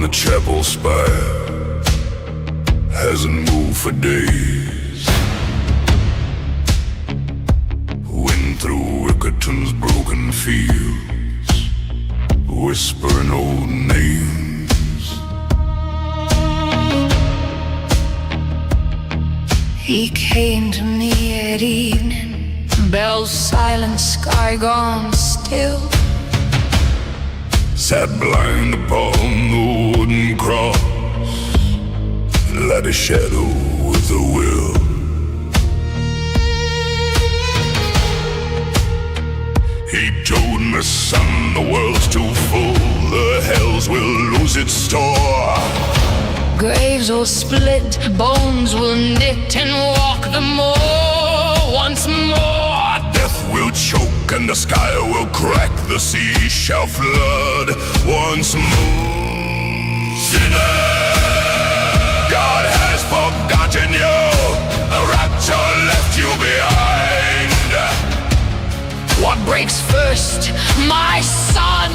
on the chapel spire hasn't moved for days. Wind through Wickerton's broken fields, whispering old names. He came to me at evening, bells silent, sky gone still. Sat blind upon the wooden cross, like a shadow with a will. He told me, son, the world's too full, the hells will lose its store. Graves will split, bones will knit, and walk the moor once more. Death will choke and the sky will crack, the sea shall flood once more. Sinner, God has forgotten you, the rapture left you behind. What breaks first, my son?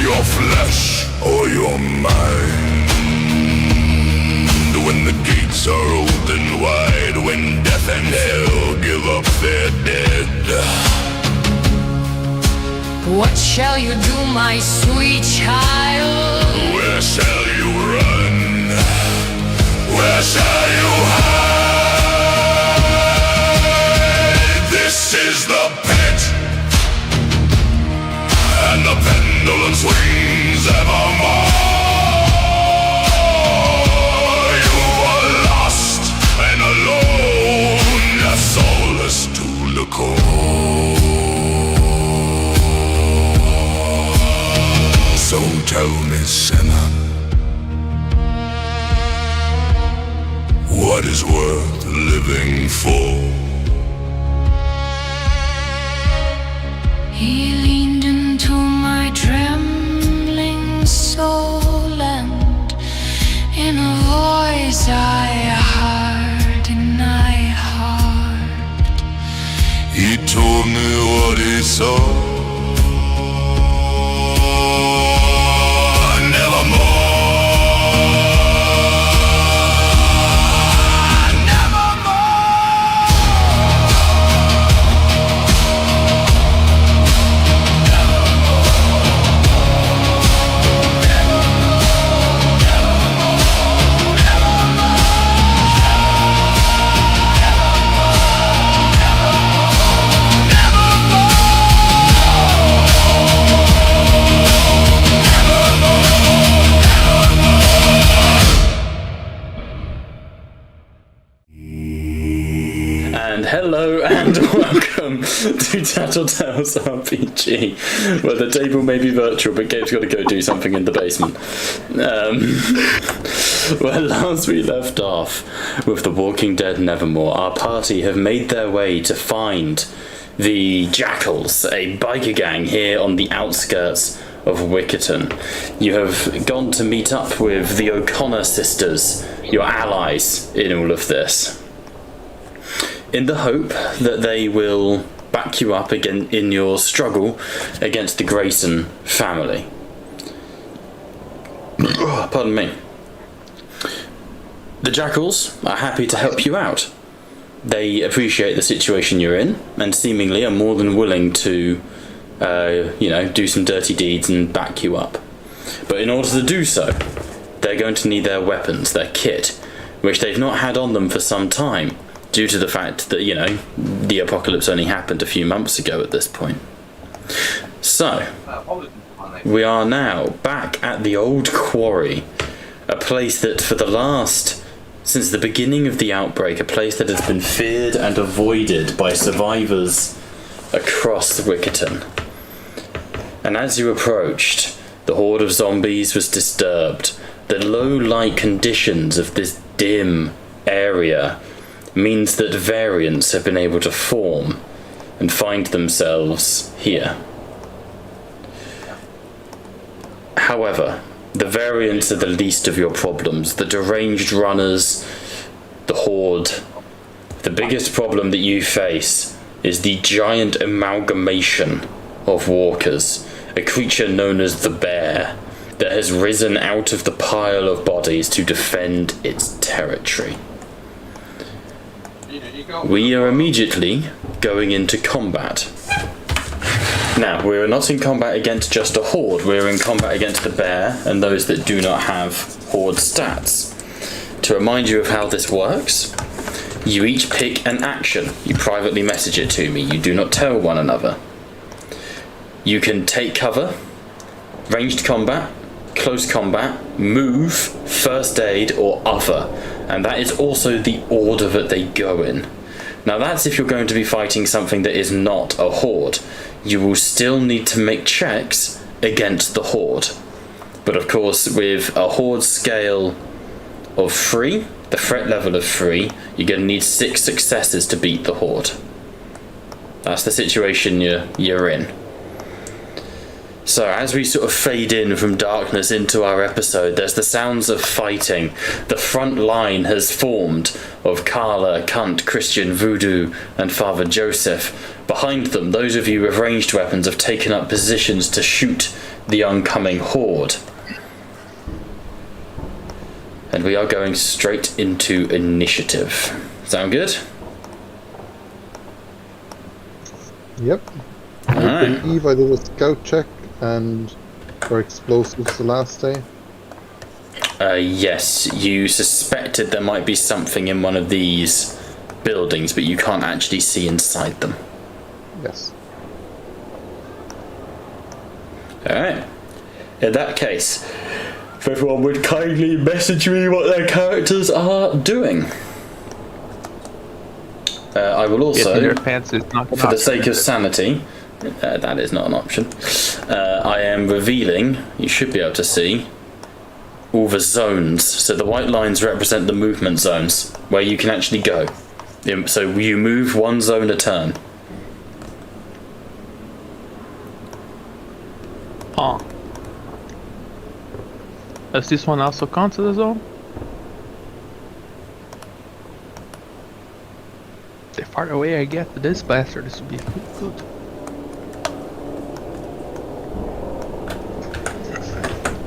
Your flesh or your mind? When the gates are open wide, when death and hell give up their dead. What shall you do, my sweet child? Where shall you run? Where shall you hide? This is the pit, and the pendulum swings evermore. Soulless to the core. So tell me, sinner, what is worth living for? He leaned into my trembling soul, and in a voice I heard in my heart, he told me what he saw. Hello and welcome to Tattletales RPG, where the table may be virtual, but Gabe's got to go do something in the basement. Where last we left off with The Walking Dead Nevermore, our party have made their way to find the Jackals, a biker gang here on the outskirts of Wickerton. You have gone to meet up with the O'Connor sisters, your allies in all of this, in the hope that they will back you up again in your struggle against the Grayson family. Pardon me. The Jackals are happy to help you out. They appreciate the situation you're in and seemingly are more than willing to, do some dirty deeds and back you up. But in order to do so, they're going to need their weapons, their kit, which they've not had on them for some time, due to the fact that, the apocalypse only happened a few months ago at this point. So, we are now back at the old quarry, a place that since the beginning of the outbreak, a place that has been feared and avoided by survivors across Wickerton. And as you approached, the horde of zombies was disturbed. The low-light conditions of this dim area means that variants have been able to form and find themselves here. However, the variants are the least of your problems. The deranged runners, the horde. The biggest problem that you face is the giant amalgamation of walkers, a creature known as the Bear, that has risen out of the pile of bodies to defend its territory. We are immediately going into combat. Now, we're not in combat against just a horde, we're in combat against the bear and those that do not have horde stats. To remind you of how this works, you each pick an action. You privately message it to me, you do not tell one another. You can take cover, ranged combat, close combat, move, first aid, or other. And that is also the order that they go in. Now that's if you're going to be fighting something that is not a horde. You will still need to make checks against the horde. But of course, with a horde scale of 3, the threat level of 3, you're going to need 6 successes to beat the horde. That's the situation you're in. So as we sort of fade in from darkness into our episode, there's the sounds of fighting. The front line has formed of Carla, Cunt, Christian, Voodoo, and Father Joseph. Behind them, those of you with ranged weapons have taken up positions to shoot the oncoming horde. And we are going straight into initiative. Sound good? Yep. I believe I did a scout check and for explosives the last day. Yes, you suspected there might be something in one of these buildings, but you can't actually see inside them. Yes. Alright. In that case, if everyone would kindly message me what their characters are doing. I will also, their pants is not for the sake of sanity, that is not an option, I am revealing, you should be able to see, all the zones. So the white lines represent the movement zones, where you can actually go. So you move one zone a turn. Oh. Does this one also count as a zone? The farther away I get to this bastard, this would be good.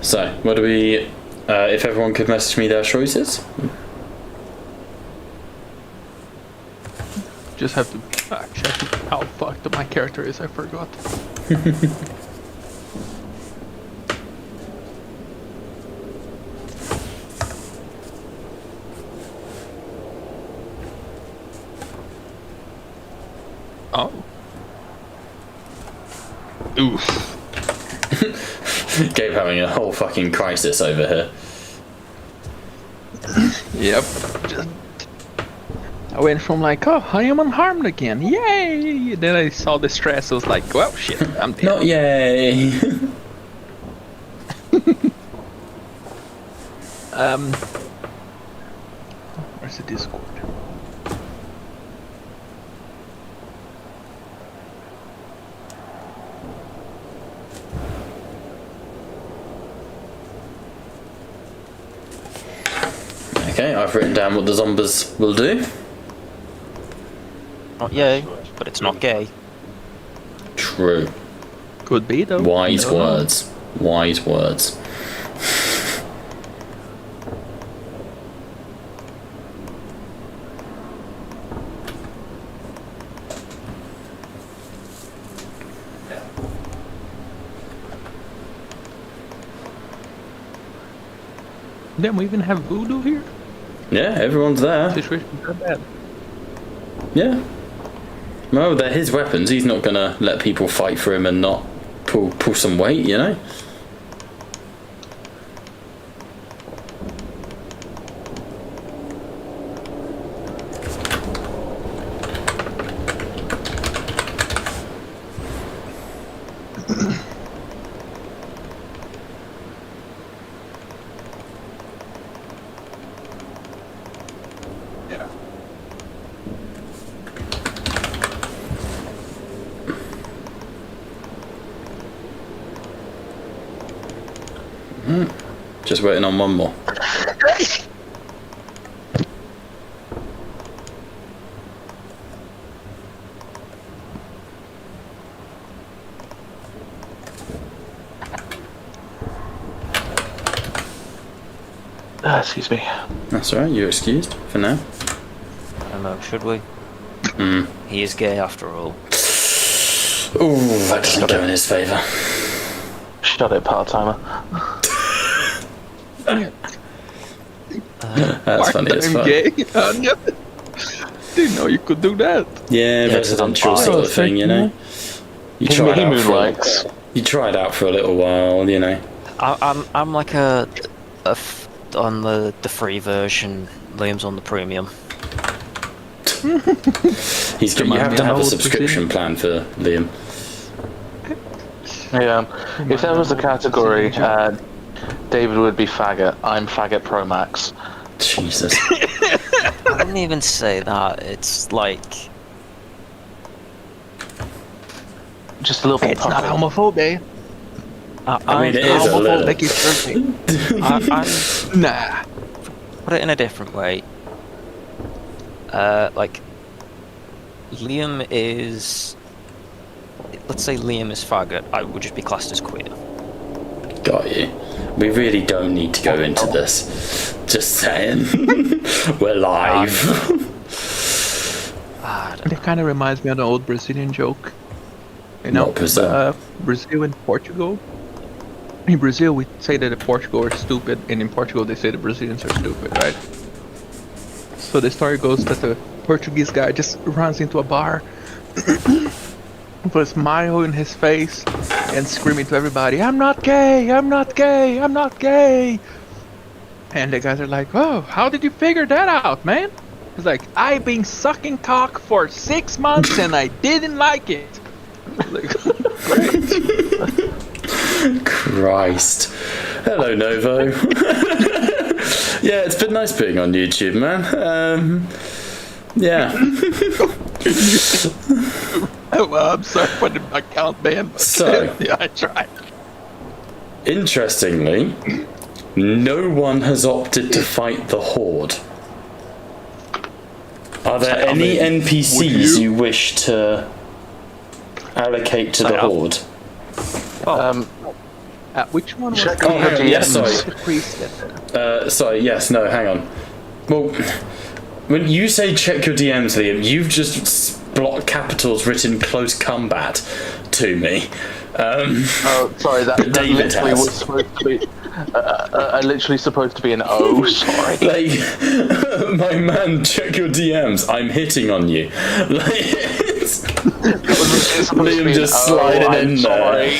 So, what do we... if everyone could message me their choices? Just have to check how fucked up my character is, I forgot. Oh. Oof. Gabe having a whole fucking crisis over here. Yep. Just, I went from like, oh, I am unharmed again, yay! Then I saw the stress, I was like, well, shit, I'm dead. Not yay! Where's the Discord? Okay, I've written down what the zombies will do. Not yay, but it's not gay. True. Could be though. Wise words. Wise words. Then we even have voodoo here? Yeah, everyone's there. Situation's that bad. Yeah. Well, they're his weapons. He's not gonna let people fight for him and not pull some weight, you know? Just waiting on one more. Excuse me. That's alright, you're excused for now. I don't know, should we? He is gay after all. Ooh, that doesn't go in his favour. Shut it, part-timer. That's funny as fuck. Gay? Didn't know you could do that. Yeah, residential sort of thing, you know. You try it out moonlights. you try it out for a little while, you know. I'm like on the free version. Liam's on the premium. You have to have a subscription plan for Liam. Yeah. If there was a category, David would be faggot. I'm faggot Pro Max. Jesus. I wouldn't even say that. It's like Just a little bit. It's not homophobic. I mean, it is a little. Homophobic is perfect. Nah. put it in a different way. Like Liam is. Let's say Liam is faggot. I would just be classed as queer. Got you. We really don't need to go into this. Just saying. We're live. It kind of reminds me of an old Brazilian joke. You know, What Brazil? Brazil and Portugal. In Brazil, we say that the Portugal are stupid, and in Portugal, they say the Brazilians are stupid, right? So the story goes that the Portuguese guy just runs into a bar with a smile in his face and screaming to everybody, "I'm not gay! I'm not gay! I'm not gay!" And the guys are like, "Oh, how did you figure that out, man?" He's like, "I've been sucking cock for 6 months and I didn't like it." Like, great. Christ. Hello, Novo. Yeah, it's been nice being on YouTube, man. Yeah. Well, I'm sorry for the account ban. But So. yeah, I tried. Interestingly, no one has opted to fight the Horde. Are there any NPCs you wish to allocate to the Horde? Which one was Check the on the yes, sorry. the priest that Sorry, yes, no, hang on. Well, when you say check your DMs, Liam, you've just blocked capitals written close combat to me. Oh, sorry, that David literally has. was supposed to be. Literally supposed to be an O. Sorry. Like, my man, check your DMs. I'm hitting on you. Like, Liam just sliding in there.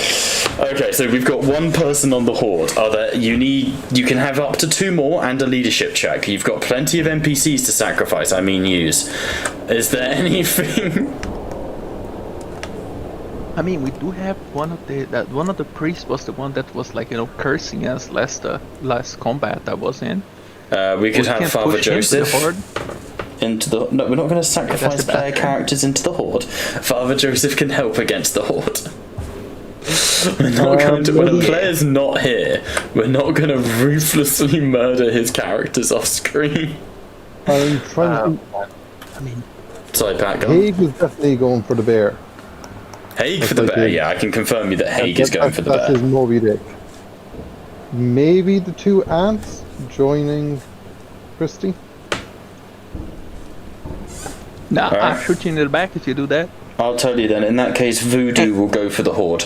Okay, so we've got one person on the Horde. You can have up to 2 more and a leadership check. You've got plenty of NPCs to sacrifice. I mean, use. Is there anything? I mean, we do have one of the priests was the one that was like, you know, cursing us last combat I was in. We could have can't Father push him to the Joseph Horde. into the. No, we're not going to sacrifice That's the player best. characters into the Horde. Father Joseph can help against the Horde. We're not going to. When a player's not here, we're not going to ruthlessly murder his characters off screen. I'm trying to I mean, Sorry, Pat, go on. Haig is definitely going for the bear. Haig for That's the like bear. his- Yeah, I can confirm you that Haig is going for the That's bear. his Moby Dick. Maybe the 2 ants joining Christy. nah, Alright. I'll shoot you in the back if you do that. I'll tell you then. In that case, Voodoo will go for the Horde.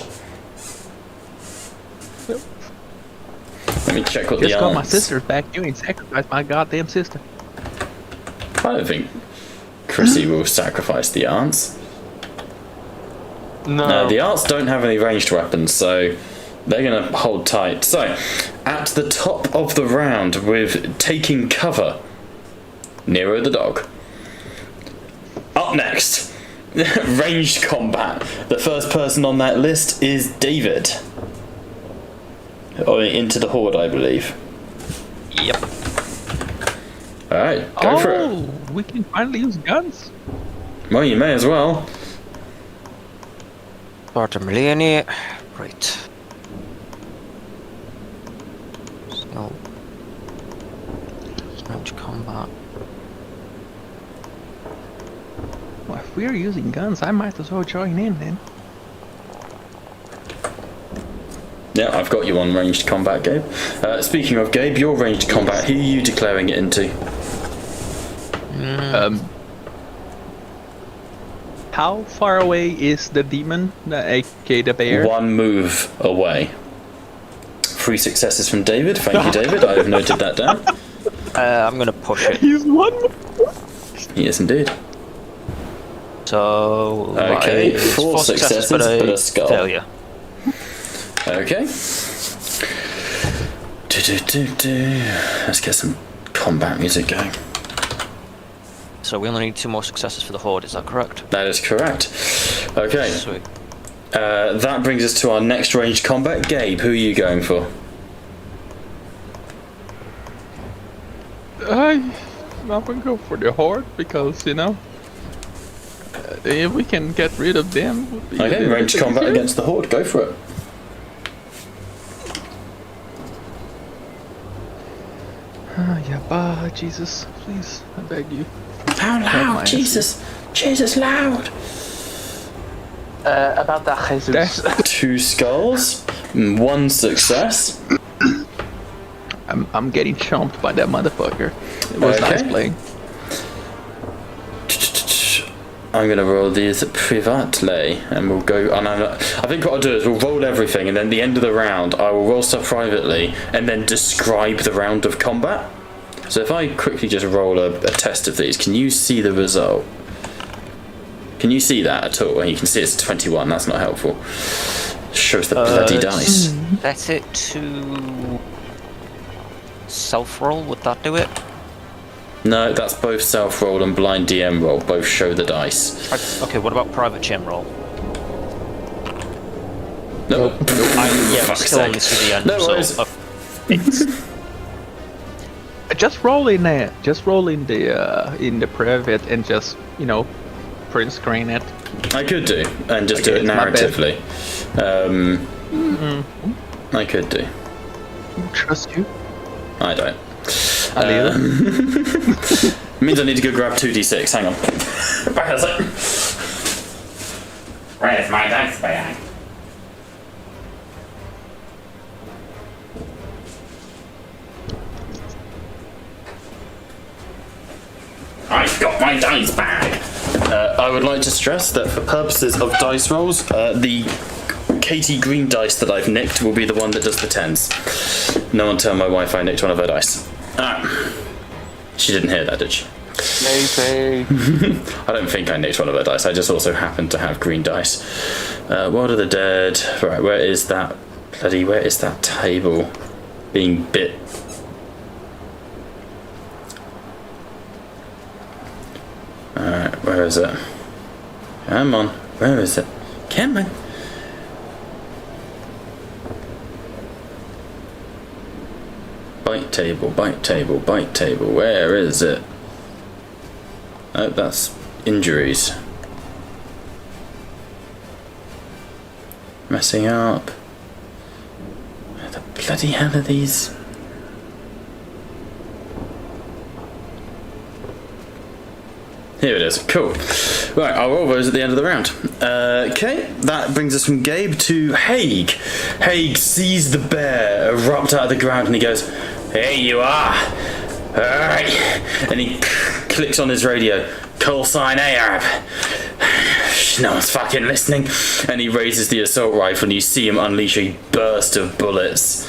Let me check what Just the got my ants. sister's back. You ain't sacrificed my goddamn sister. I don't think Chrissy will sacrifice the ants. No, the arts don't have any ranged weapons, so they're going to hold tight. So, at the top of the round with taking cover, Nero the dog. Up next, ranged combat. The first person on that list is David. Or into the Horde, I believe. Yep. Alright, go for it. We can finally use guns. Well, you may as well. Bartolomeo. Right. So. Range combat. Well, if we're using guns, I might as well join in then. Yeah, I've got you on ranged combat, Gabe. Speaking of Gabe, your ranged combat, who are you declaring it into? How far away is the demon, aka the bear? 1 move away. 3 successes from David. Thank you, David. I have noted that down. I'm gonna push it. He's one. He is indeed. So Okay, it's 4 successes, but a skull. Failure. Okay. Let's get some combat music going. So we only need 2 more successes for the horde. Is that correct? That is correct. Okay. Sweet. That brings us to our next ranged combat. Gabe, who are you going for? I'm gonna go for the horde because if we can get rid of them. Would be Okay, ranged combat against the horde. Go for it. Yeah, Jesus, please, I beg you. How loud, Jesus! Jesus, loud! About that, Jesus. 2 skulls, 1 success. I'm getting chomped by that motherfucker. It was nice Okay. playing. I'm gonna roll these privately, and we'll go. And I think what I'll do is we'll roll everything, and then at the end of the round, I will roll stuff privately, and then describe the round of combat. So if I quickly just roll a test of these, can you see the result? Can you see that at all? You can see it's 21. That's not helpful. Shows the bloody dice. Set it to self-roll. Would that do it? No, that's both self-roll and blind DM roll. Both show the dice. Okay, what about private chain roll? No. Yeah, we Fuck's still only sake. see the end. No so worries. it's, Just roll in there. Just roll in the private and just print screen it. I could do, and just do it Okay, my bad. narratively. I could do. Trust you. I don't. Alila. Means I need to go grab 2d6. Hang on. Back in a sec. Where's my dice bag? I've got my dice bag. I would like to stress that for purposes of dice rolls, the Katie Green dice that I've nicked will be the one that does the 10s. No one tell my wife I nicked one of her dice. She didn't hear that, did she? Maybe. I don't think I nicked one of her dice. I just also happen to have green dice. World of the Dead. Right, where is that table being bit? Alright, where is it? Come on, where is it? Come on. Bite table, bite table, bite table. Where is it? Oh, that's injuries. Messing up. Where the bloody hell are these? Here it is. Cool. Right, I'll roll those at the end of the round. Okay, that brings us from Gabe to Haig. Haig sees the bear erupt out of the ground and he goes, "Here you are. Alright." And he clicks on his radio. "Call sign Arab." No one's fucking listening. And he raises the assault rifle and you see him unleash a burst of bullets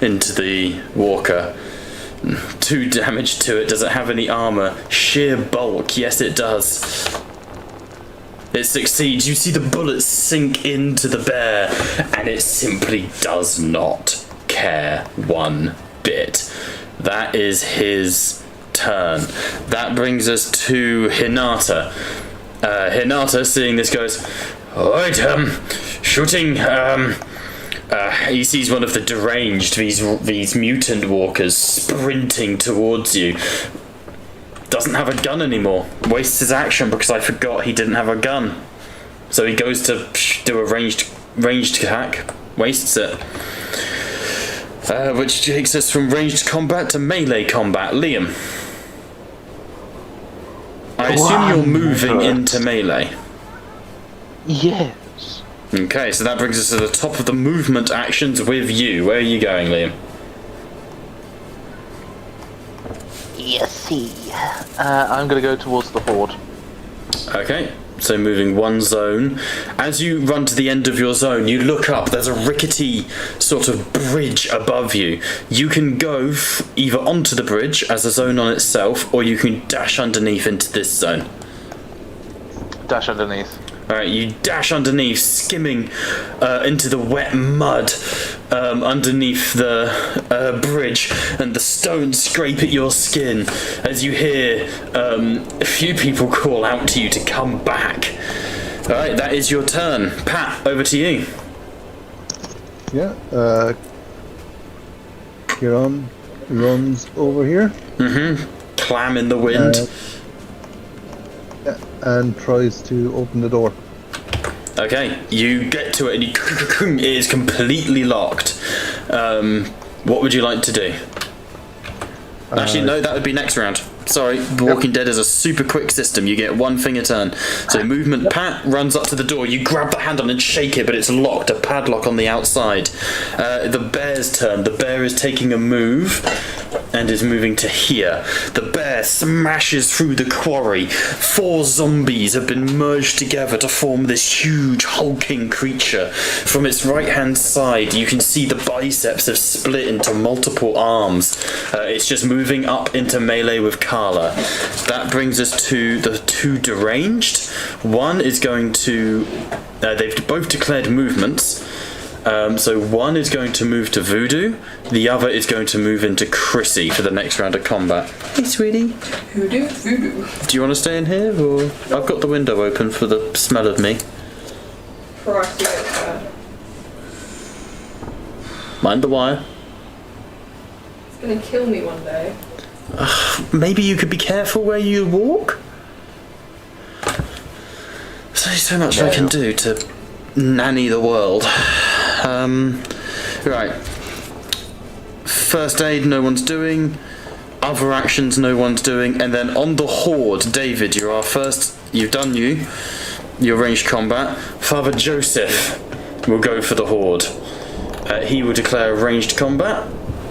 into the walker. 2 damage to it. Does it have any armor? Sheer bulk. Yes, it does. It succeeds. You see the bullets sink into the bear, and it simply does not care one bit. That is his turn. That brings us to Hinata. Hinata, seeing this, goes, "Alright, shooting, he sees one of the deranged, these mutant walkers sprinting towards you. Doesn't have a gun anymore. Wastes his action because I forgot he didn't have a gun. So he goes to do a ranged attack. Wastes it. Which takes us from ranged combat to melee combat. Liam. I assume you're moving into melee. Yes. Okay, so that brings us to the top of the movement actions with you. Where are you going, Liam? Yes, see. I'm gonna go towards the horde. Okay, so moving one zone. As you run to the end of your zone, you look up. There's a rickety sort of bridge above you. You can go either onto the bridge as a zone on itself, or you can dash underneath into this zone. Dash underneath. Alright, you dash underneath, skimming into the wet mud underneath the bridge, and the stones scrape at your skin as you hear a few people call out to you to come back. Alright, that is your turn. Pat, over to you. Yeah. Kieran runs over here. Clam in the wind. And tries to open the door. Okay, you get to it and it is completely locked. What would you like to do? Actually, no, that would be next round. Sorry, The Walking Dead is a super quick system. You get one thing a turn. So movement, Pat runs up to the door. You grab the handle and shake it, but it's locked. A padlock on the outside. The bear's turn. The bear is taking a move and is moving to here. The bear smashes through the quarry. 4 zombies have been merged together to form this huge hulking creature. From its right hand side, you can see the biceps have split into multiple arms. It's just moving up into melee with Carla. That brings us to the 2 deranged. One is going to... they've both declared movements. So one is going to move to Voodoo, the other is going to move into Chrissy for the next round of combat. Hey, sweetie. Voodoo. Do you want to stay in here, or I've got the window open for the smell of me. Christ, later. Mind the wire. It's gonna kill me one day. Maybe you could be careful where you walk? There's only so much I can do to nanny the world. Right. First aid, no one's doing. Other actions, no one's doing. And then on the horde, David, you are first. You've done your ranged combat. Father Joseph will go for the horde. He will declare ranged combat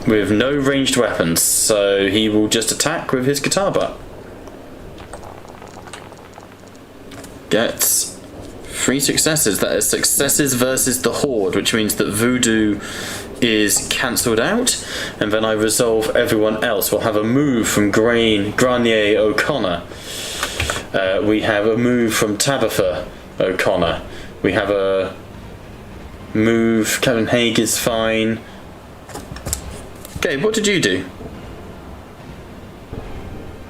with no ranged weapons, so he will just attack with his guitar butt. Gets 3 successes. That is successes versus the horde, which means that Voodoo is cancelled out, and then I resolve everyone else. We'll have a move from Granier O'Connor. We have a move from Tabitha O'Connor. We have a move. Kevin Haig is fine. Gabe, what did you do?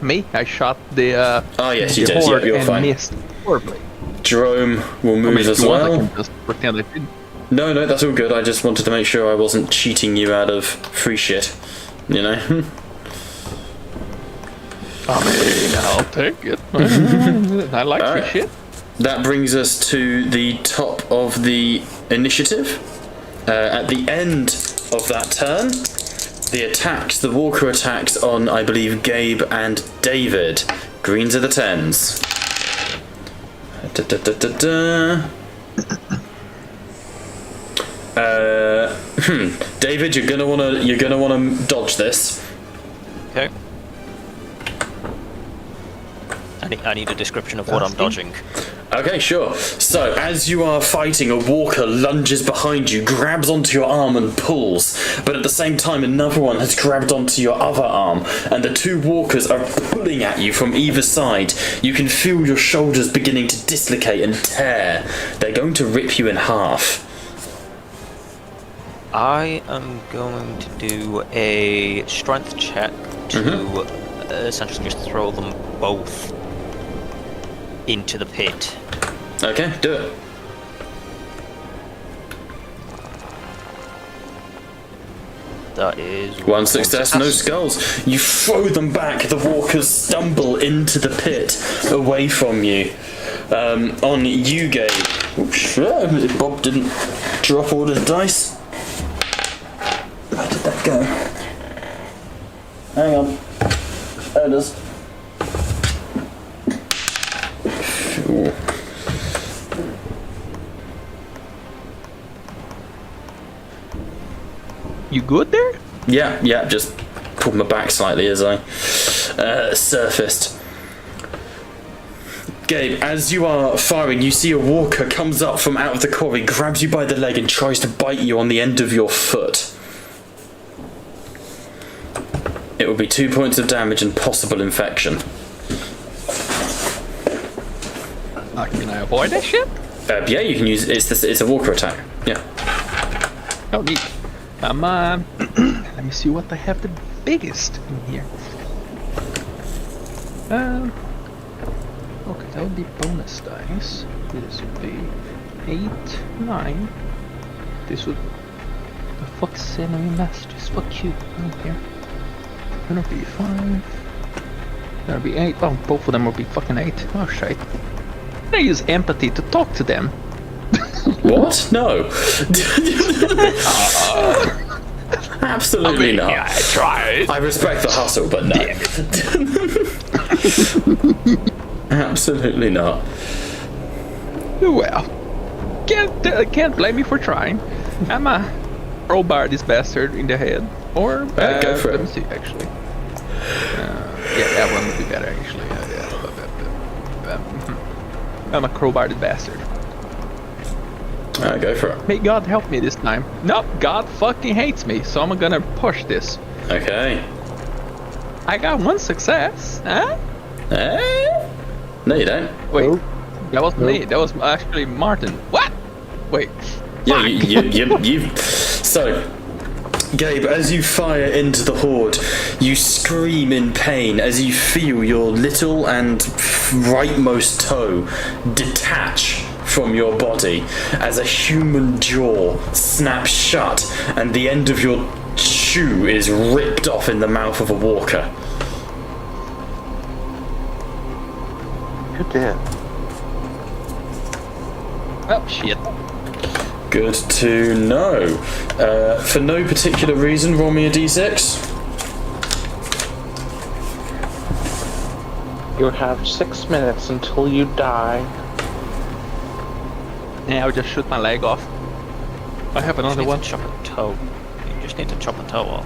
Me? I shot the Oh yes, you the did. horde Yeah, you're and fine. missed horribly. Jerome will move I mean, as if you want, I well. can just pretend I didn't. No, that's all good. I just wanted to make sure I wasn't cheating you out of free shit. You know? I mean, I'll take it. I like free Alright. shit. That brings us to the top of the initiative. At the end of that turn, the walker attacks on, I believe, Gabe and David. Greens are the 10s. David, you're gonna wanna dodge this. Okay. I need a description of what I'm dodging. Okay, sure. So, as you are fighting, a walker lunges behind you, grabs onto your arm and pulls. But at the same time, another one has grabbed onto your other arm, and the 2 walkers are pulling at you from either side. You can feel your shoulders beginning to dislocate and tear. They're going to rip you in half. I am going to do a strength check to essentially just throw them both into the pit. Okay, do it. That is One success, no skulls. You throw them back. The walkers stumble into the pit, away from you. On you, Gabe. Oops, Bob didn't drop all his dice. Where did that go? Hang on. There it is. Ooh. good there? Yeah, just pulled my back slightly as I surfaced. Gabe, as you are firing, you see a walker comes up from out of the quarry, grabs you by the leg and tries to bite you on the end of your foot. It will be 2 points of damage and possible infection. Can I avoid that shit? Yeah, you can use it's a walker attack. Yeah. Oh, neat. Let me see what I have the biggest in here. Okay, that would be bonus dice. This would be 8, 9. This would... The fuck's enemy masters? Fuck you. I don't care. Gonna be 5. Gonna be 8. Oh, both of them will be fucking 8. Oh, shit. I use empathy to talk to them. What? No. Absolutely not. Yeah, I tried. I respect the hustle, but no. Absolutely not. Well, can't blame me for trying. I'm a crowbar this bastard in the head. Or go for let it. me see, actually. Yeah, that one would be better, actually. I'm a crowbar this bastard. Go for it. May God help me this time. Nope, God fucking hates me, so I'm gonna push this. Okay. I got 1 success, huh? No, you don't. Wait, Nope. that wasn't me. That was actually Martin. What? Wait. Yeah, you. So, Gabe, as you fire into the horde, you scream in pain as you feel your little and rightmost toe detach from your body as a human jaw snaps shut and the end of your shoe is ripped off in the mouth of a walker. Good dear. Oh, shit. Good to know. For no particular reason, roll me a d6. You have 6 minutes until you die. Yeah, I'll just shoot my leg off. I have another one. Chop a toe. You just need to chop a toe off.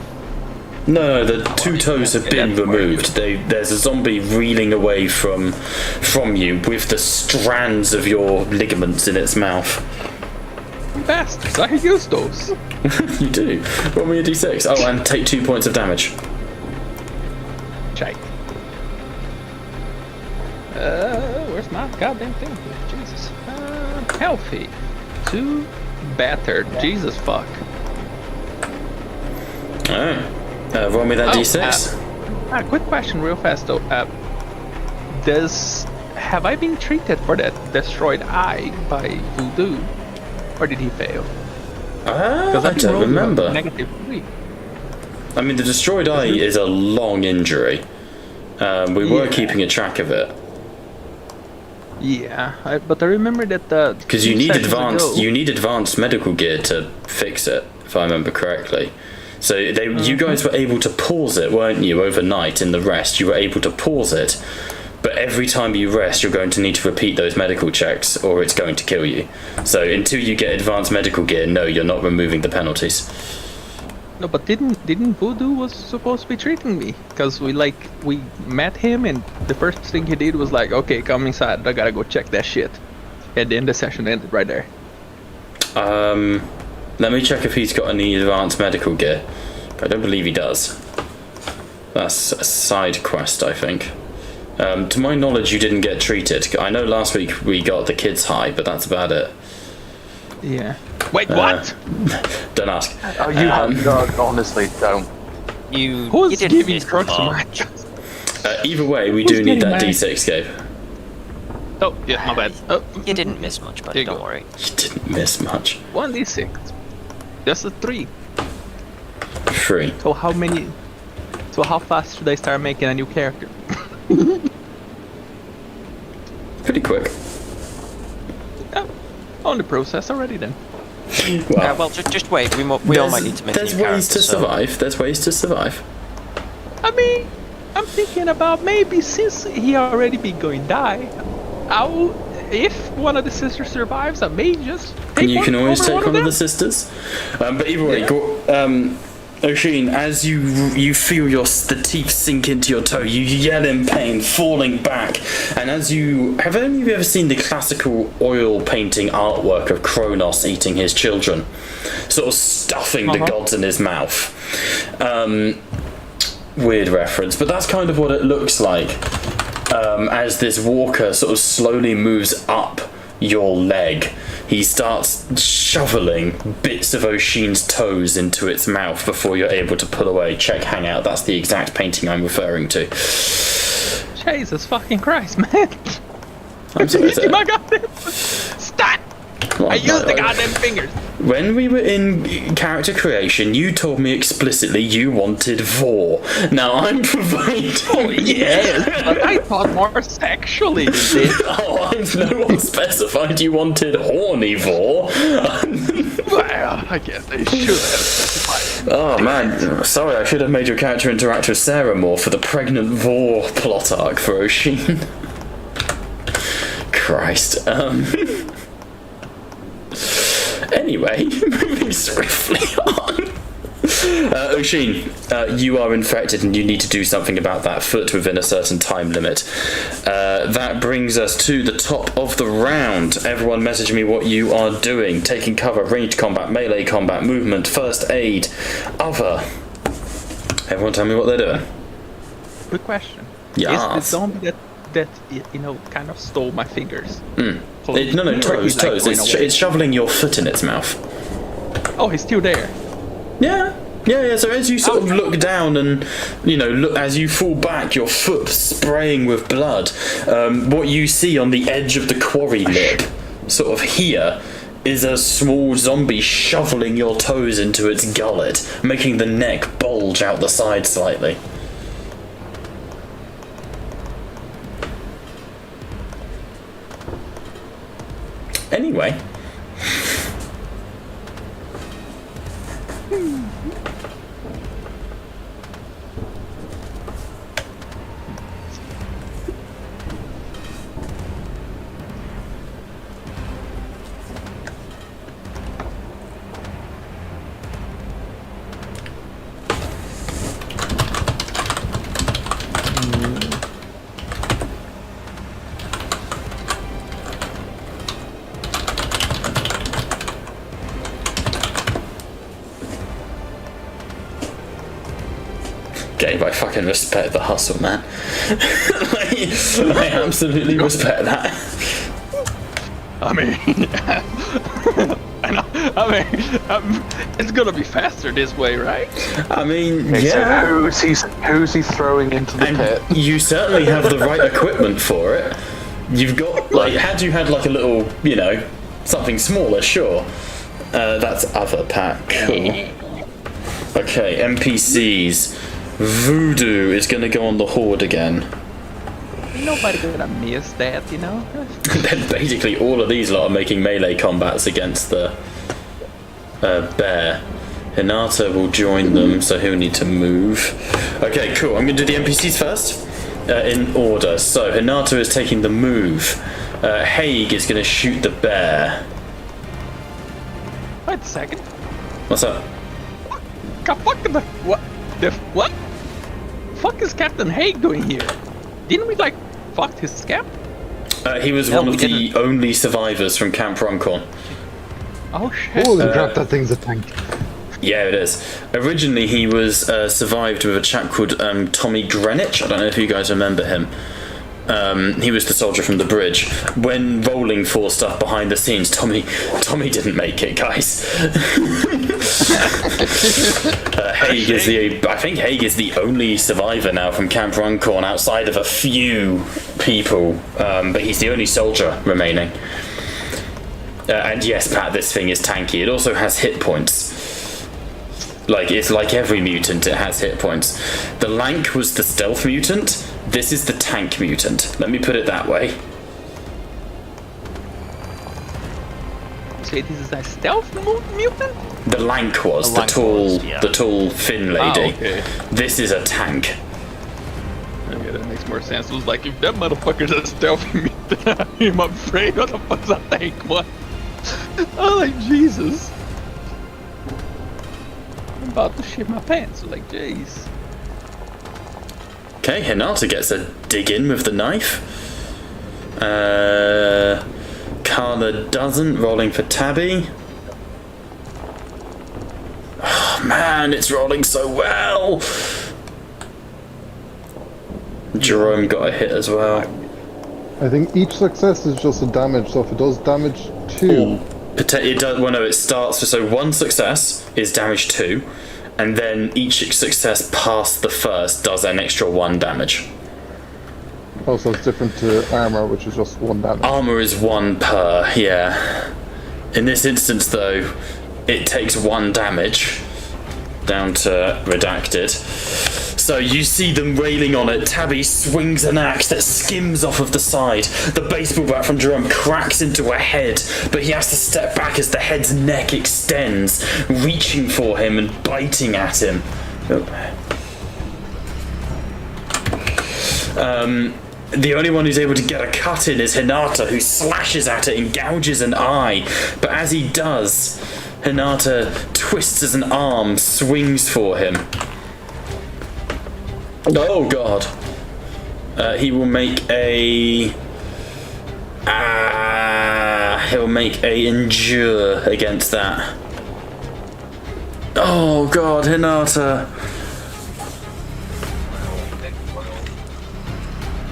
No, the 2 toes have been removed. There's a zombie reeling away from you with the strands of your ligaments in its mouth. Bastards, I use those. You do. Roll me a d6. Oh, and take 2 points of damage. Shite. Where's my goddamn thing? Jesus. Healthy. 2 battered. Jesus fuck. Alright. Roll me that d6. Quick question real fast though. Have I been treated for that destroyed eye by Voodoo? Or did he fail? I don't remember. -3. I mean, the destroyed eye is a long injury. We were keeping a track of it. Yeah, but I remember that because you need advanced medical gear to fix it, if I remember correctly. So you guys were able to pause it, weren't you, overnight in the rest? You were able to pause it, but every time you rest, you're going to need to repeat those medical checks, or it's going to kill you. So until you get advanced medical gear, no, you're not removing the penalties. No, but didn't Voodoo was supposed to be treating me? Because we met him and the first thing he did was like, okay, come inside, I gotta go check that shit. And then the session ended right there. Let me check if he's got any advanced medical gear. I don't believe he does. That's a side quest, I think. To my knowledge, you didn't get treated. I know last week we got the kids high, but that's about it. Yeah. Wait, what? Don't ask. Oh, you honestly don't. Who's didn't giving miss drugs to much. my... Either way, we Who's do need that getting d6, Gabe. Oh, yeah, my bad. Oh. You didn't miss much, There buddy, you don't go. worry. You didn't miss much. 1d6. Just a 3. 3. So how fast should I start making a new character? Pretty quick. Yeah, on the process already then. Well, just wait. We all might need to make There's a new ways character, to so- survive. There's ways to survive. I mean, I'm thinking about maybe since he already be going die, if one of the sisters survives, I may just take You can always over take one of them. the sisters. But either way, Oshin, as you feel the teeth sink into your toe, you yell in pain, falling back, and have any of you ever seen the classical oil painting artwork of Kronos eating his children, sort of stuffing the gods in his mouth? Weird reference, but that's kind of what it looks like as this walker sort of slowly moves up your leg. He starts shoveling bits of Oshin's toes into its mouth before you're able to pull away. Check Hangout, that's the exact painting I'm referring to. Jesus fucking Christ, man. I'm sorry, sir. My goddamn... Stop! Well, I used the goddamn fingers. When we were in character creation, you told me explicitly you wanted vor. Now I'm providing... Yes, but I thought more sexually than this. Oh, no one specified you wanted horny vor. Well, I guess they should have specified. Oh man, sorry, I should have made your character interact with Sarah more for the pregnant vor plot arc for Oshin. Christ. Anyway, moving swiftly on. Oshin, you are infected and you need to do something about that foot within a certain time limit. That brings us to the top of the round. Everyone message me what you are doing. Taking cover, ranged combat, melee combat, movement, first aid, other. Everyone tell me what they're doing. Good question. Yes. Is the zombie that kind of stole my fingers? No, toes. It's shoveling your foot in its mouth. Oh, he's still there. Yeah. So as you sort of look down and, look as you fall back, your foot spraying with blood, what you see on the edge of the quarry lip, sort of here, is a small zombie shoveling your toes into its gullet, making the neck bulge out the side slightly. Anyway. Gabe, I fucking respect the hustle, man. I absolutely respect that. I mean, it's gonna be faster this way, right? I mean, Okay, yeah. so who's he throwing into the pit? You certainly have the right equipment for it. You've got, had you had like a little, something smaller, sure. That's other pack. Cool. Okay, NPCs. Voodoo is going to go on the horde again. Nobody gonna miss that, Then basically all of these lot are making melee combats against the bear. Hinata will join them, so he'll need to move. Okay, cool. I'm going to do the NPCs first, in order. So Hinata is taking the move. Haig is going to shoot the bear. Wait a second. What's up? What? Fuck is Captain Haig doing here? Didn't we fuck his camp? He was one of the only survivors from Camp Runcorn. Oh shit. Holy crap, that thing's a tank. Yeah, it is. Originally, he was survived with a chap called Tommy Greenwich. I don't know if you guys remember him. He was the soldier from the bridge. When rolling for stuff behind the scenes, Tommy didn't make it, guys. Haig is I think Haig is the only survivor now from Camp Runcorn outside of a few people, but he's the only soldier remaining. And yes, Pat, this thing is tanky. It also has hit points. It's like every mutant, it has hit points. The Lank was the stealth mutant. This is the tank mutant. Let me put it that way. So this is a stealth mutant? The Lank was the tall Finn lady. Okay. This is a tank. Okay, that makes more sense. It was like, if that motherfucker's a stealth mutant, I'm afraid what the fuck's a tank one? Oh, Jesus. about to shit my pants. Like, jeez. Okay, Hinata gets a dig in with the knife. Carla doesn't, rolling for Tabby. Oh man, it's rolling so well! Jerome got a hit as well. I think each success is just a damage, so if it does damage 2... It does, well, no, it starts with, so one success is damage 2, and then each success past the first does an extra 1 damage. Oh, so it's different to armor, which is just 1 damage. Armor is 1 per, yeah. In this instance, though, it takes 1 damage, down to redacted. So you see them railing on it. Tabby swings an axe that skims off of the side. The baseball bat from Jerome cracks into a head, but he has to step back as the head's neck extends, reaching for him and biting at him. The only one who's able to get a cut in is Hinata, who slashes at it and gouges an eye. But as he does, Hinata twists as an arm swings for him. Oh god. He will make a... he'll make a endure against that. Oh god, Hinata.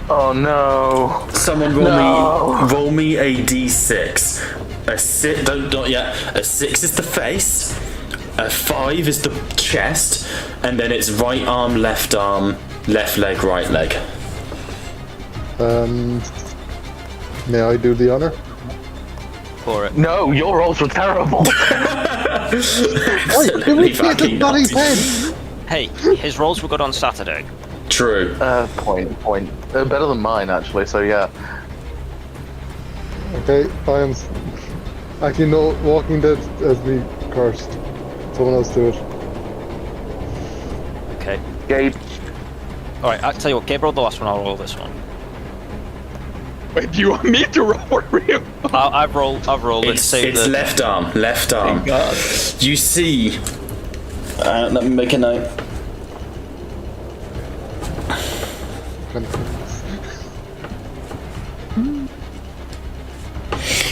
Oh no. Someone roll me a d6. A 6, not yet. A 6 is the face. A 5 is the chest, and then it's right arm, left leg, right leg. May I do the honor? For it. No, your rolls were terrible. Absolutely fucking nuts. Hey, his rolls were good on Saturday. True. Point. Better than mine, actually, so yeah. Okay, I am... Actually, no, Walking Dead has me cursed. Someone else do it. Okay. Gabe. Alright, I'll tell you what, Gabe rolled the last one, I'll roll this one. Wait, do you want me to roll for real? I've rolled it. It's left arm. Thank God. You see... let me make a note.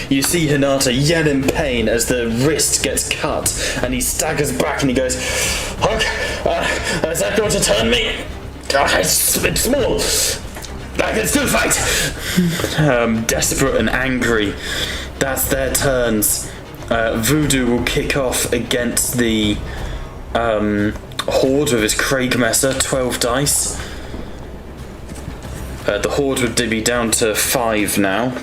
You see Hinata yell in pain as the wrist gets cut, and he staggers back and he goes, "Look, is that going to turn me? It's small. I can still fight." Desperate and angry. That's their turns. Voodoo will kick off against the Horde with his Craig Messer, 12 dice. The Horde would be down to 5 now.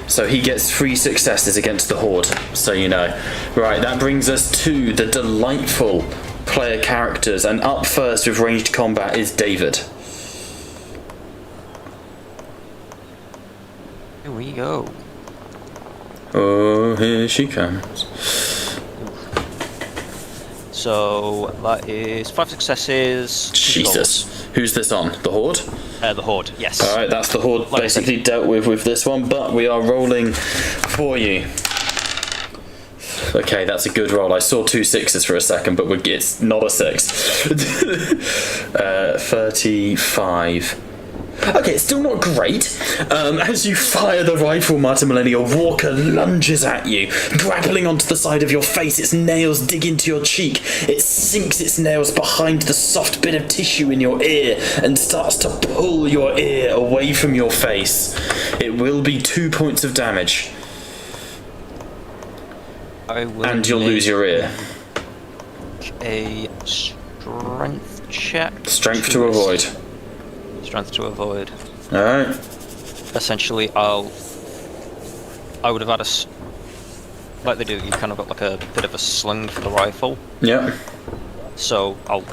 So he gets 3 successes against the Horde, so you know. Right, that brings us to the delightful player characters, and up first with ranged combat is David. Here we go. Oh, here she comes. So that is 5 successes. 2 Jesus. Who's this on? The Horde? The Horde, yes. Alright, that's the Horde basically dealt with this one, but we are rolling for you. Okay, that's a good roll. I saw 2 6s for a second, but it's not a 6. 35. Okay, it's still not great. As you fire the rifle, Martin Millennial, Walker lunges at you, grappling onto the side of your face. Its nails dig into your cheek. It sinks its nails behind the soft bit of tissue in your ear and starts to pull your ear away from your face. It will be 2 points of damage. And you'll lose your ear. A strength check. Strength to avoid. Strength to avoid. Alright. Essentially, I would have had like they do, you kind of got like a bit of a sling for the rifle. Yep. So I'll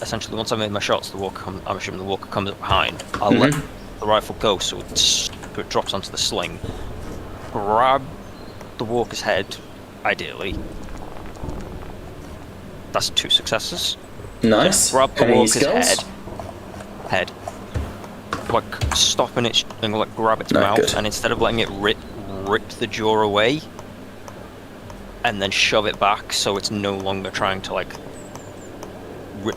essentially once I made my shots, I'm assuming the walker comes up behind. I'll let the rifle go so it drops onto the sling. Grab the walker's head, ideally. That's 2 successes. Nice. Grab the Any walker's skills? head, like stopping it and like grab its No, mouth, good. and instead of letting it rip the jaw away, and then shove it back so it's no longer trying to like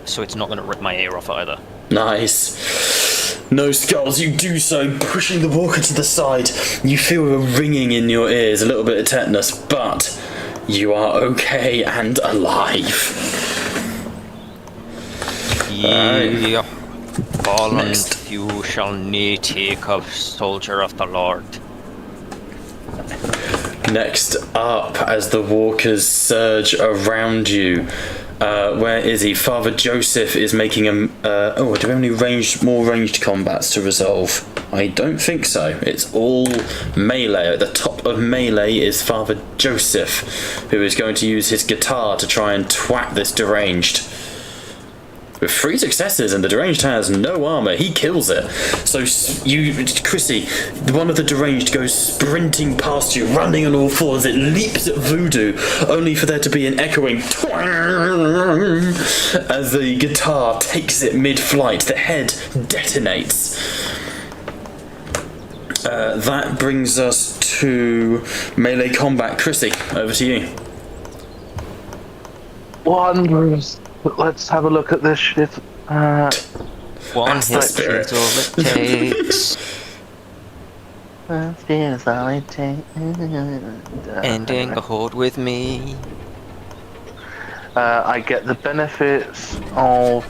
so it's not going to rip my ear off either. Nice. No skulls, you do so, pushing the walker to the side. You feel a ringing in your ears, a little bit of tetanus, but you are okay and alive. Yeah. Fallen, Next. you shall ne take of soldier of the Lord. Next up, as the walkers surge around you, where is he? Father Joseph is making a. Oh, do we have any more ranged combats to resolve? I don't think so. It's all melee. At the top of melee is Father Joseph, who is going to use his guitar to try and twat this deranged. With 3 successes, and the deranged has no armor, he kills it. So you, Chrissy, one of the deranged goes sprinting past you, running on all fours. It leaps at Voodoo, only for there to be an echoing twang as the guitar takes it mid-flight. The head detonates. That brings us to melee combat. Chrissy, over to you. Wondrous. Let's have a look at this shit. One That's the hit spirit. is all it takes. Here's all it takes. Ending a horde with me. I get the benefits of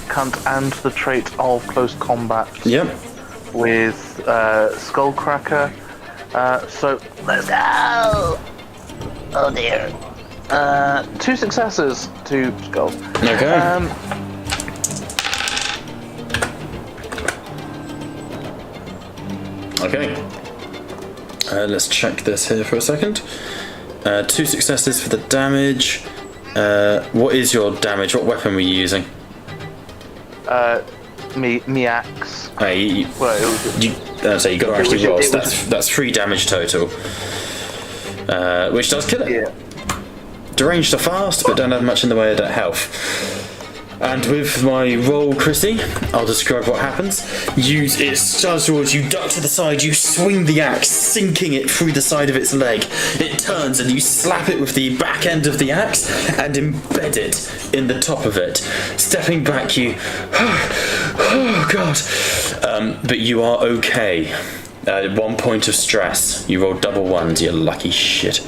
cunt and the trait of close combat Yep. with Skullcracker. So let's go. Oh dear. 2 successes to Skull. Okay. Okay. Let's check this here for a second. 2 successes for the damage. What is your damage? What weapon were you using? Me axe. So you got to actually roll. So that's 3 damage total. Which does kill it. Yeah. Deranged are fast, but don't have much in the way of health. And with my roll, Chrissy, I'll describe what happens. It charges towards you, duck to the side, you swing the axe, sinking it through the side of its leg. It turns and you slap it with the back end of the axe and embed it in the top of it. Stepping back, you... Oh, God. But you are okay. 1 point of stress. You rolled double ones, you lucky shit.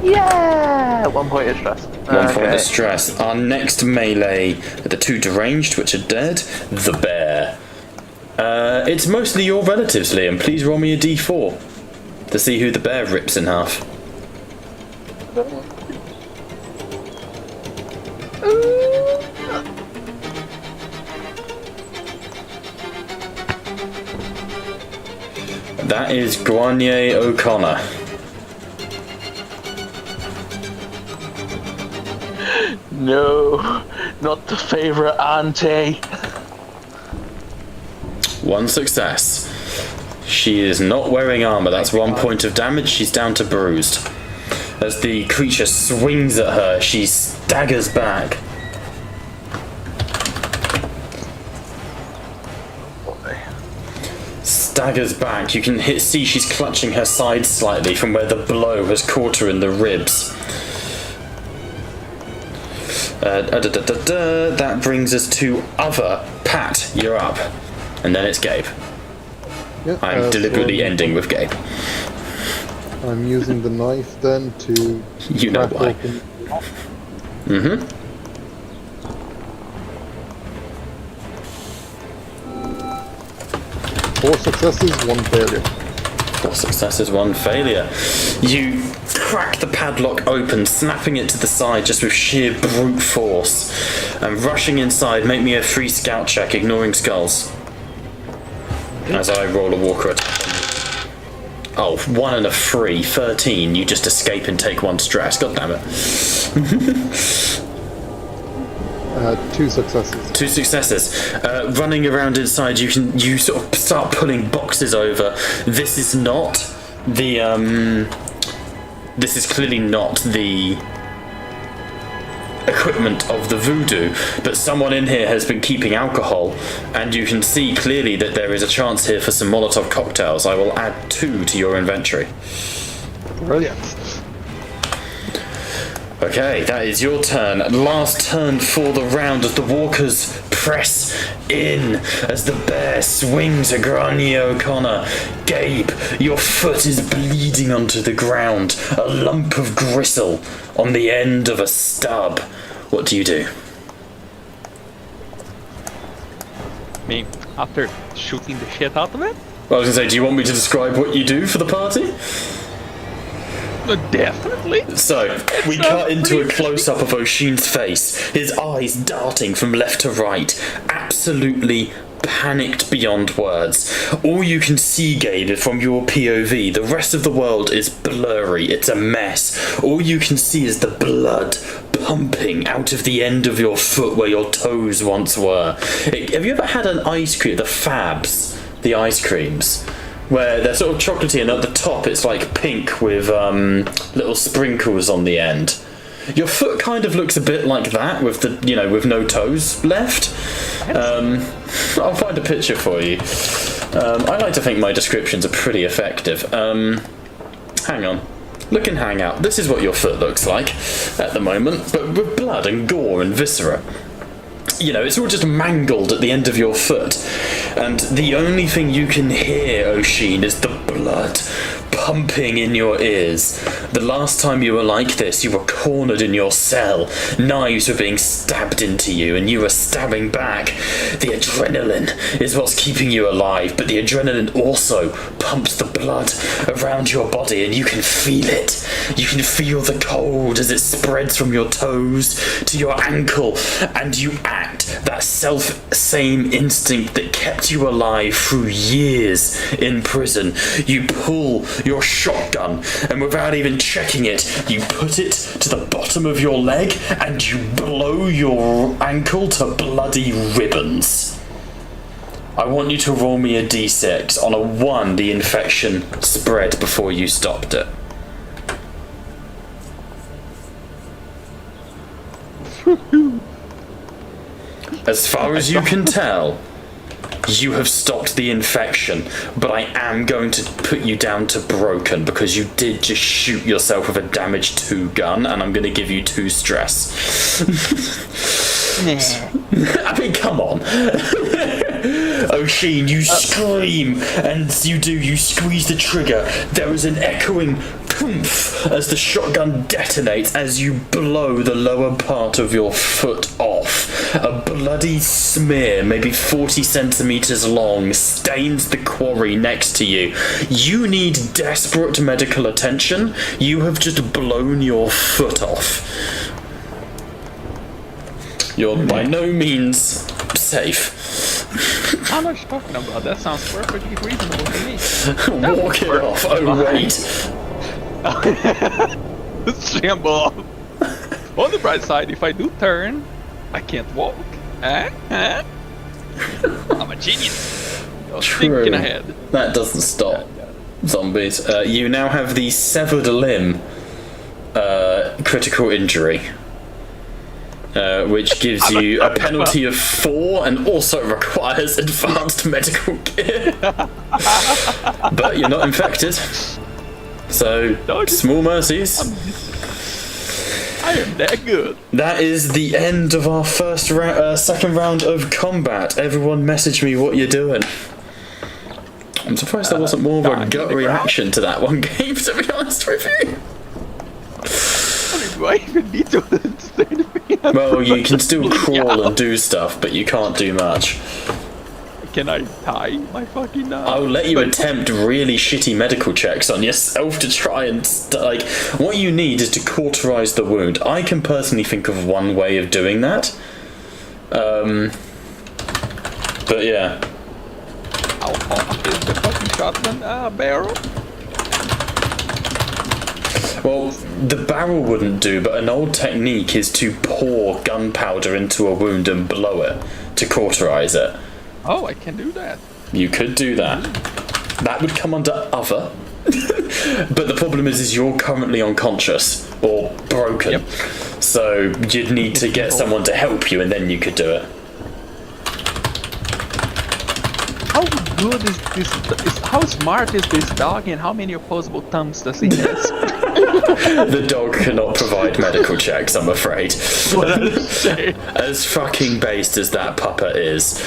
Yeah! 1 point of stress. 1 point of stress. Our next melee are the 2 deranged, which are dead. The bear. It's mostly your relatives, Liam. Please roll me a d4 to see who the bear rips in half. That is Guanye O'Connor. No, not the favourite auntie. 1 success. She is not wearing armor. That's 1 point of damage. She's down to bruised. As the creature swings at her, she staggers back. Staggers back. You can see she's clutching her side slightly from where the blow has caught her in the ribs. That brings us to other. Pat, you're up. And then it's Gabe. Yeah, I'm deliberately so ending with Gabe. I'm using the knife then to You know crack why. open. Mm-hmm. Four successes, 1 failure. 4 successes, 1 failure. You crack the padlock open, snapping it to the side just with sheer brute force. And rushing inside, make me a free scout check, ignoring skulls. As I roll a walker attack. Oh, 1 and a 3, 13. You just escape and take 1 stress. God damn it. 2 successes. 2 successes. Running around inside, you sort of start pulling boxes over. This is not the this is clearly not the equipment of the voodoo, but someone in here has been keeping alcohol, and you can see clearly that there is a chance here for some Molotov cocktails. I will add 2 to your inventory. Brilliant. Okay, that is your turn. Last turn for the round as the walkers press in as the bear swings at Grania O'Connor. Gabe, your foot is bleeding onto the ground, a lump of gristle on the end of a stub. What do you do? I mean, after shooting the shit out of it? Well, I was going to say, do you want me to describe what you do for the party? Definitely. So, we cut into a close-up of O'Sheen's face, his eyes darting from left to right, absolutely panicked beyond words. All you can see, Gabe, from your POV, the rest of the world is blurry, it's a mess. All you can see is the blood pumping out of the end of your foot where your toes once were. Have you ever had an ice cream, the Fabs, the ice creams? Where they're sort of chocolatey and at the top it's like pink with little sprinkles on the end. Your foot kind of looks a bit like that with the, with no toes left. I'll find a picture for you. I like to think my descriptions are pretty effective. Hang on. Look in Hangout. This is what your foot looks like at the moment, but with blood and gore and viscera. It's all just mangled at the end of your foot. And the only thing you can hear, O'Sheen, is the blood pumping in your ears. The last time you were like this, you were cornered in your cell. Knives were being stabbed into you, and you were stabbing back. The adrenaline is what's keeping you alive, but the adrenaline also pumps the blood around your body, and you can feel it. You can feel the cold as it spreads from your toes to your ankle, and you act that self-same instinct that kept you alive through years in prison. You pull your shotgun, and without even checking it, you put it to the bottom of your leg, and you blow your ankle to bloody ribbons. I want you to roll me a d6. On a 1, the infection spread before you stopped it. As far as you can tell, you have stopped the infection, but I am going to put you down to broken because you did just shoot yourself with a damage 2 gun, and I'm going to give you 2 stress. I mean, come on. O'Sheen, you scream, and you squeeze the trigger. There is an echoing poof as the shotgun detonates as you blow the lower part of your foot off. A bloody smear, maybe 40 centimeters long, stains the quarry next to you. You need desperate medical attention. You have just blown your foot off. You're by no means safe. I'm not talking about that. Sounds perfectly reasonable to me. Walk it off. Oh, wait. Shamble. On the bright side, if I do turn, I can't walk. I'm a genius. True. Thinking ahead. That doesn't stop zombies. You now have the severed limb critical injury. Which gives you a penalty of 4 and also requires advanced medical gear. But you're not infected. So, small mercies. I am that good. That is the end of our second round of combat. Everyone message me what you're doing. I'm surprised there wasn't more of a gut reaction to that one game, to be honest with you. Do I even need to understand? Well, you can still crawl and do stuff, but you can't do much. Can I tie my fucking I'll let you attempt really shitty medical checks on yourself to try and what you need is to cauterize the wound. I can personally think of one way of doing that. But yeah. How hot is the fucking shotgun barrel? Well, the barrel wouldn't do, but an old technique is to pour gunpowder into a wound and blow it to cauterize it. Oh, I can do that. You could do that. That would come under other. But the problem is you're currently unconscious or broken. Yep. So you'd need to get someone to help you and then you could do it. how good is this? How smart is this dog, and how many opposable thumbs does he have? The dog cannot provide medical checks, I'm afraid. What I say? As fucking based as that puppet is.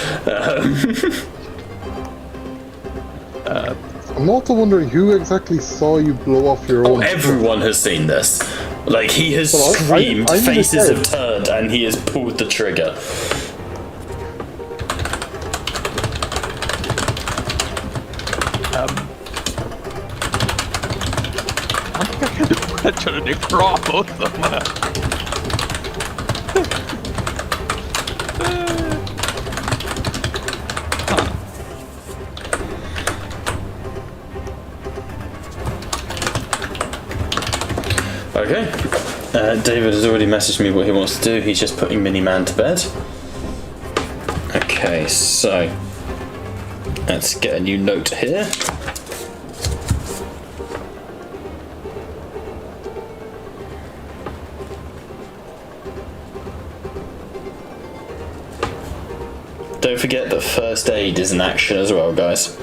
I'm also wondering who exactly saw you blow off your own. Everyone has seen this. Like, he has Well, screamed, I'm faces dead. have turned, and he has pulled the trigger. I think I can do better than crawl both of them. Okay. David has already messaged me what he wants to do. He's just putting Miniman to bed. Okay, so let's get a new note here. Don't forget that first aid is an action as well, guys.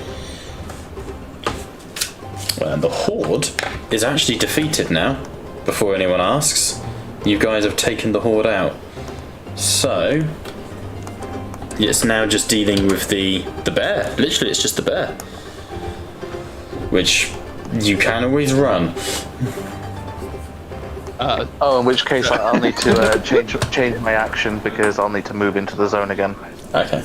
And the Horde is actually defeated now, before anyone asks. You guys have taken the Horde out. So, it's now just dealing with the bear. Literally, it's just the bear. Which you can always run. Oh, in which case I'll need to change my action because I'll need to move into the zone again. Okay.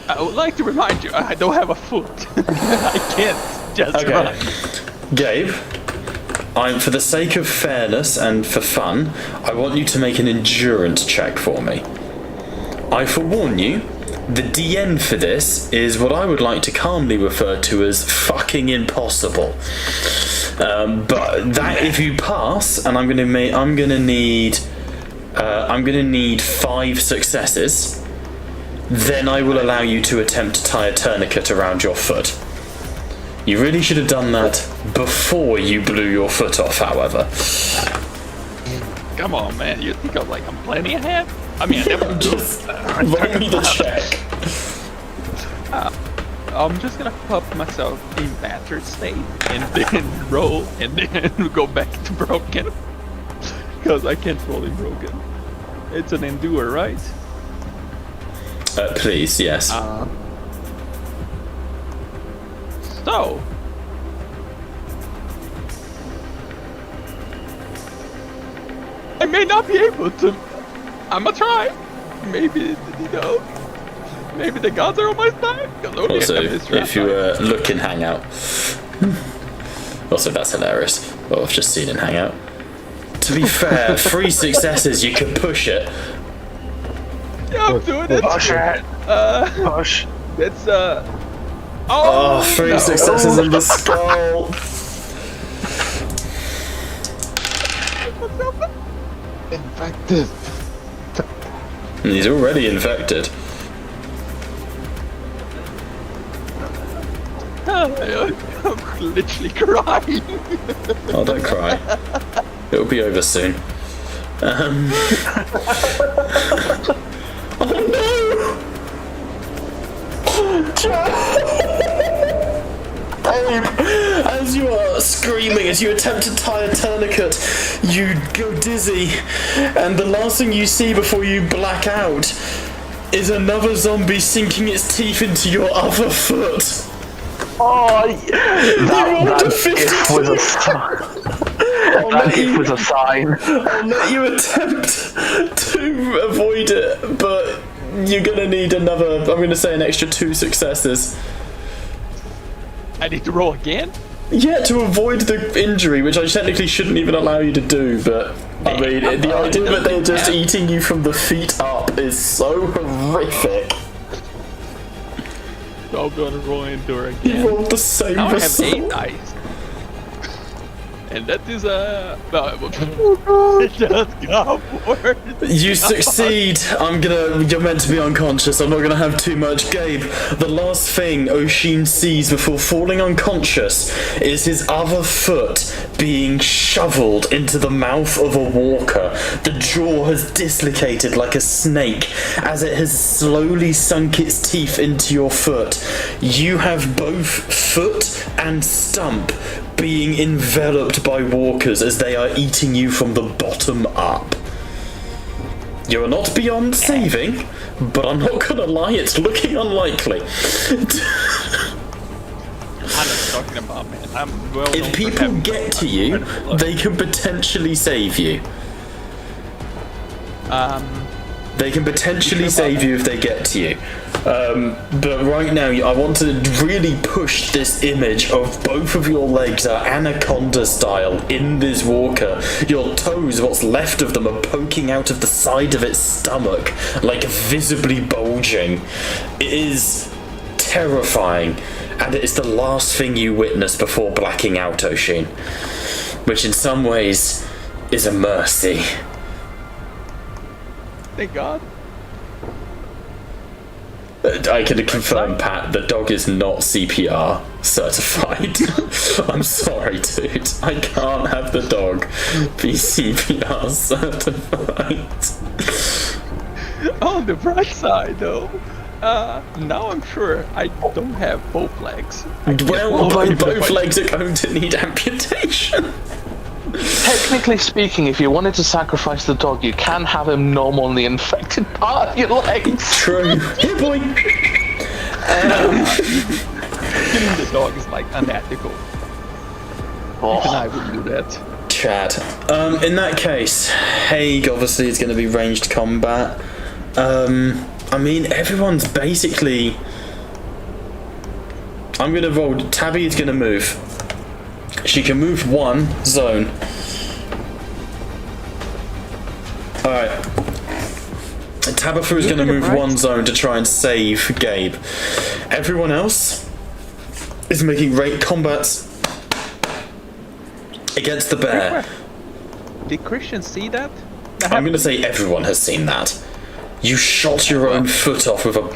I would like to remind you, I don't have a foot. I can't just run. Okay. Gabe, for the sake of fairness and for fun, I want you to make an endurance check for me. I forewarn you, the DN for this is what I would like to calmly refer to as fucking impossible. But that, if you pass, and I'm gonna need 5 successes, then I will allow you to attempt to tie a tourniquet around your foot. You really should have done that before you blew your foot off, however. Come on, man. You think I'm plenty ahead? I mean, I never Just roll me the check. I'm just gonna pop myself in battered state and then roll and then go back to broken. Because I can't roll in broken. It's an endure, right? Please, yes. So. I may not be able to. I'ma try. Maybe, maybe the gods are on my side. 'Cause only Also, I have this rat if you look in Hangout. Also, that's hilarious. Well, I've just seen in Hangout. To be fair, 3 successes, you can push it. Yeah, I'm doing it. Push it. Push. It's Oh, 3 successes in the skull. Infected. He's already infected. I'm literally crying. Oh, don't cry. It'll be over soon. Oh no! As you are screaming, as you attempt to tie a tourniquet, you go dizzy, and the last thing you see before you black out is another zombie sinking its teeth into your other foot. Oh, that defeated gift was a sign. That gift was a sign. I'll let you attempt to avoid it, but you're gonna need another, I'm gonna say an extra 2 successes. I need to roll again? Yeah, to avoid the injury, which I technically shouldn't even allow you to do, but I mean, the idea that they're just eating you from the feet up is so horrific. So I'm gonna roll endure You again. rolled the same Now I have result. 8 dice. And that is just go for it. You succeed. You're meant to be unconscious. I'm not gonna have too much, Gabe. The last thing Oshin sees before falling unconscious is his other foot being shoveled into the mouth of a walker. The jaw has dislocated like a snake as it has slowly sunk its teeth into your foot. You have both foot and stump being enveloped by walkers as they are eating you from the bottom up. You are not beyond saving, but I'm not gonna lie, it's looking unlikely. I'm not talking about, man. I'm well known If for people having get to you, incredible luck. they can potentially save you. They can potentially save you if they get to you. But right now, I want to really push this image of both of your legs are anaconda style in this walker. Your toes, what's left of them, are poking out of the side of its stomach, like visibly bulging. It is terrifying, and it is the last thing you witness before blacking out, Oshin. Which in some ways is a mercy. Thank God. I can confirm, Pat, the dog is not CPR certified. I'm sorry, dude. I can't have the dog be CPR certified. On the bright side, though, now I'm sure I don't have both legs. Well, Both both legs are going to need amputation. Technically speaking, if you wanted to sacrifice the dog, you can have him nom on the infected part of your legs. True. Here, boy. Killing the dog is like unethical. Even I would do that. Chad. In that case, Haig obviously is going to be ranged combat. I mean, everyone's basically... I'm going to roll... Tabby is going to move. She can move one zone. Alright. Tabitha is going to move one zone to try and save Gabe. Everyone else is making rate combats against the bear. Did Christian see that? I'm going to say everyone has seen that. You shot your own foot off with a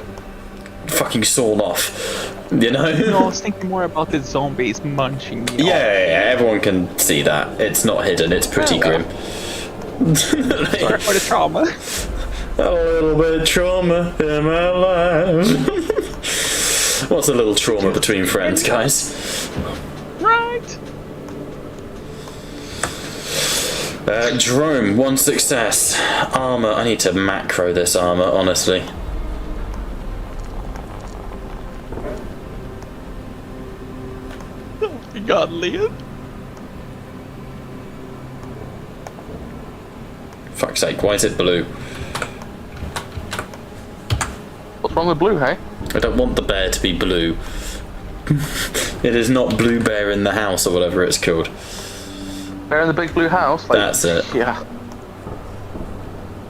fucking sawn off. You know? No, I was thinking more about the zombies munching me. Yeah, everyone can see that. It's not hidden, it's pretty grim. Sorry for the trauma. A little bit of trauma in my life. What's a little trauma between friends, guys? Right. Drome, one success. Armor, I need to macro this armor, honestly. God, Leon. Fuck's sake, why is it blue? What's wrong with blue, hey? I don't want the bear to be blue. It is not Blue Bear in the House or whatever it's called. Bear in the big blue house? Like, That's it. yeah.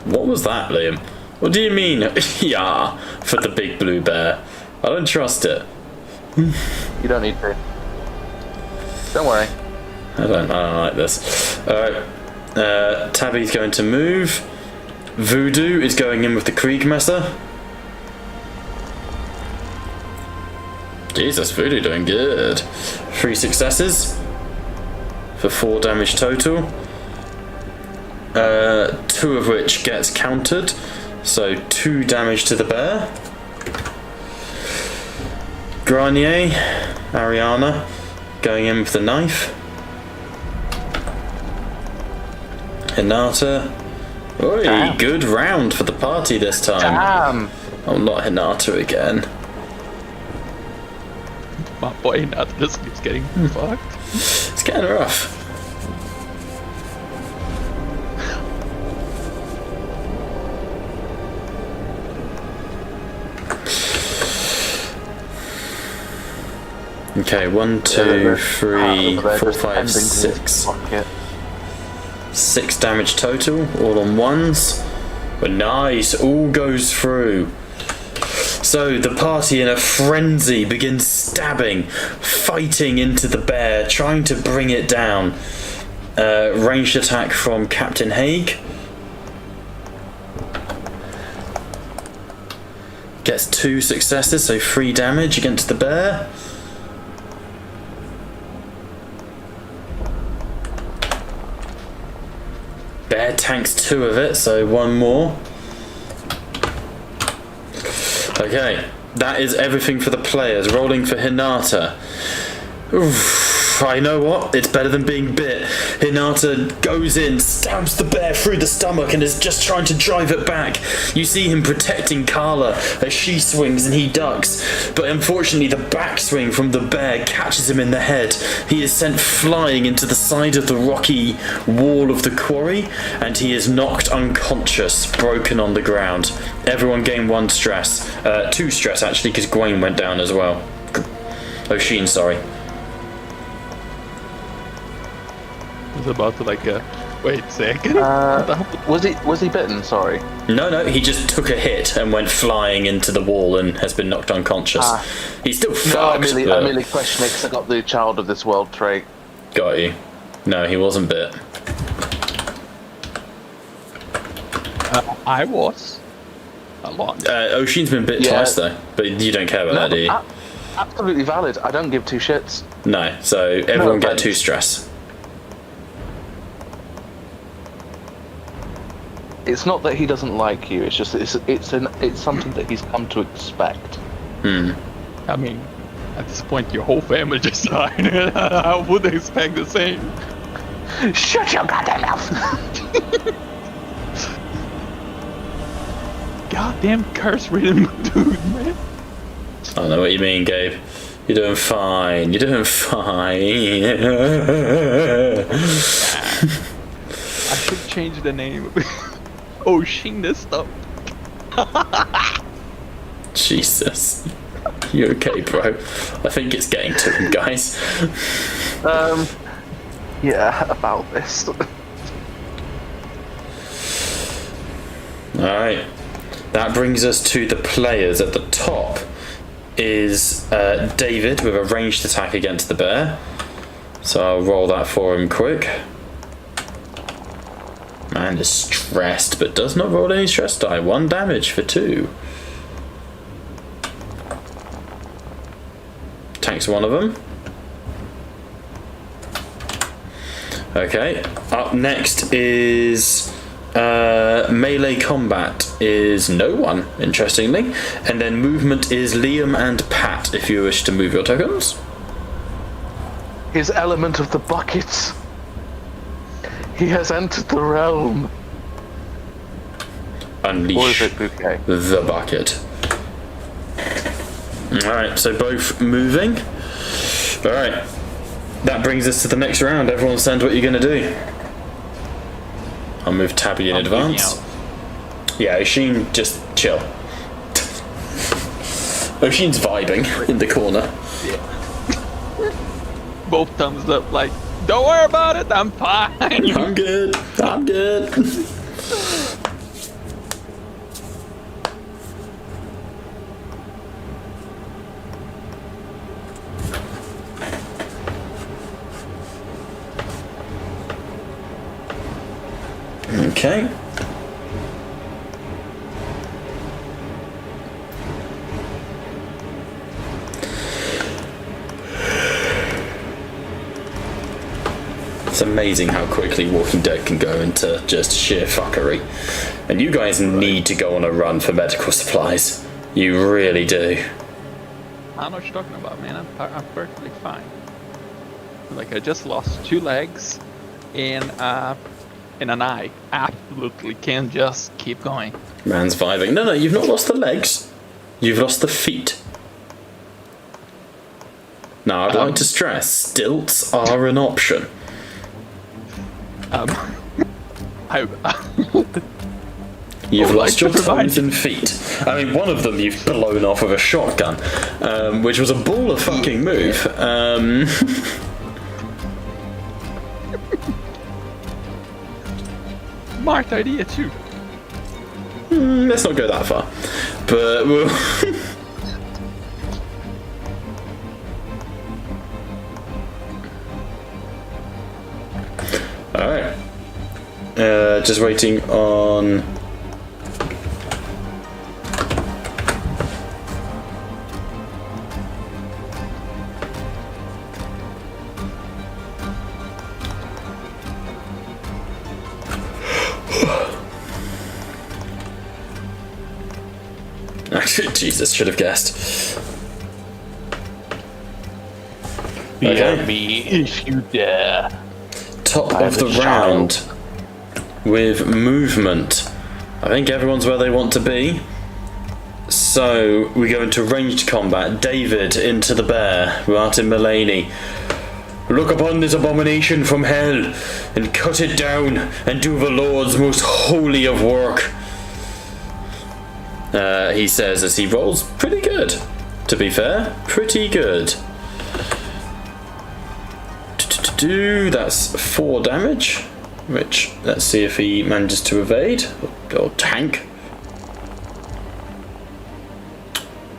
What was that, Liam? What do you mean, yeah, for the big blue bear? I don't trust it. You don't need to. Don't worry. I don't like this. Alright. Tabby's going to move. Voodoo is going in with the Kriegmesser. Jesus, Voodoo doing good. 3 successes for 4 damage total. 2 of which gets countered, so 2 damage to the bear. Granier, Ariana, going in with the knife. Hinata. Oi, good round for the party this time. Damn! Oh, not Hinata again. My boy not just keeps getting fucked. It's getting rough. Okay, 1, 2, 3, 4, 5, 6. 6 damage total, all on ones. But nice, all goes through. So the party in a frenzy begins stabbing, fighting into the bear, trying to bring it down. Ranged attack from Captain Haig. Gets 2 successes, so 3 damage against the bear. Bear tanks 2 of it, so 1 more. Okay, that is everything for the players. Rolling for Hinata. Oof. I know what, it's better than being bit. Hinata goes in, stabs the bear through the stomach and is just trying to drive it back. You see him protecting Carla as she swings and he ducks, but unfortunately the backswing from the bear catches him in the head. He is sent flying into the side of the rocky wall of the quarry and he is knocked unconscious, broken on the ground. Everyone gained 1 stress. 2 stress actually, because Gwaine went down as well. Sheen, sorry. I was about to wait a second. Was he bitten? Sorry. No, he just took a hit and went flying into the wall and has been knocked unconscious. He's still fucked. I'm merely questioning because I got the child of this world trait. Got you. No, he wasn't bit. I was. A lot. O'Sheen's been bit twice though, but you don't care about that, do you? Absolutely valid. I don't give 2 shits. No, so everyone get 2 stress. It's not that he doesn't like you. It's just it's something that he's come to expect. I mean, at this point, your whole family just died. I would expect the same. Shut your goddamn mouth! Goddamn curse-ridden dude, man. I don't know what you mean, Gabe. You're doing fine. You're doing fine. I should change the name. Shing this stuff. Jesus. You okay, bro? I think it's getting to him, guys. Yeah, about this. Alright. That brings us to the players. At the top is David with a ranged attack against the bear. So I'll roll that for him quick. Man is stressed, but does not roll any stress die. 1 damage for 2. Tanks 1 of them. Okay, up next is melee combat is no one, interestingly. And then movement is Liam and Pat, if you wish to move your tokens. His element of the buckets. He has entered the realm. Unleash Or is it bouquet? the bucket. Alright, so both moving. Alright, that brings us to the next round. Everyone understand what you're going to do. I'll move Tabby in advance. Yeah, O'Sheen, just chill. O'Sheen's vibing in the corner. Both thumbs up, like, don't worry about it, I'm fine. I'm good. I'm good. Okay. It's amazing how quickly Walking Dead can go into just sheer fuckery. And you guys need to go on a run for medical supplies. You really do. I don't know what you're talking about, man. I'm perfectly fine. Like, I just lost 2 legs and an eye. Absolutely can just keep going. Man's vibing. No, you've not lost the legs. You've lost the feet. Now, I'd like to stress, stilts are an option. You've lost your toes and feet. I mean, one of them you've blown off with a shotgun, which was a ball of fucking move. Smart idea too. Let's not go that far. But we'll... Just waiting on. Jesus, should have guessed. Okay. Me if you dare. Top I of am the a round with movement. I think everyone's where they want to be. So we go into ranged combat. David into the bear. Martin Mulaney. Look upon this abomination from hell and cut it down and do the Lord's most holy of work. He says as he rolls pretty good. To be fair, pretty good. That's 4 damage, which let's see if he manages to evade or tank.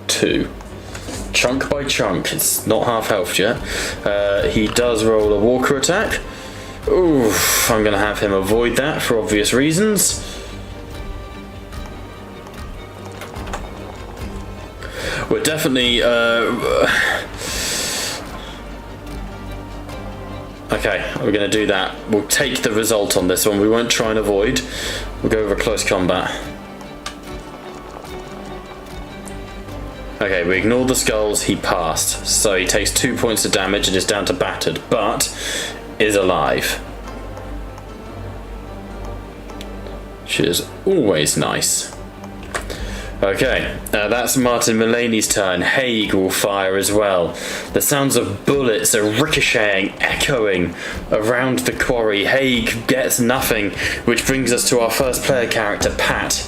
2. Chunk by chunk. It's not half health yet. He does roll a walker attack. Oof, I'm gonna have him avoid that for obvious reasons. We're definitely okay, we're going to do that. We'll take the result on this one. We won't try and avoid. We'll go over close combat. Okay, we ignore the skulls. He passed. So he takes 2 points of damage and is down to battered, but is alive. Which is always nice. Okay, that's Martin Mulaney's turn. Haig will fire as well. The sounds of bullets are ricocheting, echoing around the quarry. Haig gets nothing, which brings us to our first player character, Pat.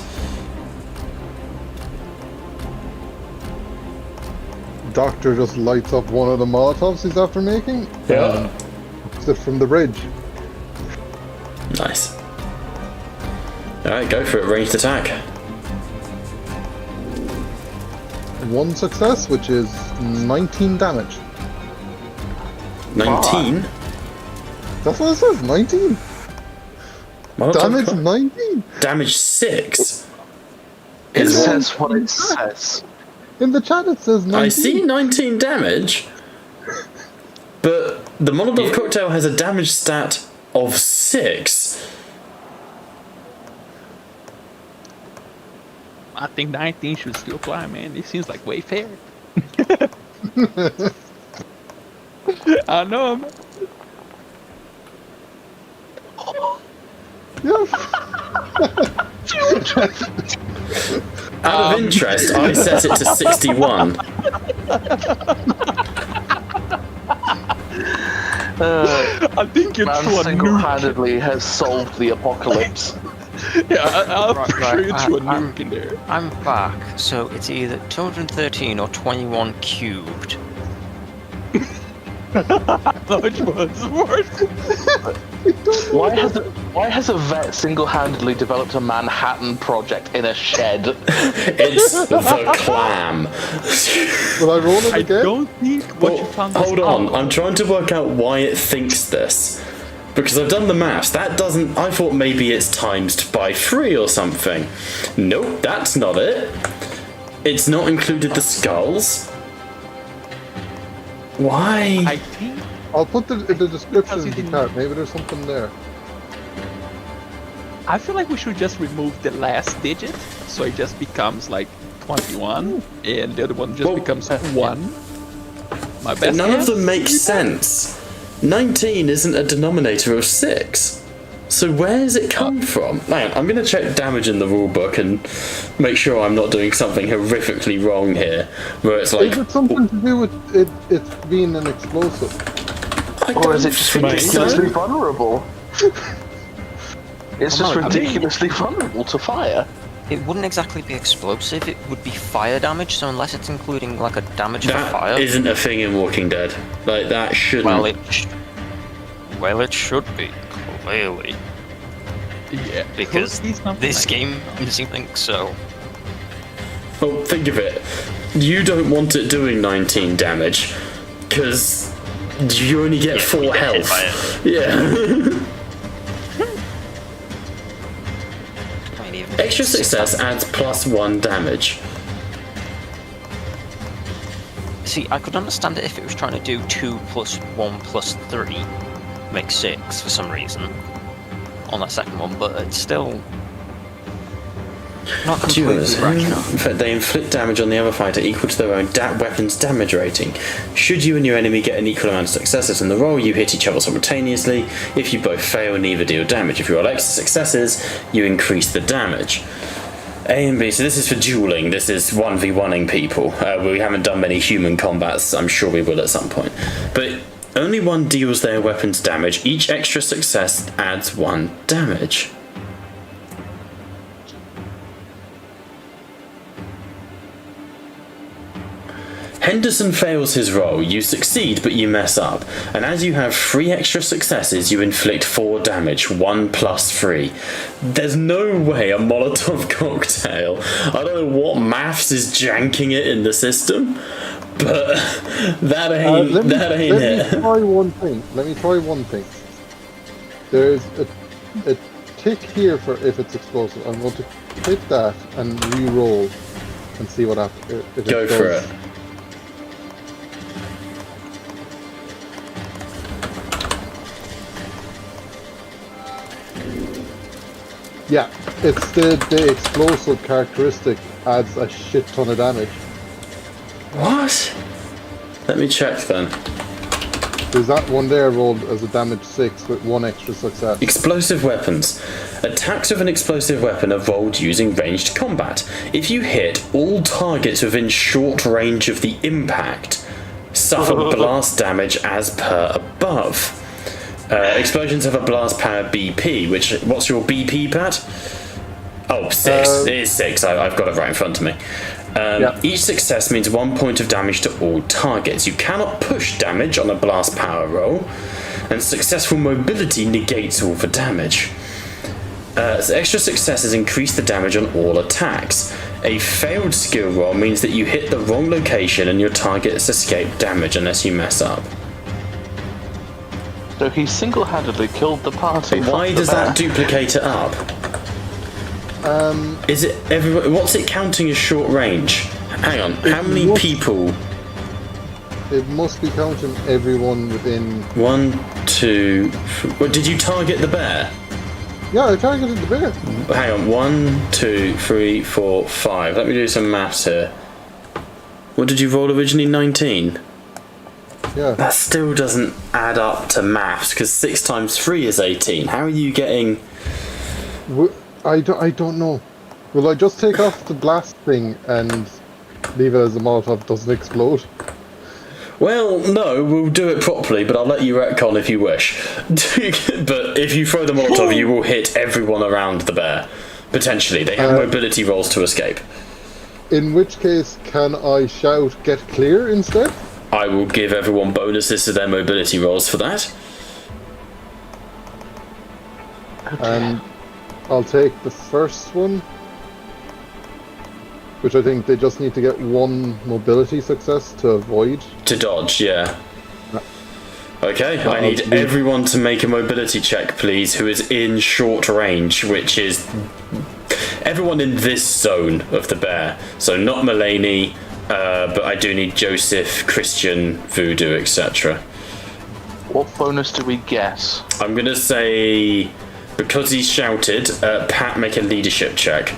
Doctor just lights up one of the Molotovs he's after making. Yeah. It from the bridge. Nice. Alright, go for it. Ranged attack. 1 success, which is 19 damage. 19? That's what it says, 19. Molotov Damage co- 19. Damage 6. It Is says what it says. In the chat it says 19. I see 19 damage, but the Molotov cocktail has a damage stat of 6. I think 19 should still apply, man. It seems like way fair. I know, man. Yes. Out of interest, I set it to 61. I think it's Man to a nuke. single-handedly has solved the apocalypse. Yeah, I'm Right, pretty right, sure it's to a I'm- nuke in there. I'm back, so it's either 213 or 21 cubed. Which one's worse? Why has a vet single-handedly developed a Manhattan project in a shed? It's the clam. Will I roll it I again? don't think what you Well, found hold is on, out. I'm I'm trying to work out why it thinks this. Because I've done the maths. That doesn't. I thought maybe it's times by 3 or something. Nope, that's not it. It's not included the skulls. Why? I think I'll put the description Because in he the didn't- chat. Maybe there's something there. I feel like we should just remove the last digit, so it just becomes like 21, and the other one just Well, becomes 1. My But best none of guess? them make sense. 19 isn't a denominator of 6. So where's it come from? Hang on, I'm going to check damage in the rulebook and make sure I'm not doing something horrifically wrong here. Where it's like, Is it something to do with it being an explosive? I Or is don't it just think ridiculously so. vulnerable? It's just I mean- ridiculously vulnerable to fire. It wouldn't exactly be explosive, it would be fire damage, so unless it's including like a damage for That fire. isn't a thing in Walking Dead. Like, that shouldn't. Well, it should be, clearly. Yeah, Because he's not this like- game doesn't think so. Well, think of it. You don't want it doing 19 damage, because you only get 4 you get hit health. by it. Yeah. extra success adds +1 damage. See, I could understand it if it was trying to do 2 plus 1 plus 3 makes 6 for some reason on that second one, but it's still not completely rational. In fact, they inflict damage on the other fighter equal to their own weapon's damage rating. Should you and your enemy get an equal amount of successes in the roll, you hit each other simultaneously. If you both fail, neither deal damage. If you roll extra successes, you increase the damage. A and B, so this is for dueling, this is 1v1ing people. We haven't done many human combats, I'm sure we will at some point. But only one deals their weapons damage, each extra success adds 1 damage. Henderson fails his roll, you succeed but you mess up, and as you have 3 extra successes you inflict 4 damage, 1 plus 3. There's no way a Molotov cocktail, I don't know what maths is janking it in the system, but that ain't it. Let me try one thing. There's a tick here for if it's explosive. I'm going to click that and re-roll and see what happens. Go for it. Yeah, it's the explosive characteristic adds a shit ton of damage. What? Let me check then. There's that one there rolled as a damage 6 with 1 extra success. Explosive weapons. Attacks with an explosive weapon are rolled using ranged combat. If you hit, all targets within short range of the impact suffer blast damage as per above. Explosions have a blast power BP, what's your BP, Pat? Oh, 6. It is 6, I've got it right in front of me. Each success means 1 point of damage to all targets. You cannot push damage on a blast power roll, and successful mobility negates all the damage. So extra successes increase the damage on all attacks. A failed skill roll means that you hit the wrong location and your target has escaped damage unless you mess up. So he single-handedly killed the party. Why does that duplicate it up? Is it everyone? What's it counting as short range? Hang on, how many people? It must be counting everyone within. 1, 2. Well, did you target the bear? Yeah, I targeted the bear. Hang on, 1, 2, 3, 4, 5. Let me do some maths here. What did you roll originally? 19. Yeah. That still doesn't add up to maths because 6 times 3 is 18. How are you getting? I don't know. Will I just take off the blast thing and leave it as a Molotov doesn't explode? Well, no, we'll do it properly, but I'll let you retcon if you wish. But if you throw the Molotov, you will hit everyone around the bear. Potentially. They have mobility rolls to escape. In which case, can I shout, get clear instead? I will give everyone bonuses to their mobility rolls for that. And I'll take the first one, which I think they just need to get 1 mobility success to avoid. To dodge, yeah. Okay, I need everyone to make a mobility check, please, who is in short range, which is everyone in this zone of the bear. So not Mulaney, but I do need Joseph, Christian, Voodoo, etc. What bonus do we get? I'm going to say, because he shouted, Pat, make a leadership check.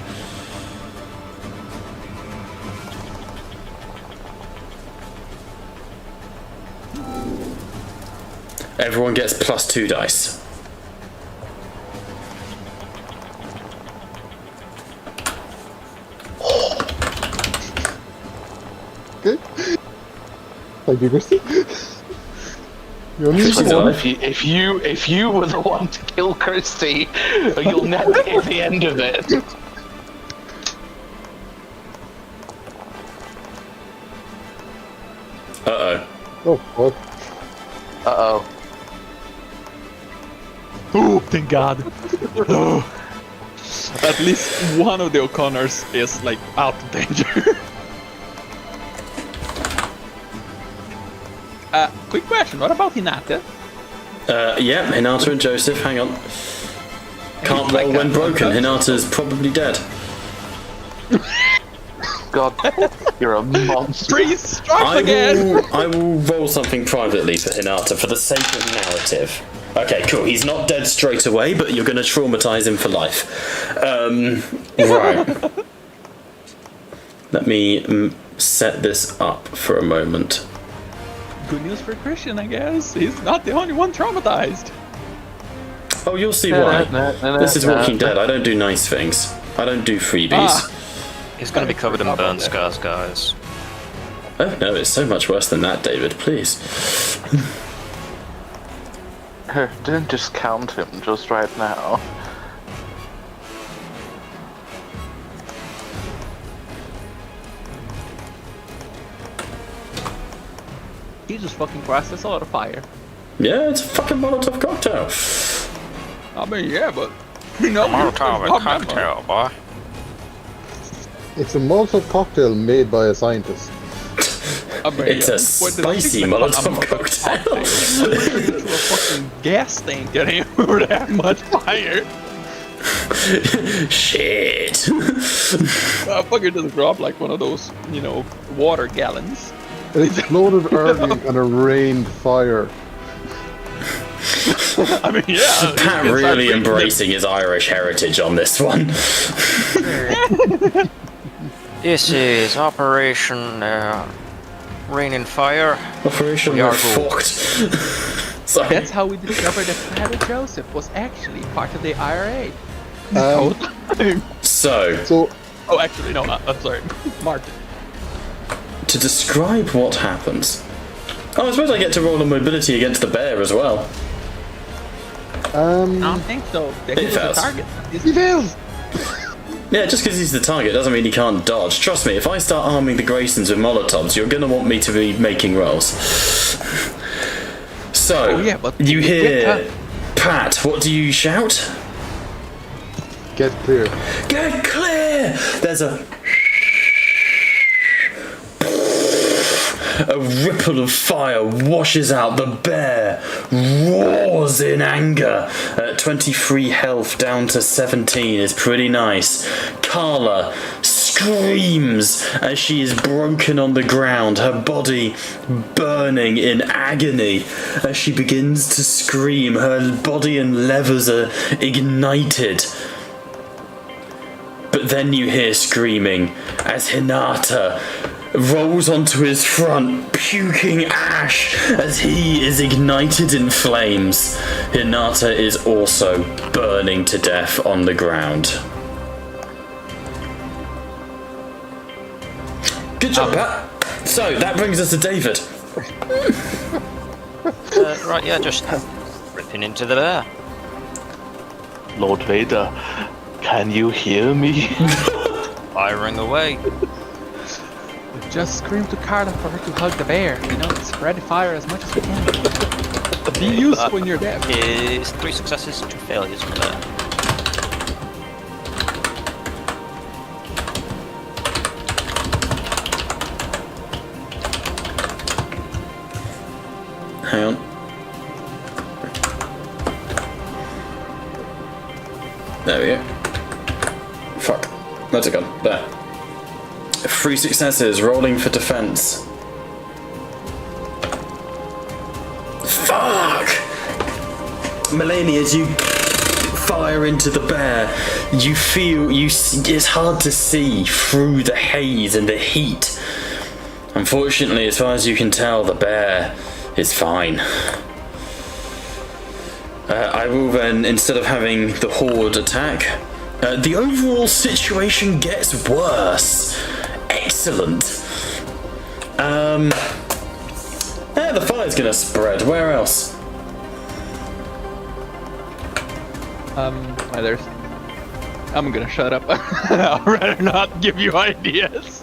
Everyone gets +2 dice. Okay. Thank you, Christy. If you were the one to kill Kirsty, you'll never hear the end of it. Uh-oh. Oh, fuck. Uh-oh. Oh, thank God. Oh. At least one of the O'Connors is like out of danger. Quick question, what about Hinata? Yeah, Hinata and Joseph, hang on. Can't roll when broken, Hinata's probably dead. God, you're a monster. Freeze! Strike again! I will roll something privately for Hinata for the sake of narrative. Okay, cool. He's not dead straight away, but you're going to traumatize him for life. Right. Let me set this up for a moment. Good news for Christian, I guess. He's not the only one traumatized. Oh, you'll see why. This is Walking Dead. I don't do nice things. I don't do freebies. He's going to be covered in burn scars, guys. Oh no, it's so much worse than that, David. Please. Here, didn't discount him just right now. Jesus fucking Christ, that's a lot of fire. Yeah, it's a fucking Molotov cocktail. I mean, yeah, but... You know, Molotov cocktail, boy. It's a Molotov cocktail made by a scientist. I mean, It's a spicy Molotov cocktail. Into a fucking gas tank and ain't over that much fire. Shit. Fucker doesn't drop like one of those, you know, water gallons. It exploded early and it rained fire. I mean, yeah. Pat really embracing his Irish heritage on this one. This is Operation Rain and Fire. Operation We We're are Fucked. Sorry. That's how we discovered that Father Joseph was actually part of the IRA. So, Oh, actually, no, I'm sorry. Martin. to describe what happens. Oh, I suppose I get to roll a mobility against the bear as well. I don't think so. He was the fails. target. He fails! Yeah, just because he's the target doesn't mean he can't dodge. Trust me, if I start arming the Graysons with Molotovs, you're going to want me to be making rolls. So, yeah, but you hear... with Pat, what do you shout? Get clear. Get clear! There's a ripple of fire washes out. The bear roars in anger. 23 health down to 17 is pretty nice. Carla screams as she is broken on the ground, her body burning in agony. As she begins to scream, her body and levers are ignited. But then you hear screaming as Hinata rolls onto his front, puking ash as he is ignited in flames. Hinata is also burning to death on the ground. Good job, Pat. So, that brings us to David. Right, yeah, just ripping into the bear. Lord Vader, can you hear me? Firing away. Just scream to Carla for her to hug the bear. You know, spread the fire as much as we can. Be useful when you're dead. Is 3 successes, 2 failures for that. Hang on. There we go. Fuck. Where's it gone? There. 3 successes, rolling for defense. Fuck! Melania, as you fire into the bear, you feel it's hard to see through the haze and the heat. Unfortunately, as far as you can tell, the bear is fine. I will then, instead of having the horde attack, the overall situation gets worse. Excellent. The fire's gonna spread. Where else? I'm gonna shut up. I'd rather not give you ideas.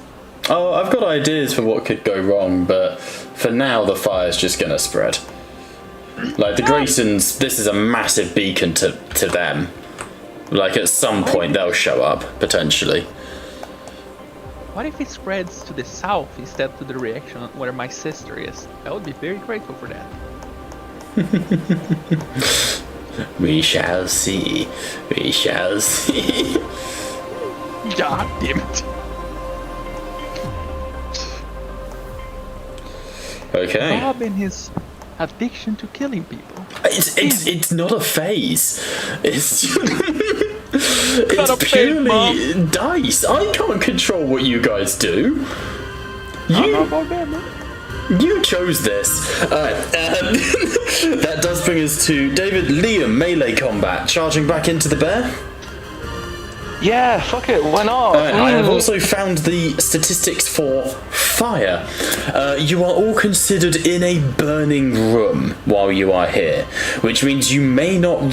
Oh, I've got ideas for what could go wrong, but for now the fire's just gonna spread. Like, the Graysons, this is a massive beacon to them. Like, at some point they'll show up, potentially. What if it spreads to the south instead to the direction where my sister is? I would be very grateful for that. We shall see. We shall see. God damn it. Okay. Rob and his addiction to killing people. It's not a phase. It's Not a it's phase, purely dice. I can't control what you guys do. You chose this. Alright, that does bring us to David. Liam, melee combat, charging back into the bear. Yeah, fuck it, why not? Alright, I have also found the statistics for fire. You are all considered in a burning room while you are here, which means you may not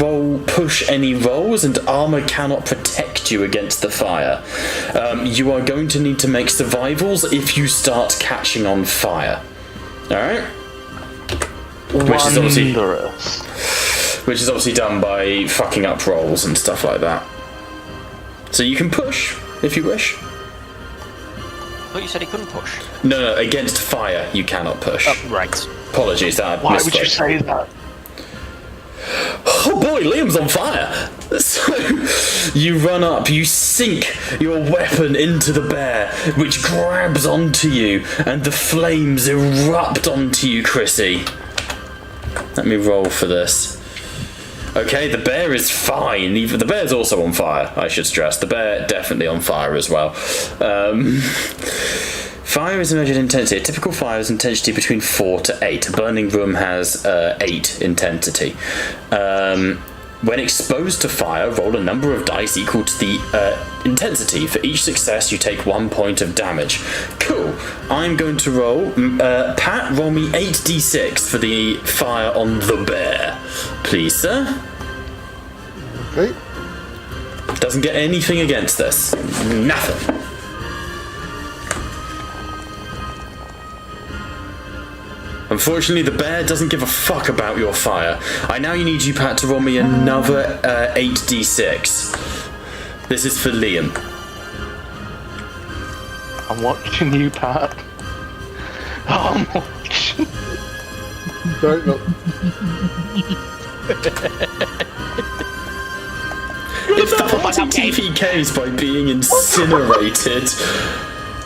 push any rolls, and armor cannot protect you against the fire. You are going to need to make survivals if you start catching on fire. Alright? Which is obviously done by fucking up rolls and stuff like that. So you can push if you wish. But you said he couldn't push. No, against fire you cannot push. Oh, right. Apologies, that I Why misspoke. would you say that? Oh boy, Liam's on fire! So, you run up, you sink your weapon into the bear, which grabs onto you, and the flames erupt onto you, Chrissy. Let me roll for this. Okay, the bear is fine. The bear's also on fire, I should stress. The bear definitely on fire as well. Fire is a measured intensity. A typical fire is intensity between 4 to 8. A burning room has 8 intensity. When exposed to fire, roll a number of dice equal to the intensity. For each success, you take 1 point of damage. Cool. I'm going to roll. Pat, roll me 8d6 for the fire on the bear. Please, sir. Okay. Doesn't get anything against this. Nothing. Unfortunately, the bear doesn't give a fuck about your fire. I now need you, Pat, to roll me another 8d6. This is for Liam. I'm watching you, Pat. I'm watching. Sorry, no. If the party TPKs by being incinerated,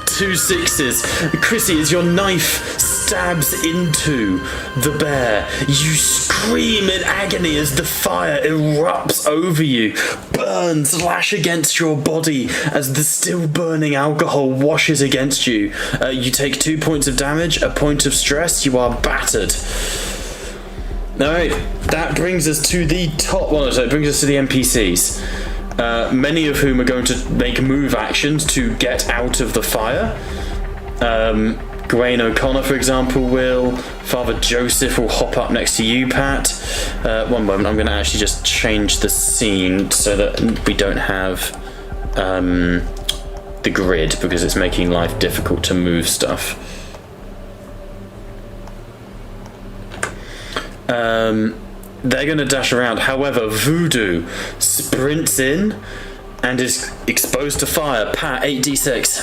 2 6s. Chrissy, as your knife stabs into the bear, you scream in agony as the fire erupts over you, burns, lash against your body as the still burning alcohol washes against you. You take 2 points of damage, a point of stress, you are battered. Alright, that brings us to the top one, so it brings us to the NPCs. Many of whom are going to make move actions to get out of the fire. Gawain O'Connor, for example, will. Father Joseph will hop up next to you, Pat. One moment, I'm going to actually just change the scene so that we don't have the grid, because it's making life difficult to move stuff. They're going to dash around. However, Voodoo sprints in and is exposed to fire. Pat, 8d6.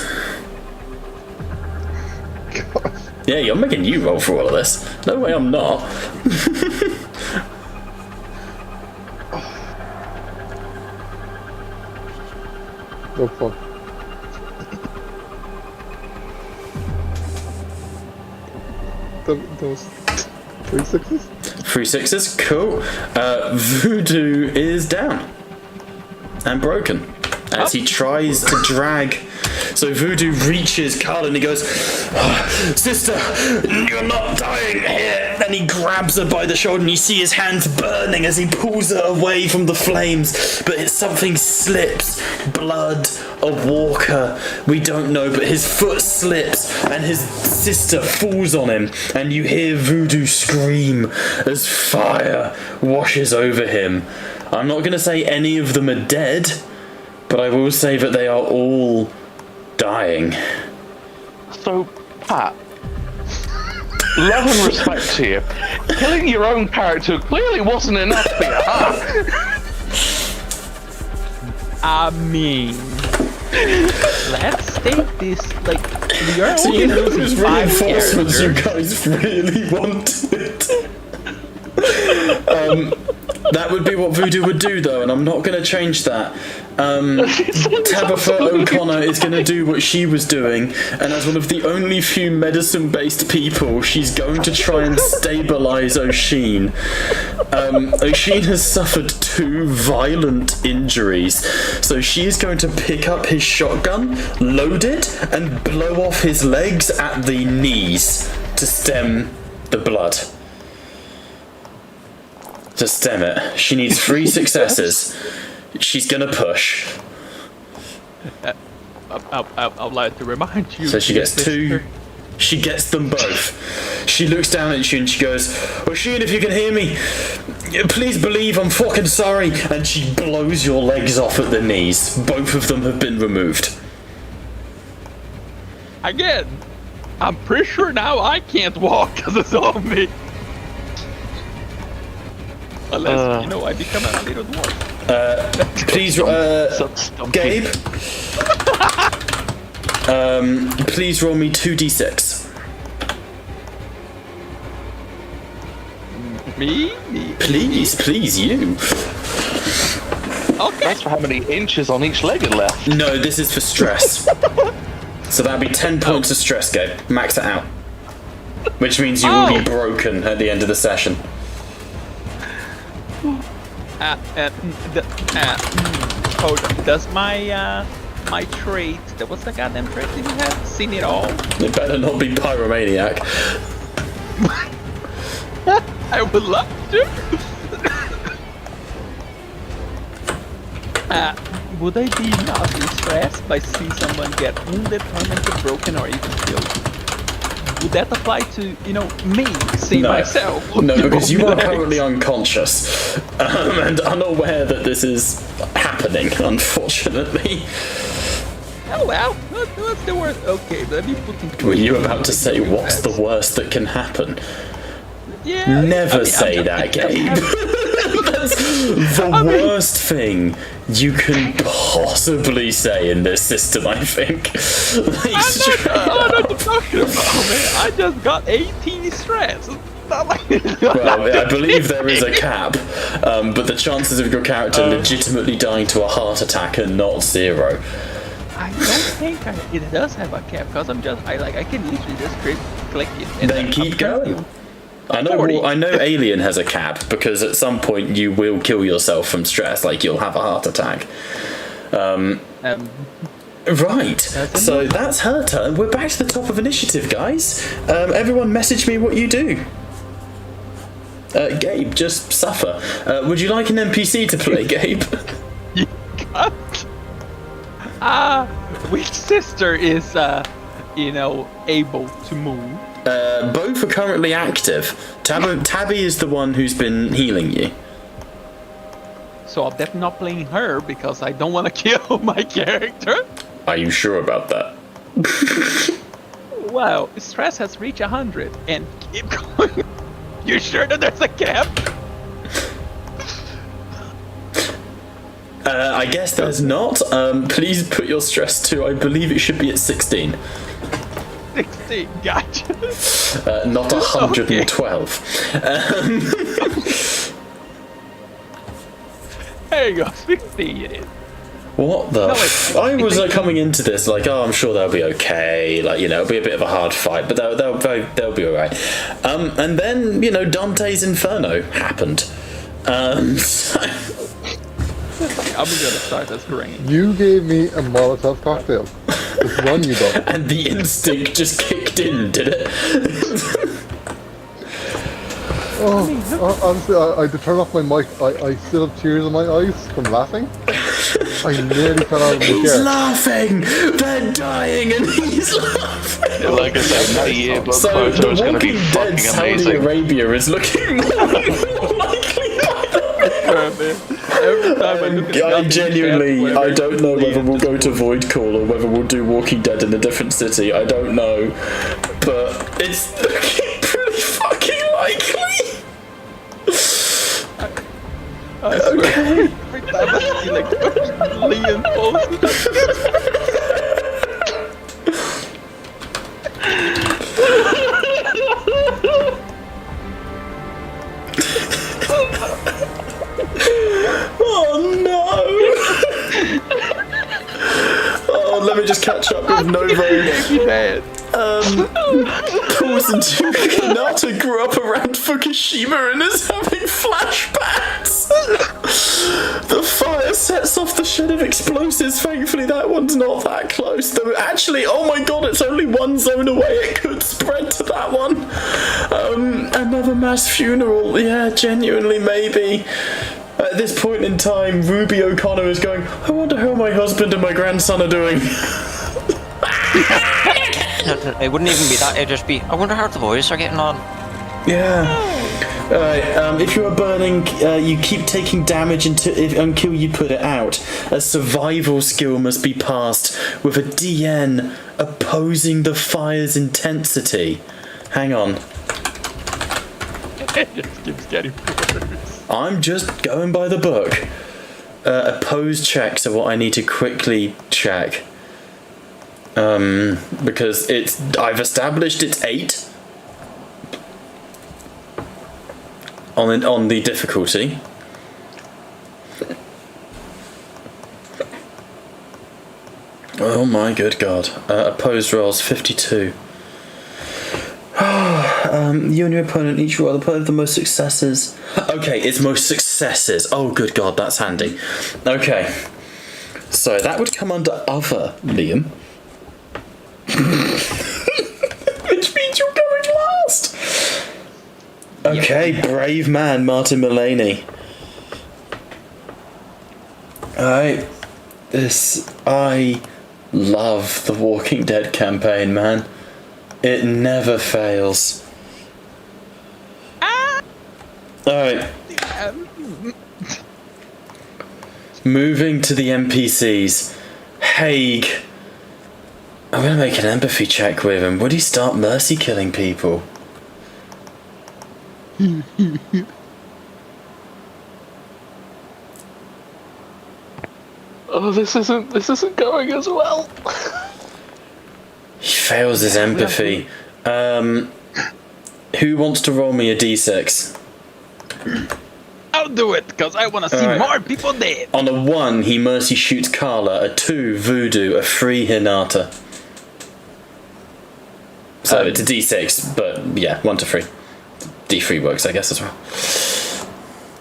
Yeah, you're making you roll for all of this. No way I'm not. No fun. Those 3 6s? 3 6s, cool. Voodoo is down and broken as he tries to drag. So Voodoo reaches Carl and he goes, "Sister, you're not dying here." And he grabs her by the shoulder and you see his hands burning as he pulls her away from the flames. But something slips. Blood, a walker, we don't know, but his foot slips and his sister falls on him. And you hear Voodoo scream as fire washes over him. I'm not going to say any of them are dead, but I will say that they are all dying. So, Pat, love and respect to you. Killing your own character clearly wasn't enough for you, huh? I mean, let's take this, like, you're So only you know losing those 5 reinforcements you characters. guys really wanted. That would be what Voodoo would do, though, and I'm not going to change that. Tabitha O'Connor is going to do what she was doing, and as one of the only few medicine-based people, she's going to try and stabilise O'Sheen. O'Sheen has suffered 2 violent injuries, so she is going to pick up his shotgun, load it, and blow off his legs at the knees to stem the blood. To stem it. She needs 3 successes. She's gonna push. I'd like to remind you. So she gets 2. She gets them both. She looks down at you and she goes, O'Sheen, if you can hear me, please believe I'm fucking sorry. And she blows your legs off at the knees. Both of them have been removed. Again, I'm pretty sure now I can't walk as a zombie. Unless, I become a little dwarf. Please, Gabe. Please roll me 2d6. Me? Please, you. Okay. That's for how many inches on each leg are left. No, this is for stress. So that'd be 10 points of stress, Gabe. Max it out. Which means you will be broken at the end of the session. Hold on. Does my trait, what's the goddamn trait that you have? Seen it all? It better not be pyromaniac. I would love to. Would I be not stressed by seeing someone get wounded, tormented, broken, or even killed? Would that apply to, me, seeing myself? No, because you are currently unconscious and unaware that this is happening, unfortunately. Oh well, what's the worst? Okay, let me put into. Were you about to say what's the worst that can happen? Yeah. Never say that, Gabe. That's the worst thing you can possibly say in this system, I think. I don't know what you're talking about, man. I just got 18 stress. Well, I believe there is a cap, but the chances of your character legitimately dying to a heart attack are not 0. I don't think it does have a cap, because I can usually just click it. And then keep going. I know Alien has a cap, because at some point you will kill yourself from stress, like you'll have a heart attack. Right, so that's her turn. We're back to the top of initiative, guys. Everyone message me what you do. Gabe, just suffer. Would you like an NPC to play, Gabe? You can't. Which sister is, able to move? Both are currently active. Tabby is the one who's been healing you. So I'm definitely not playing her because I don't want to kill my character. Are you sure about that? Wow, stress has reached 100 and keep going. You sure that there's a cap? I guess there's not. Please put your stress to, I believe it should be at 16. 16, gotcha. Not 112. There you go, 16 it is. What the I was coming into this like, I'm sure they'll be okay, it'll be a bit of a hard fight, but they'll be alright. And then, Dante's Inferno happened. So I'm gonna start this ring. You gave me a Molotov cocktail. Just run, you dog. And the instinct just kicked in, did it? Honestly, I had to turn off my mic. I still have tears in my eyes from laughing. I nearly fell out of the He's chair. laughing! They're dying and he's laughing! Like I said, my yearbook So photo the is going to be Walking Dead fucking Saudi amazing. Arabia is looking more likely. Every time I look at I genuinely, I don't know whether we'll go to Void Call or whether we'll do Walking Dead in a different city. I don't know. But it's looking pretty fucking likely. I swear, every time I see like Liam post. Oh no! just catch up with Novo. Pulls into Hinata grew up around Fukushima and is having flashbacks. The fire sets off the shed of explosives. Thankfully, that one's not that close. Though, actually, oh my god, it's only one zone away. It could spread to that one. Another mass funeral. Yeah, genuinely, maybe. At this point in time, Ruby O'Connor is going, I wonder how my husband and my grandson are doing. No, it wouldn't even be that. It'd just be, I wonder how the boys are getting on. Yeah. If you are burning, you keep taking damage until you put it out. A survival skill must be passed with a DN opposing the fire's intensity. Hang on. It just keeps getting worse. I'm just going by the book. Opposed checks are what I need to quickly check. Because I've established it's 8 on the difficulty. Oh my good god. Opposed rolls 52. You and your opponent each roll the the most successes. Okay, it's most successes. Oh good god, that's handy. Okay. So that would come under other, Liam. Which means you're going last. Okay, brave man, Martin Mullaney. I love the Walking Dead campaign, man. It never fails. Alright. Moving to the NPCs. Haig. I'm gonna make an empathy check with him. Would he start mercy killing people? Oh, this isn't going as well. He fails his empathy. Who wants to roll me a d6? I'll do it, because I want to see Alright. more people dead. On a 1, he mercy shoots Carla. A 2, Voodoo. A 3, Hinata. So it's a d6, but yeah, 1 to 3. d3 works, I guess, as well.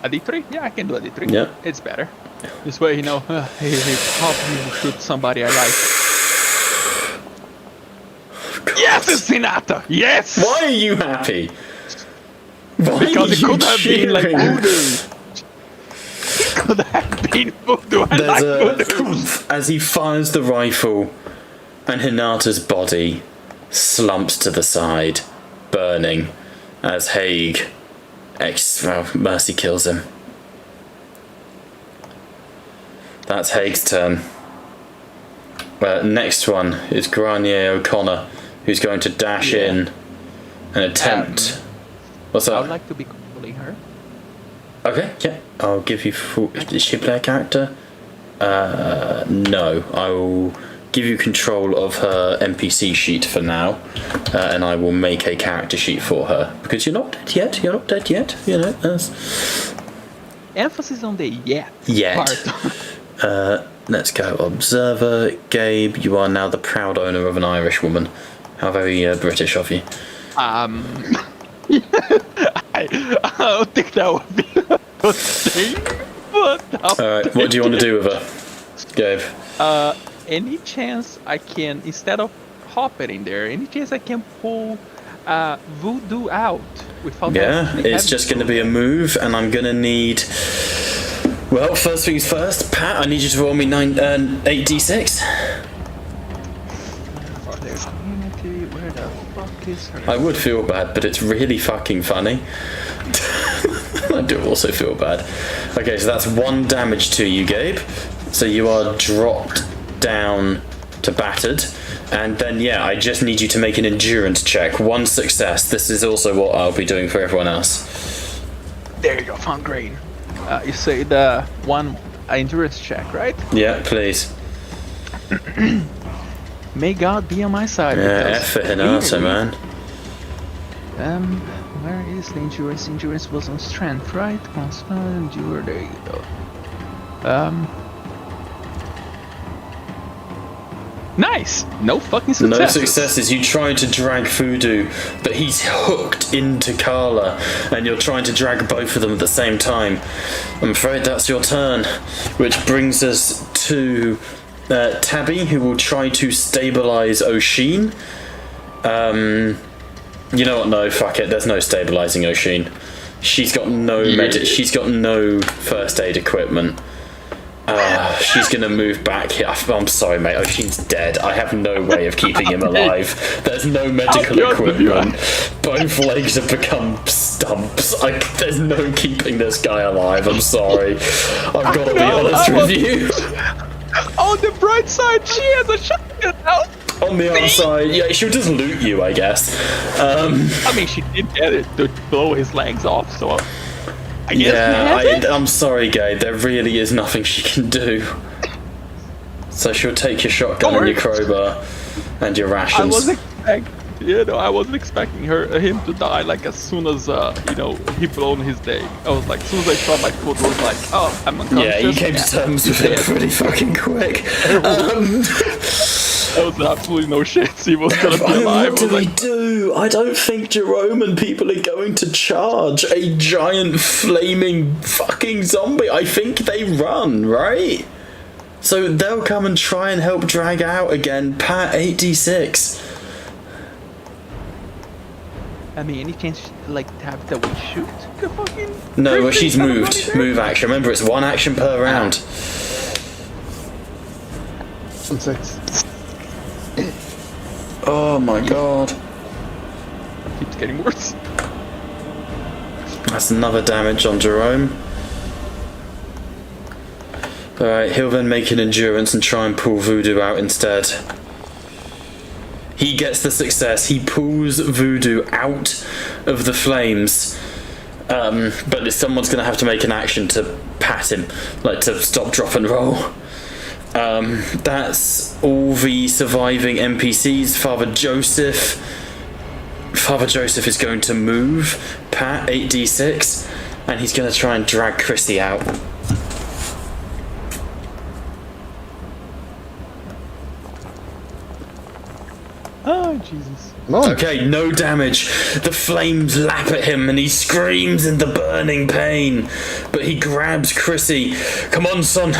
A D3? Yeah, I can do a D3. Yeah. It's better. This way, hey, help me shoot somebody I like. Yes, it's Hinata! Yes! Why are you happy? Why Because are it you could have been like cheering? voodoo. It could have been voodoo. I There's like a voodoo. as he fires the rifle, and Hinata's body slumps to the side, burning, as Haig mercy kills him. That's Haig's turn. Next one is Granier O'Connor, who's going to dash in and attempt. What's I up? would like to be controlling her. Okay, yeah. I'll give you full. Is she a player character? No. I will give you control of her NPC sheet for now, and I will make a character sheet for her because you're not dead yet. You're not dead yet. You know. Emphasis on the yet. Part. Let's go. Observer, Gabe. You are now the proud owner of an Irish woman. How very British of you. I don't think that would be a good thing. But Alright, what do you want to do with her, Gabe? Any chance I can, instead of hopping in there, any chance I can pull voodoo out without Yeah, actually it's having just going to be a move, and I'm going to need. Well, first things first, Pat, I need you to roll me 8d6. There's community, where the fuck is her? I would feel bad, but it's really fucking funny. I do also feel bad. Okay, so that's 1 damage to you, Gabe. So you are dropped down to battered. And then, yeah, I just need you to make an endurance check. 1 success. This is also what I'll be doing for everyone else. There you go, found grain. You say the 1 endurance check, right? Yeah, please. May God be on my side. Yeah, because F for Hinata, clearly- man. Where is the endurance? Endurance was on strength, right? Constant endure, there you go. Nice. No fucking No successes. successes. You try to drag Voodoo, but he's hooked into Carla, and you're trying to drag both of them at the same time. I'm afraid that's your turn, which brings us to Tabby, who will try to stabilize Oshin. You know what? No, fuck it. There's no stabilizing Oshin. She's got no she's got no first aid equipment. She's gonna move back here. I'm sorry, mate. Oshin's dead. I have no way of keeping him alive. There's no medical equipment. Both legs have become stumps. There's no keeping this guy alive. I'm sorry. I've got to be honest with you. On the bright side, she has a shotgun now. On the other side, yeah, she'll just loot you, I guess. I mean, she did get it to blow his legs off, so I guess I'm sorry, Gabe. There really is nothing she can do. So she'll take your shotgun and your crowbar and your rations. I wasn't expecting him to die like as soon as he blown his leg. I was like, as soon as I saw my foot, I was like, oh, I'm unconscious. Yeah, he came to terms with it pretty fucking quick. There was absolutely no chance he was gonna be alive. What do we do? I don't think Jerome and people are going to charge a giant flaming fucking zombie. I think they run, right? So they'll come and try and help drag out again. Pat 8d6. I mean, any chance like Tabitha would shoot the fucking? No, well, she's moved. Move action. Remember, it's one action per round. 6. Oh my god. Keeps getting worse. That's another damage on Jerome. Alright, he'll then make an endurance and try and pull Voodoo out instead. He gets the success. He pulls Voodoo out of the flames. But someone's going to have to make an action to pat him, like to stop, drop and roll. That's all the surviving NPCs. Father Joseph is going to move Pat 8d6, and he's going to try and drag Chrissy out. Oh, Jesus. No. Okay, no damage. The flames lap at him and he screams in the burning pain. But he grabs Chrissy. Come on, son.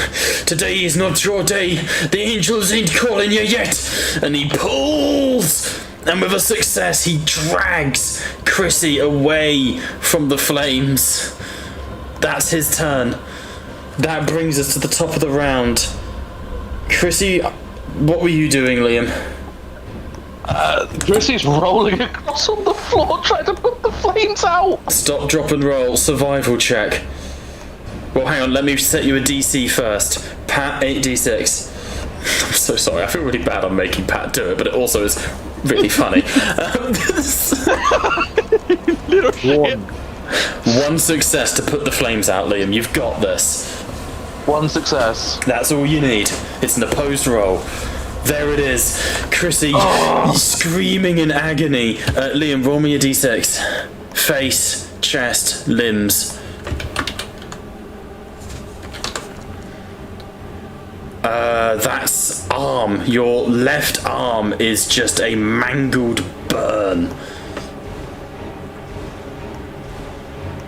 Today is not your day. The angels ain't calling you yet. And he pulls. And with a success, he drags Chrissy away from the flames. That's his turn. That brings us to the top of the round. Chrissy, what were you doing, Liam? Chrissy's rolling across on the floor trying to put the flames out. Stop, drop and roll. Survival check. Well, hang on. Let me set you a DC first. Pat 8d6. I'm so sorry. I feel really bad on making Pat do it, but it also is really funny. Little shit. One success to put the flames out, Liam. You've got this. One success. That's all you need. It's an opposed roll. There it is. Chrissy screaming in agony. Liam, roll me a d6. Face, chest, limbs. That's arm. Your left arm is just a mangled burn.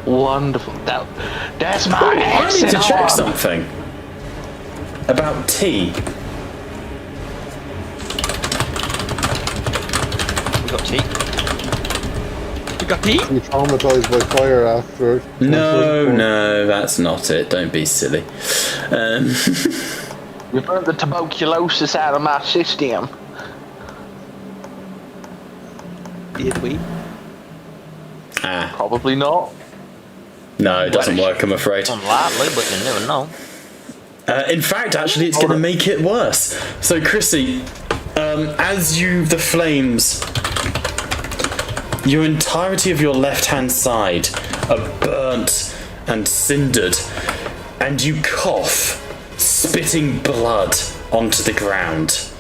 Wonderful. That's my I need exit to check arm. something. About tea. We got tea. You got tea? You traumatized by fire after. No, that's not it. Don't be silly. You burnt the tuberculosis out of my system. Did we? Probably not. No, it doesn't work, I'm afraid. Unlikely, but you never know. In fact, actually, it's going to make it worse. So, Chrissy, as the flames, your entirety of your left-hand side are burnt and cindered, and you cough, spitting blood onto the ground.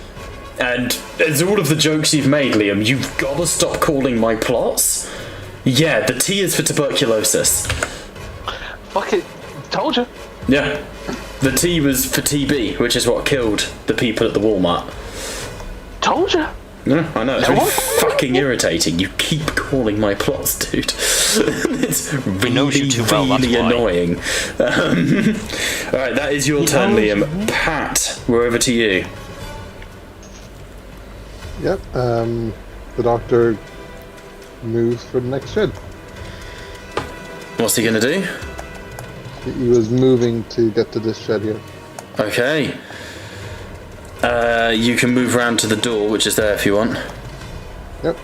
And as all of the jokes you've made, Liam, you've got to stop calling my plots. Yeah, the T is for tuberculosis. Fuck it. Told you. Yeah. The T was for TB, which is what killed the people at the Walmart. told you. No, I know, it's really fucking irritating. You keep calling my plots, dude. It's really, knows you too well, that's really why. annoying. Alright, that is your turn, Liam. Pat, we're over to you. Yep. The doctor moves for the next shed. What's he gonna do? He was moving to get to this shed here. Okay. You can move around to the door, which is there if you want. Yep.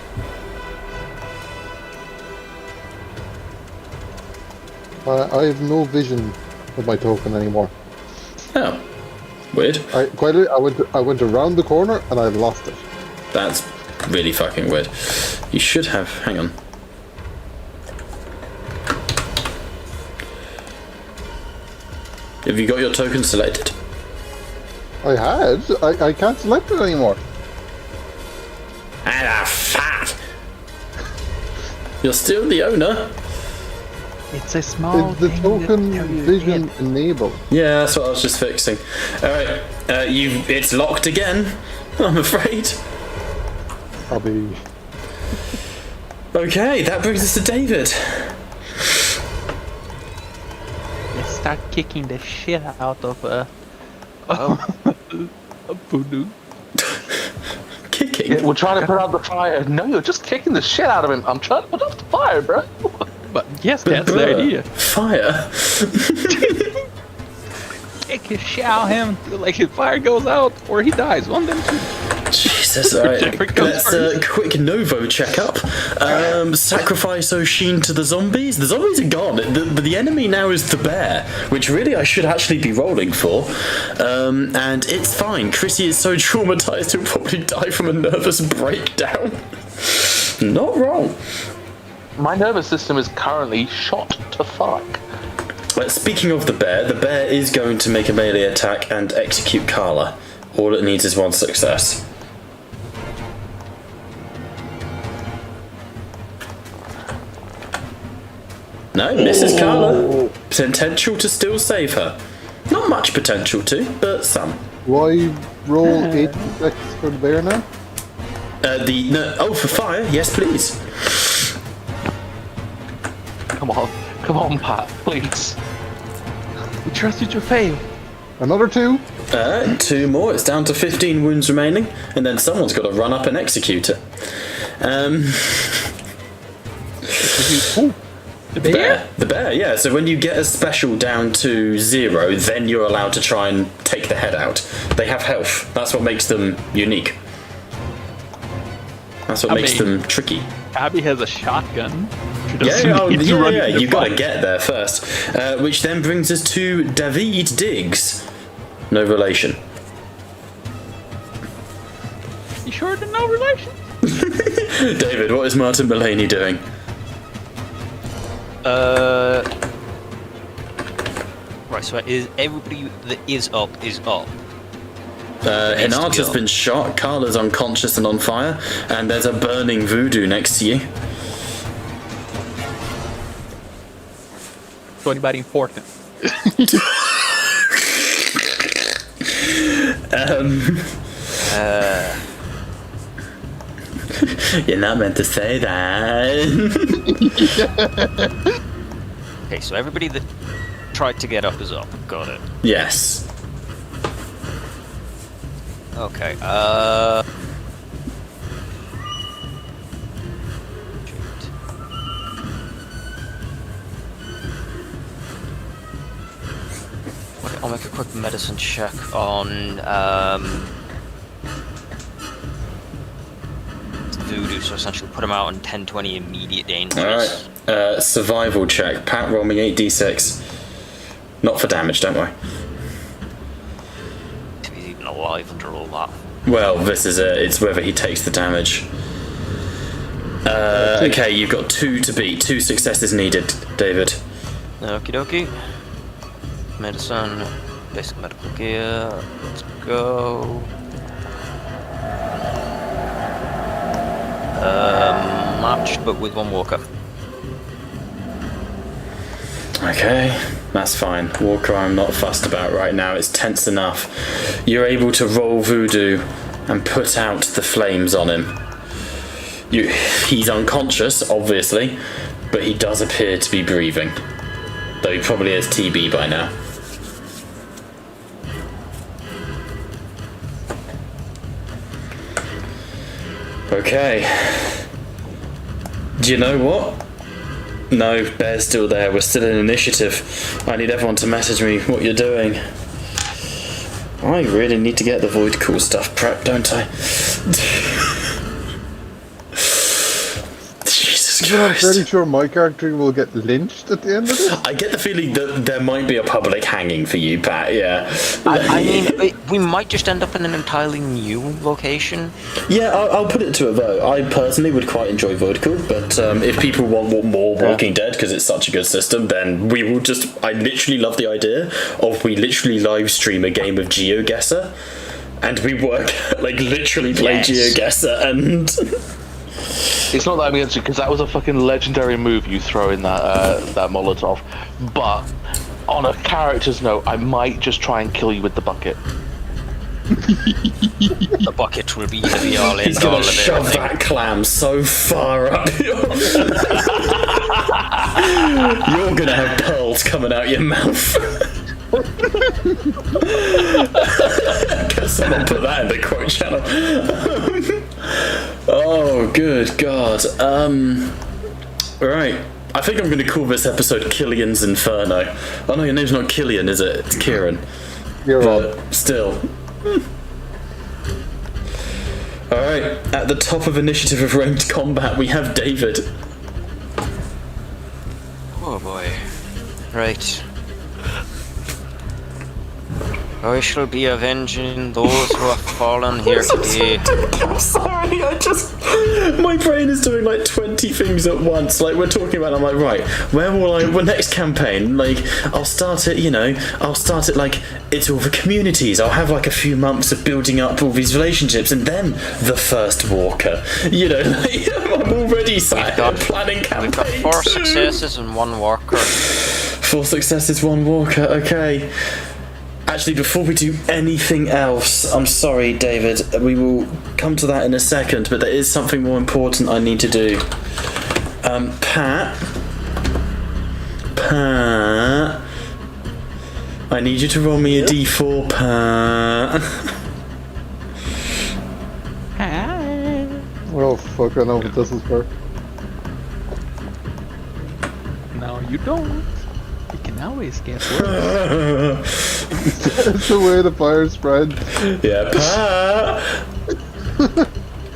I have no vision of my token anymore. Oh, weird. I went around the corner and I've lost it. That's really fucking weird. You should have. Hang on. Have you got your token selected? I had. I can't select it anymore. And a fat. You're still the owner. It's a small The thing token that you vision did. enabled. Yeah, that's what I was just fixing. All right, it's locked again. I'm afraid. I'll be. Okay, that brings us to David. Let's start kicking the shit out of Voodoo. Kicking. Yeah, we're trying to put out the fire. No, you're just kicking the shit out of him. I'm trying to put out the fire, bro. But yes, that's the idea. Fire. Kick his shit out of him, like his fire goes out, or he dies. One of them two. Jesus, alright. Whichever comes Let's quick Novo check up. Sacrifice Oshin to the zombies. The zombies are gone. The enemy now is the bear, which really I should actually be rolling for. And it's fine. Chrissy is so traumatized he'll probably die from a nervous breakdown. Not wrong. My nervous system is currently shot to fuck. But speaking of the bear is going to make a melee attack and execute Carla. All it needs is one success. No, misses Carla. Potential to still save her. Not much potential to, but some. Why roll 8 for the bear now? For fire, yes please. Come on, Pat, please. We trust you to fail. Another 2? 2 more, it's down to 15 wounds remaining, and then someone's got to run up and execute it. The bear? The bear, yeah. So when you get a special down to 0, then you're allowed to try and take the head out. They have health. That's what makes them unique. That's what makes them tricky. Abby has a shotgun. Yeah, you gotta get there first. Which then brings us to David Diggs. No relation. You sure there's no relation? David, what is Martin Mullaney doing? Right, so is everybody that is up is up? Hinata's been shot, Carla's unconscious and on fire, and there's a burning voodoo next to you. So anybody important? You're not meant to say that. Okay, so everybody that tried to get up is up. Got it. Yes. Okay, I'll make a quick medicine check on voodoo, so essentially put him out on 10-20 immediate danger. Alright, survival check. Pat, roll me 8d6. Not for damage, don't worry. If he's even alive under all that. Well, this is it. It's whether he takes the damage. Okay, you've got 2 to beat. 2 successes needed, David. Okie dokie. Medicine, basic medical gear. Let's go. Matched, but with 1 walker. Okay, that's fine. Walker I'm not fussed about right now. It's tense enough. You're able to roll voodoo and put out the flames on him. He's unconscious, obviously, but he does appear to be breathing. Though he probably has TB by now. Okay. Do you know what? No, Bear's still there. We're still in initiative. I need everyone to message me what you're doing. I really need to get the void cool stuff prepped, don't I? Jesus I'm Christ. pretty sure my character will get lynched at the end of this. I get the feeling that there might be a public hanging for you, Pat, yeah. I mean, we might just end up in an entirely new location. Yeah, I'll put it to a vote. I personally would quite enjoy Voidcool, but if people want more Walking Dead because it's such a good system, then we will just... I literally love the idea of we literally live stream a game of GeoGuessr, and we work, like, literally play GeoGuessr, and... It's not that I'm against it, because that was a fucking legendary move you throw in that Molotov. But on a character's note, I might just try and kill you with the bucket. The bucket will be heavy all in. He's gonna shove that clam so far up your... You're gonna have pearls coming out your mouth. Can someone put that in the quote channel? Oh, good God. Right. I think I'm going to call this episode Killian's Inferno. Oh no, your name's not Killian, is it? It's Kieran. You're But on. still. Alright, at the top of initiative of ranked combat, we have David. Oh boy. Right. I shall be avenging those who have fallen here today. I'm sorry, my brain is doing like 20 things at once. Like, we're talking about, I'm like, right, where will I, well, next campaign, like, I'll start it, like, it's all the communities. I'll have like a few months of building up all these relationships, and then the first walker. You know, like, I'm already sat here planning campaigns. We've got 4 successes and 1 walker. 4 successes, 1 walker, okay. Actually, before we do anything else, I'm sorry, David, we will come to that in a second, but there is something more important I need to do. Pat, I need you to roll me a d4, Pat. Oh fuck, I know what this is for. No, you don't. You can always get worse. It's the way the fire spreads. Yeah, Pat.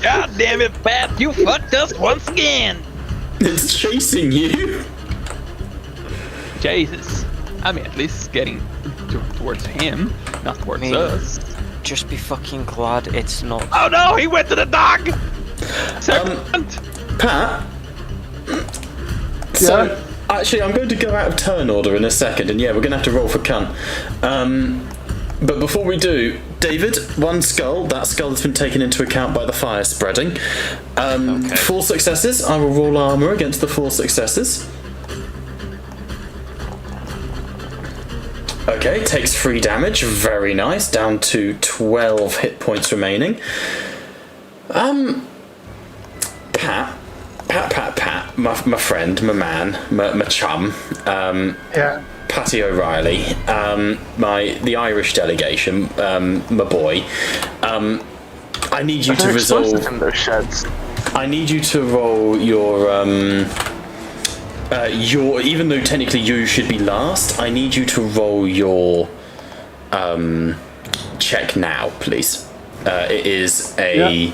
God damn it, Pat! You fucked us once again. It's chasing you. Jesus. I mean, at least it's getting towards him, not towards us. Just be fucking glad it's not. Oh no, he went to the dog! Pat. So, actually, I'm going to go out of turn order in a second, and yeah, we're going to have to roll for cunt. But before we do, David, 1 skull. That skull has been taken into account by the fire spreading. 4 successes. I will roll armor against the 4 successes. Okay, takes 3 damage. Very nice. Down to 12 hit points remaining. Pat, my friend, my man, my chum, Patty O'Reilly, the Irish delegation, my boy. I need you to resolve. In those sheds. I need you to roll your even though technically you should be last, I need you to roll your check now, please. It is a.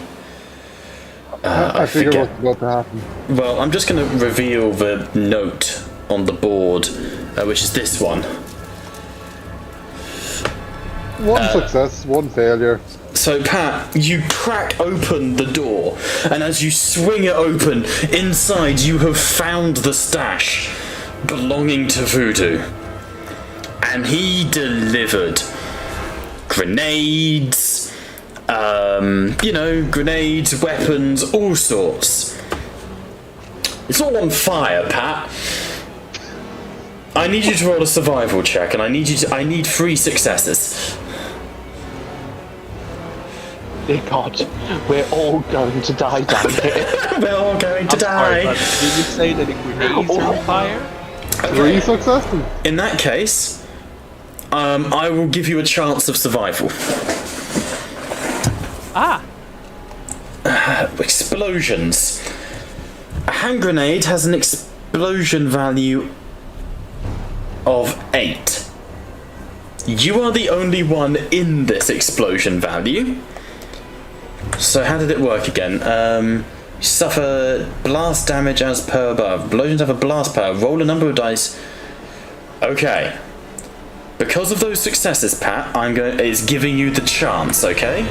I figure what's about to happen. Well, I'm just going to reveal the note on the board, which is this one. 1 success, 1 failure. So, Pat, you crack open the door, and as you swing it open, inside you have found the stash belonging to Voodoo. And he delivered grenades, grenades, weapons, all sorts. It's all on fire, Pat. I need you to roll a survival check, and I need 3 successes. Dear God, we're all going to die down here. We're all going to Sorry, die. but did you say that the grenades are on fire? 3 successes. In that case, I will give you a chance of survival. Ah! Explosions. A hand grenade has an explosion value of 8. You are the only one in this explosion value. So how did it work again? You suffer blast damage as per above. Explosions have a blast power. Roll a number of dice. Okay. Because of those successes, Pat, is giving you the chance, okay?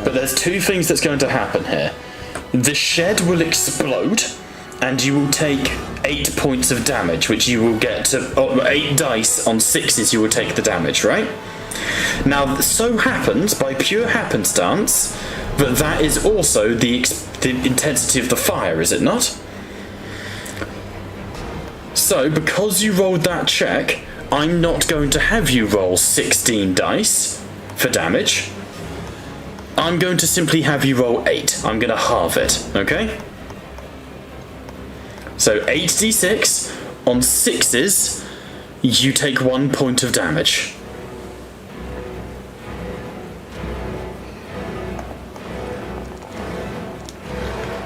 But there's 2 things that's going to happen here. The shed will explode, and you will take 8 points of damage, which you will get to 8 dice on 6s. You will take the damage, right? Now, so happens by pure happenstance that is also the intensity of the fire, is it not? So, because you rolled that check, I'm not going to have you roll 16 dice for damage. I'm going to simply have you roll 8. I'm going to halve it, okay? So 8d6 on 6s, you take 1 point of damage.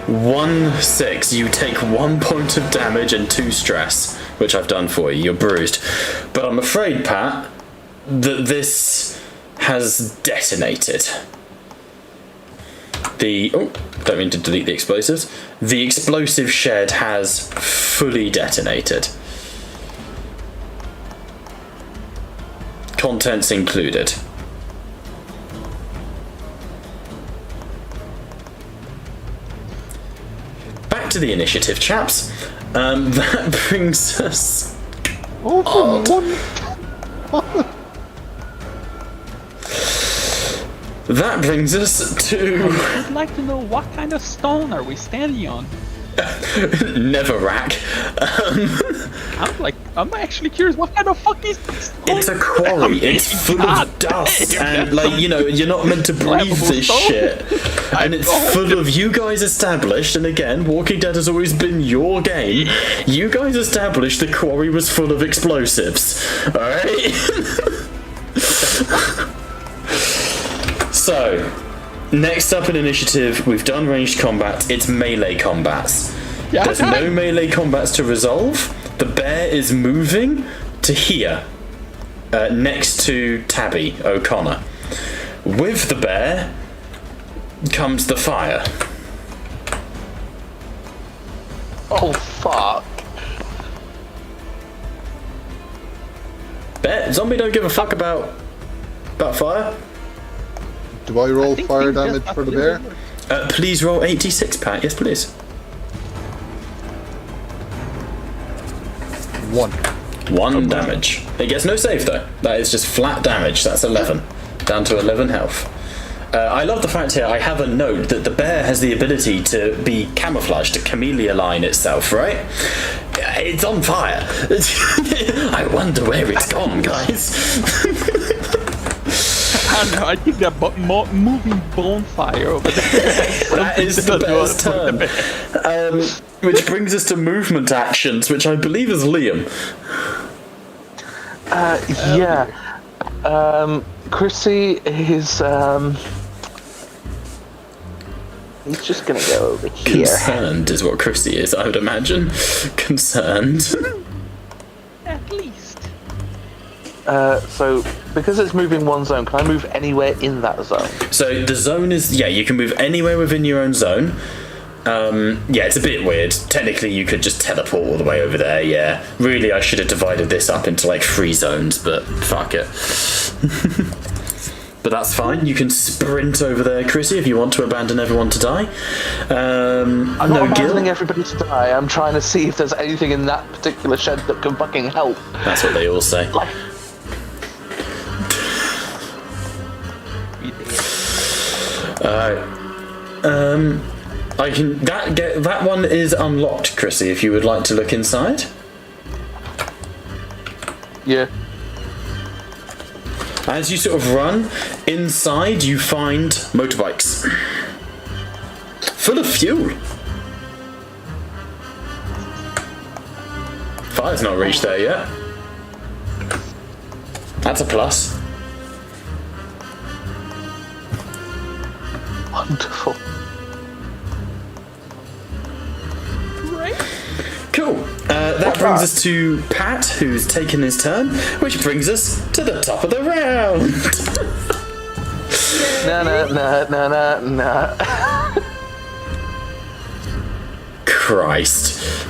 One 6, you take 1 point of damage and 2 stress, which I've done for you. You're bruised. But I'm afraid, Pat, that this has detonated. Don't mean to delete the explosives. The explosive shed has fully detonated. Contents included. Back to the initiative, chaps. That brings us... That brings us to... I'd like to know what kind of stone are we standing on? Neverrack. I'm actually curious, what kind of fucking stone? It's a quarry. It's full of dust, and you're not meant to breathe this shit. And it's full of you guys established. And again, Walking Dead has always been your game. You guys established the quarry was full of explosives. All right. So, next up in initiative, we've done ranged combat. It's melee combats. Yeah, There's no melee combats to resolve. The bear is moving to here, next to Tabby O'Connor. With the bear comes the fire. Oh, fuck. Bear, zombie don't give a fuck about fire. Do I roll fire damage for the bear? Please roll 86, Pat. Yes, please. 1 damage. It gets no save though. That is just flat damage. That's 11. Down to 11 health. I love the fact here I have a note that the bear has the ability to be camouflaged, to chameleon itself, right? It's on fire. I wonder where it's gone, guys. I don't know, I think that moving bonfire over there. That is the bear's turn. Which brings us to movement actions, which I believe is Liam. Yeah. Chrissy is, he's just gonna go over here. Concerned is what Chrissy is, I would imagine. Concerned. At least. So, because it's moving one zone, can I move anywhere in that zone? So the zone is, you can move anywhere within your own zone. It's a bit weird. Technically, you could just teleport all the way over there, yeah. Really, I should have divided this up into, 3 zones, but fuck it. But that's fine. You can sprint over there, Chrissy, if you want to abandon everyone to die. I'm not abandoning everybody to die. I'm trying to see if there's anything in that particular shed that can fucking help. That's what they all say. I can that one is unlocked, Chrissy. If you would like to look inside. Yeah. As you sort of run, inside you find motorbikes. Full of fuel. Fire's not reached there yet. That's a plus. Wonderful. Cool. That brings us to Pat, who's taken his turn, which brings us to the top of the round. Nah. Christ.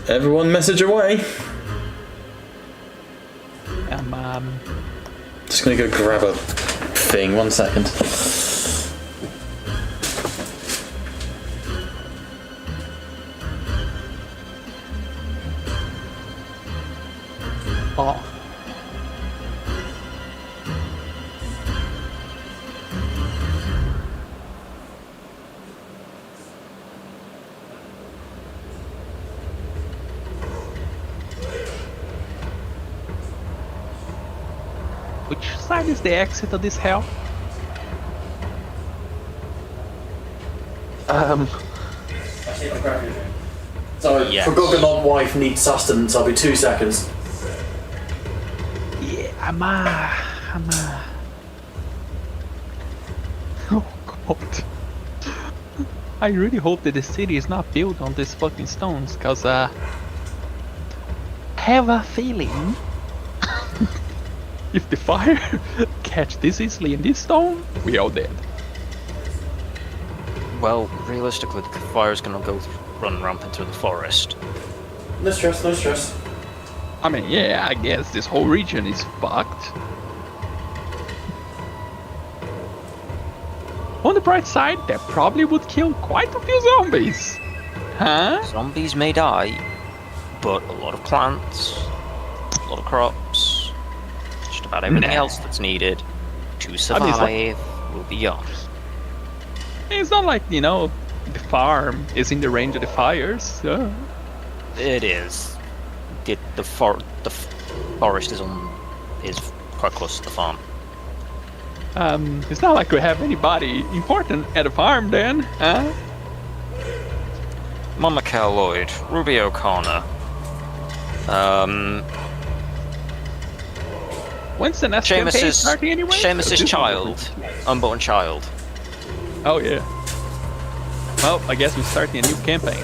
Everyone message away. Just gonna go grab a thing, 1 second. Oh. Which side is the exit of this hell? Sorry, Yes. forgotten wife needs sustenance. I'll be 2 seconds. Yeah, I'm Oh god. I really hope that the city is not built on these fucking stones, cause have a feeling if the fire catch this easily in this stone, we are dead. Well, realistically, the fire's gonna run rampant through the forest. No stress, no stress. I mean, yeah, I guess this whole region is fucked. On the bright side, that probably would kill quite a few zombies. Huh? Zombies may die, but a lot of plants, a lot of crops, just about everything else that's needed to survive will be gone. It's not like, you know, the farm is in the range of the fires. So. It is. The forest is quite close to the farm. It's not like we have anybody important at the farm then, huh? Mama Cal Lloyd, Ruby O'Connor. When's the next campaign starting anyway? Seamus's child. Unborn child. Oh yeah. Well, I guess we're starting a new campaign.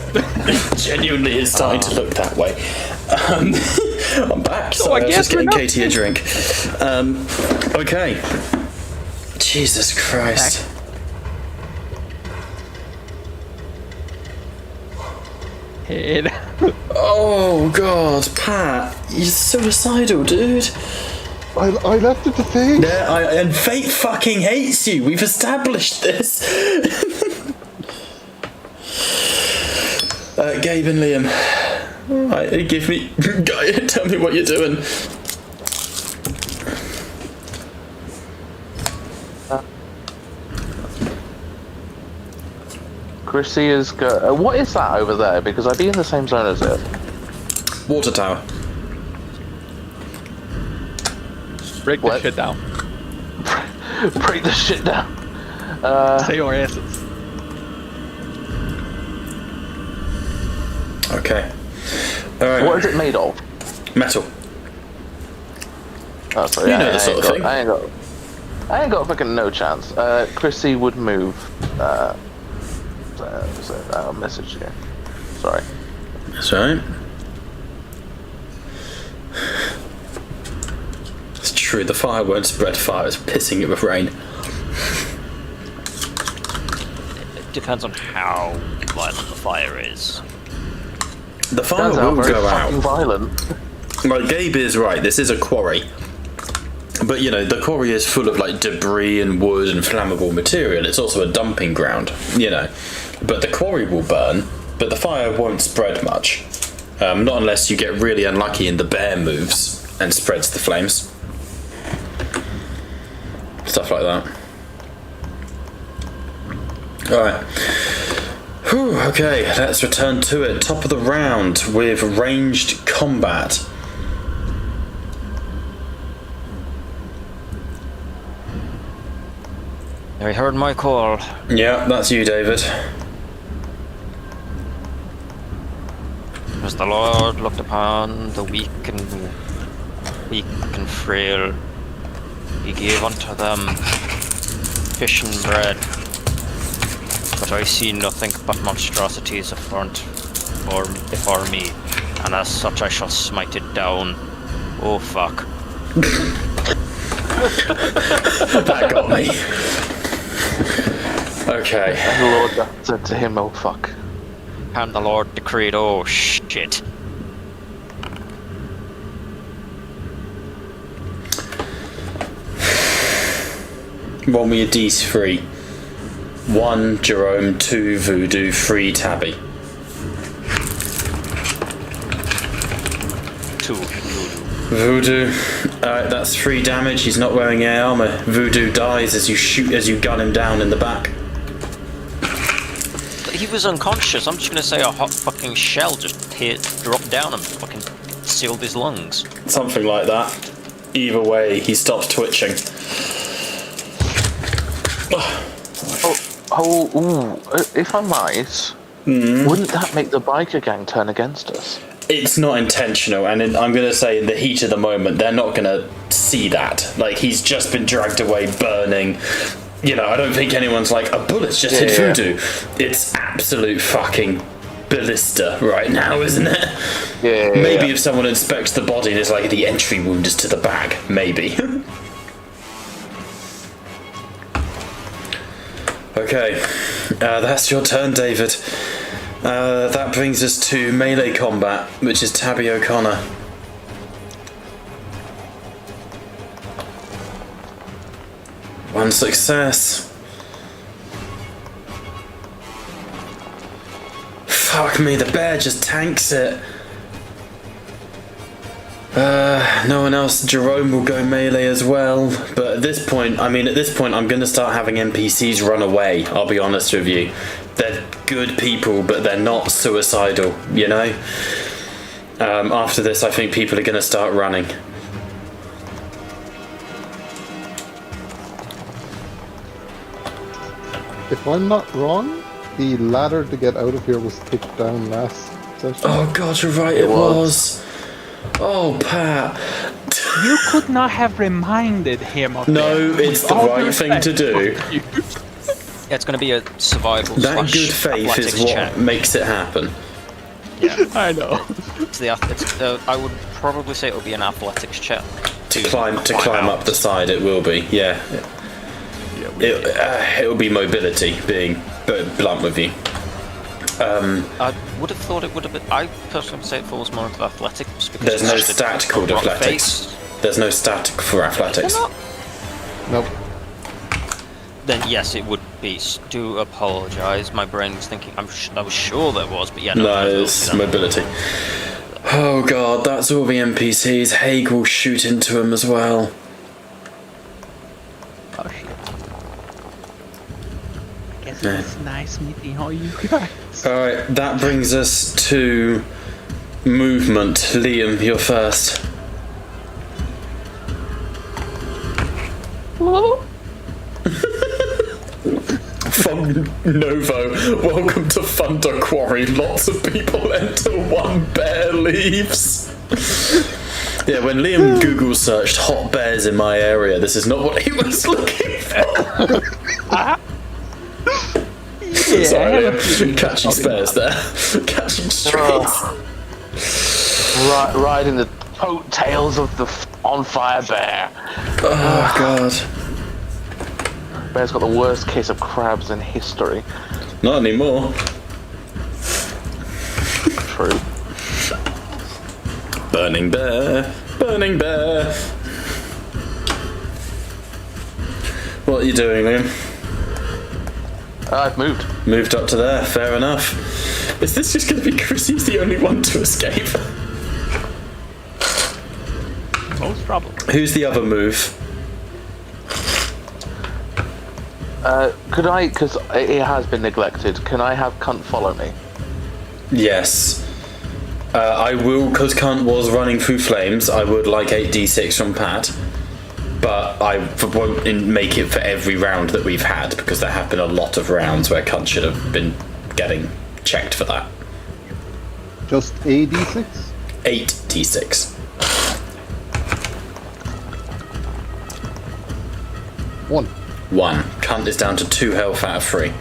Genuinely is starting to look that way. I'm back, so I was just getting Katie a drink. Okay. Jesus Christ. Head. Oh god, Pat, you're suicidal, dude. I left it to fate. Yeah, and fate fucking hates you. We've established this. Gabe and Liam. Alright, give me. Tell me what you're doing. Chrissy is go. What is that over there? Because I'd be in the same zone as it. Water tower. Break the shit down. Break the shit down. Say your asses. Okay. Alright. What is it made of? Metal. Oh, sorry. You know the sort of thing. I ain't got fucking no chance. Chrissy would move. I'll message you. Sorry. That's right. It's true, the fire won't spread fire, it's pissing it with rain. It depends on how violent the fire is. The fire Turns out will very go fucking out. violent. Like, Gabe is right, this is a quarry. But, you know, the quarry is full of, like, debris and wood and flammable material. It's also a dumping ground, you know. But the quarry will burn, but the fire won't spread much. Not unless you get really unlucky and the bear moves and spreads the flames. Stuff like that. Alright. Whew, okay, let's return to it. Top of the round with ranged combat. I heard my call. Yeah, that's you, David. As the Lord looked upon the weak and frail, he gave unto them fish and bread. But I see nothing but monstrosities before me, and as such I shall smite it down. Oh fuck. That got me. Okay. And the Lord said to him, "Oh fuck." And the Lord decreed, oh shit. Roll me a d3. 1 Jerome, 2 Voodoo, 3 Tabby. 2 Voodoo. Alright, that's 3 damage. He's not wearing air armor. Voodoo dies as you gun him down in the back. He was unconscious. I'm just gonna say a hot fucking shell just dropped down and fucking sealed his lungs. Something like that. Either way, he stops twitching. If I might, wouldn't that make the biker gang turn against us? It's not intentional, and I'm going to say in the heat of the moment, they're not going to see that. Like, he's just been dragged away burning. You know, I don't think anyone's like, a bullet's just hit Voodoo. It's absolute fucking ballista right now, isn't it? Yeah. Maybe if someone inspects the body and it's like the entry wound is to the back, maybe. Okay, that's your turn, David. That brings us to melee combat, which is Tabby O'Connor. One success. Fuck me, the bear just tanks it. No one else. Jerome will go melee as well. But at this point, I'm going to start having NPCs run away, I'll be honest with you. They're good people, but they're not suicidal, you know? After this, I think people are going to start running. If I'm not wrong, the ladder to get out of here was kicked down last session. Oh god, you're right, it was. Oh, Pat. You could not have reminded him of No, that. it's the All right thing to do. Yeah, it's gonna be a survival That slash good faith is athletics what check. makes it happen. I know. I would probably say it would be an athletics check. To climb up the side, it will be, yeah. It will be mobility, being blunt with you. I would have thought it would have been. I personally would say it falls more into athletics because There's no it's just stat called rock athletics. face. There's no stat for athletics. Nope. Then yes, it would be. Do apologise. My brain was thinking. I was sure there was, but yeah, No, it's mobility. Oh god, that's all the NPCs. Haig will shoot into him as well. Oh shit. I guess Yeah. it's nice meeting all you guys. Alright, that brings us to movement. Liam, you're first. Novo, welcome to Thunder Quarry. Lots of people enter, one bear leaves. Yeah, when Liam Google searched hot bears in my area, this is not what he was looking for. Sorry, Liam. Catching spares there. Catching strays. Riding the coattails of the on fire bear. Oh god. Bear's got the worst case of crabs in history. Not anymore. True. Burning bear. Burning bear. What are you doing, Liam? I've moved. Moved up to there, fair enough. Is this just going to be Chrissy's the only one to escape? Most probably. Who's the other move? Could I, because it has been neglected, can I have Cunt follow me? Yes. I will, because Cunt was running through flames, I would like 8d6 from Pat. But I won't make it for every round that we've had, because there have been a lot of rounds where Cunt should have been getting checked for that. Just a d6? 8d6. 1. 1. Cunt is down to 2 health out of 3.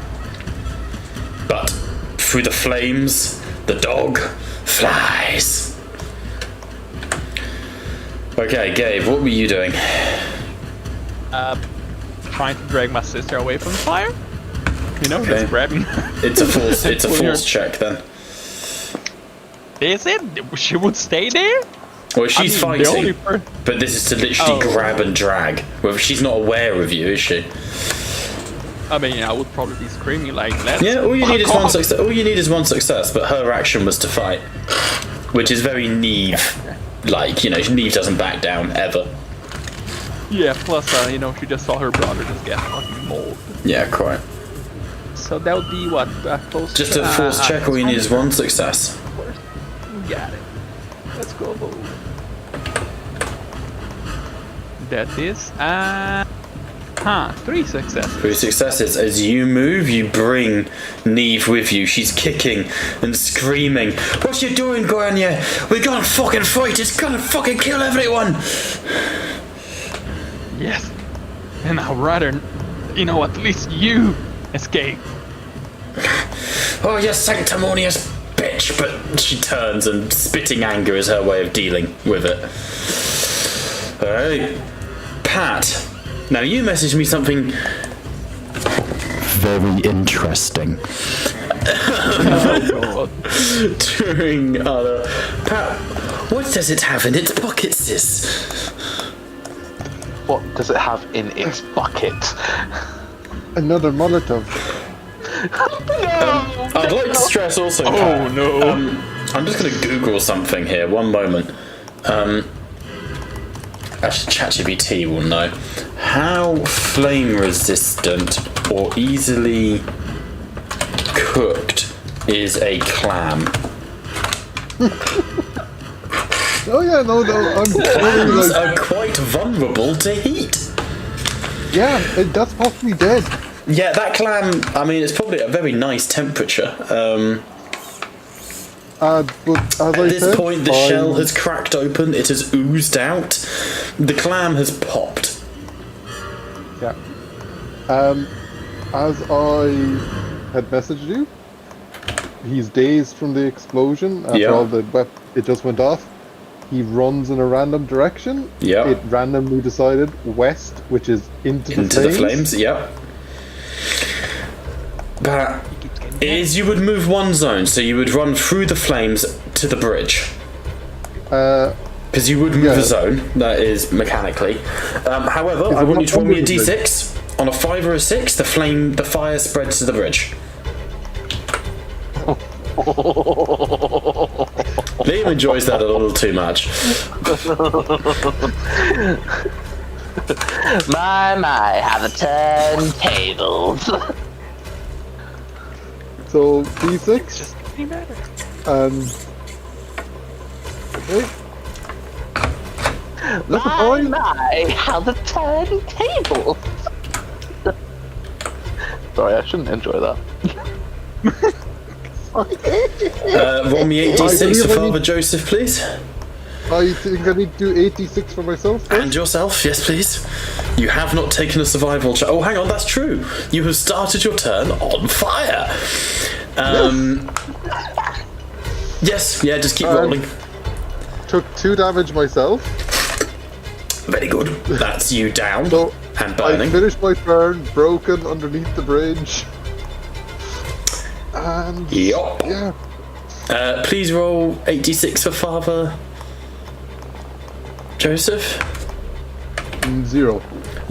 But through the flames, the dog flies. Okay, Gabe, what were you doing? Trying to drag my sister away from the fire. You know, Okay. just grabbing. It's a force check then. Is it? She would stay there? Well, she's I mean, the only fighting, but this is to literally grab and drag. Well, she's not aware of you, is she? I mean, I would probably be screaming like, let's Yeah, all you need is fuck one off. success. All you need is one success, but her action was to fight, which is very Neve-like. You know, Neve doesn't back down ever. Yeah, plus, you know, she just saw her brother just get fucking mauled. Yeah, quite. So that would be what? Close Just a force check. All you need is one success. Got it. Let's go. That is 3 successes. 3 successes. As you move, you bring Neve with you. She's kicking and screaming. What you doing, Grania? We're gonna fucking fight. It's gonna fucking kill everyone. Yes. And I'd rather, you know, at least you escape. Oh, you sanctimonious bitch. But she turns, and spitting anger is her way of dealing with it. Alright. Pat. Now, you messaged me something very interesting. During Pat, what does it have in its bucket, sis? What does it have in its bucket? Another Molotov. I'd like to stress also, Pat, no. I'm just going to Google something here. One moment. Actually, ChatGPT will know. How flame resistant or easily cooked is a clam? Oh yeah, no, I'm totally Clams like, are quite vulnerable to heat. yeah, that's possibly dead. Yeah, that clam, I mean, it's probably at a very nice temperature. But as At I this said, point, the shell has cracked open, it has oozed out, the clam has popped. Yeah. As I had messaged you, he's dazed from the explosion after Yeah. all it just went off. He runs in a random direction. Yeah. It randomly decided west, which is into The flames, yep. But is you would move one zone, so you would run through the flames to the bridge. Because you would move a zone, that is mechanically. However, I want you to roll me a d6. On a 5 or a 6, the fire spreads to the bridge. Liam enjoys that a little too much. My, how the turntables. So D6 and okay. That's a point. My, how the turntables. Sorry, I shouldn't enjoy that. Roll me 8d6 for Father Joseph, please. I think I need to do 86 for myself first. And yourself, yes, please. You have not taken a survival check. Oh, hang on, that's true. You have started your turn on fire. Yes, yeah, just keep rolling. Took 2 damage myself. Very good. That's you down So and I burning. finished my turn, broken underneath the bridge. And Yup. yeah, Please roll 8d6 for Father Joseph. 0.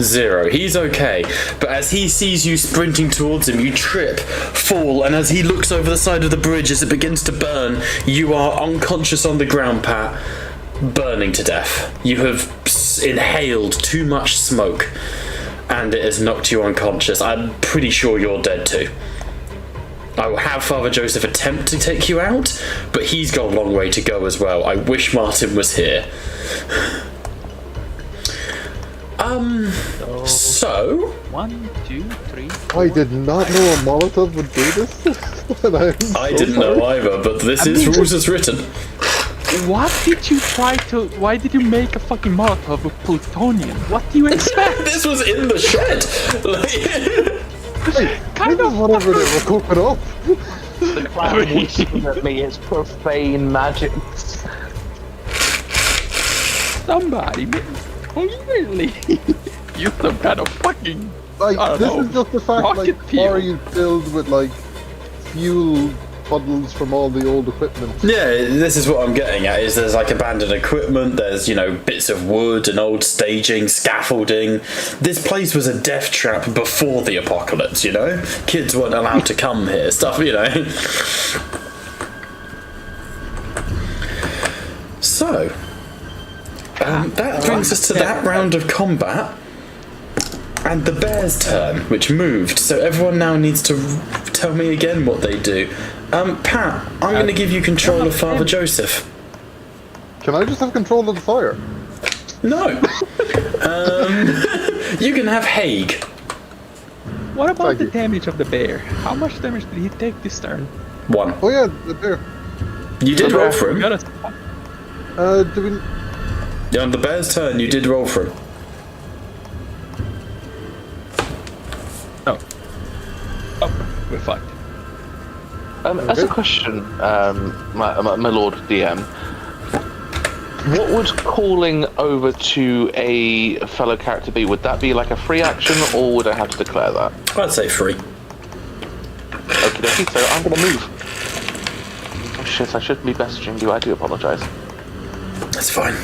0. He's okay, but as he sees you sprinting towards him, you trip, fall, and as he looks over the side of the bridge as it begins to burn, you are unconscious on the ground, Pat, burning to death. You have inhaled too much smoke, bandit has knocked you unconscious, I'm pretty sure you're dead too. I will have Father Joseph attempt to take you out, but he's got a long way to go as well. I wish Martin was here. So 1, 2, 3. I did not know a Molotov would do this. And I didn't know either, but this is rules as written. What did you try to? Why did you make a fucking Molotov with plutonium? What do you expect? This was in the shed. Hey, this is whatever they were cooking up. The crowd whispering at me it's profane magic. Somebody clearly use some kind of fucking. Like, I don't this know, is just the fact, like, rocket fuel. are you filled with, like, fuel puddles from all the old equipment? Yeah, this is what I'm getting at, is there's like abandoned equipment, there's, you know, bits of wood and old staging, scaffolding. This place was a death trap before the apocalypse, you know? Kids weren't allowed to come here, stuff, you know? So, that brings us to that round of combat. And the bear's turn, which moved, so everyone now needs to tell me again what they do. Pat, I'm going to give you control of Father Joseph. Can I just have control of the fire? No. You can have Haig. What about Thank the you. damage of the bear? How much damage did he take this turn? 1. Oh yeah, the bear. You did roll for him. Got it. Do we... Yeah, on the bear's turn, you did roll for him. Oh, we're fucked. As a question, my lord DM, what would calling over to a fellow character be? Would that be like a free action, or would I have to declare that? I'd say 3. Okie dokie, so I'm gonna move. Oh shit, I shouldn't be messaging you, I do apologise. That's fine.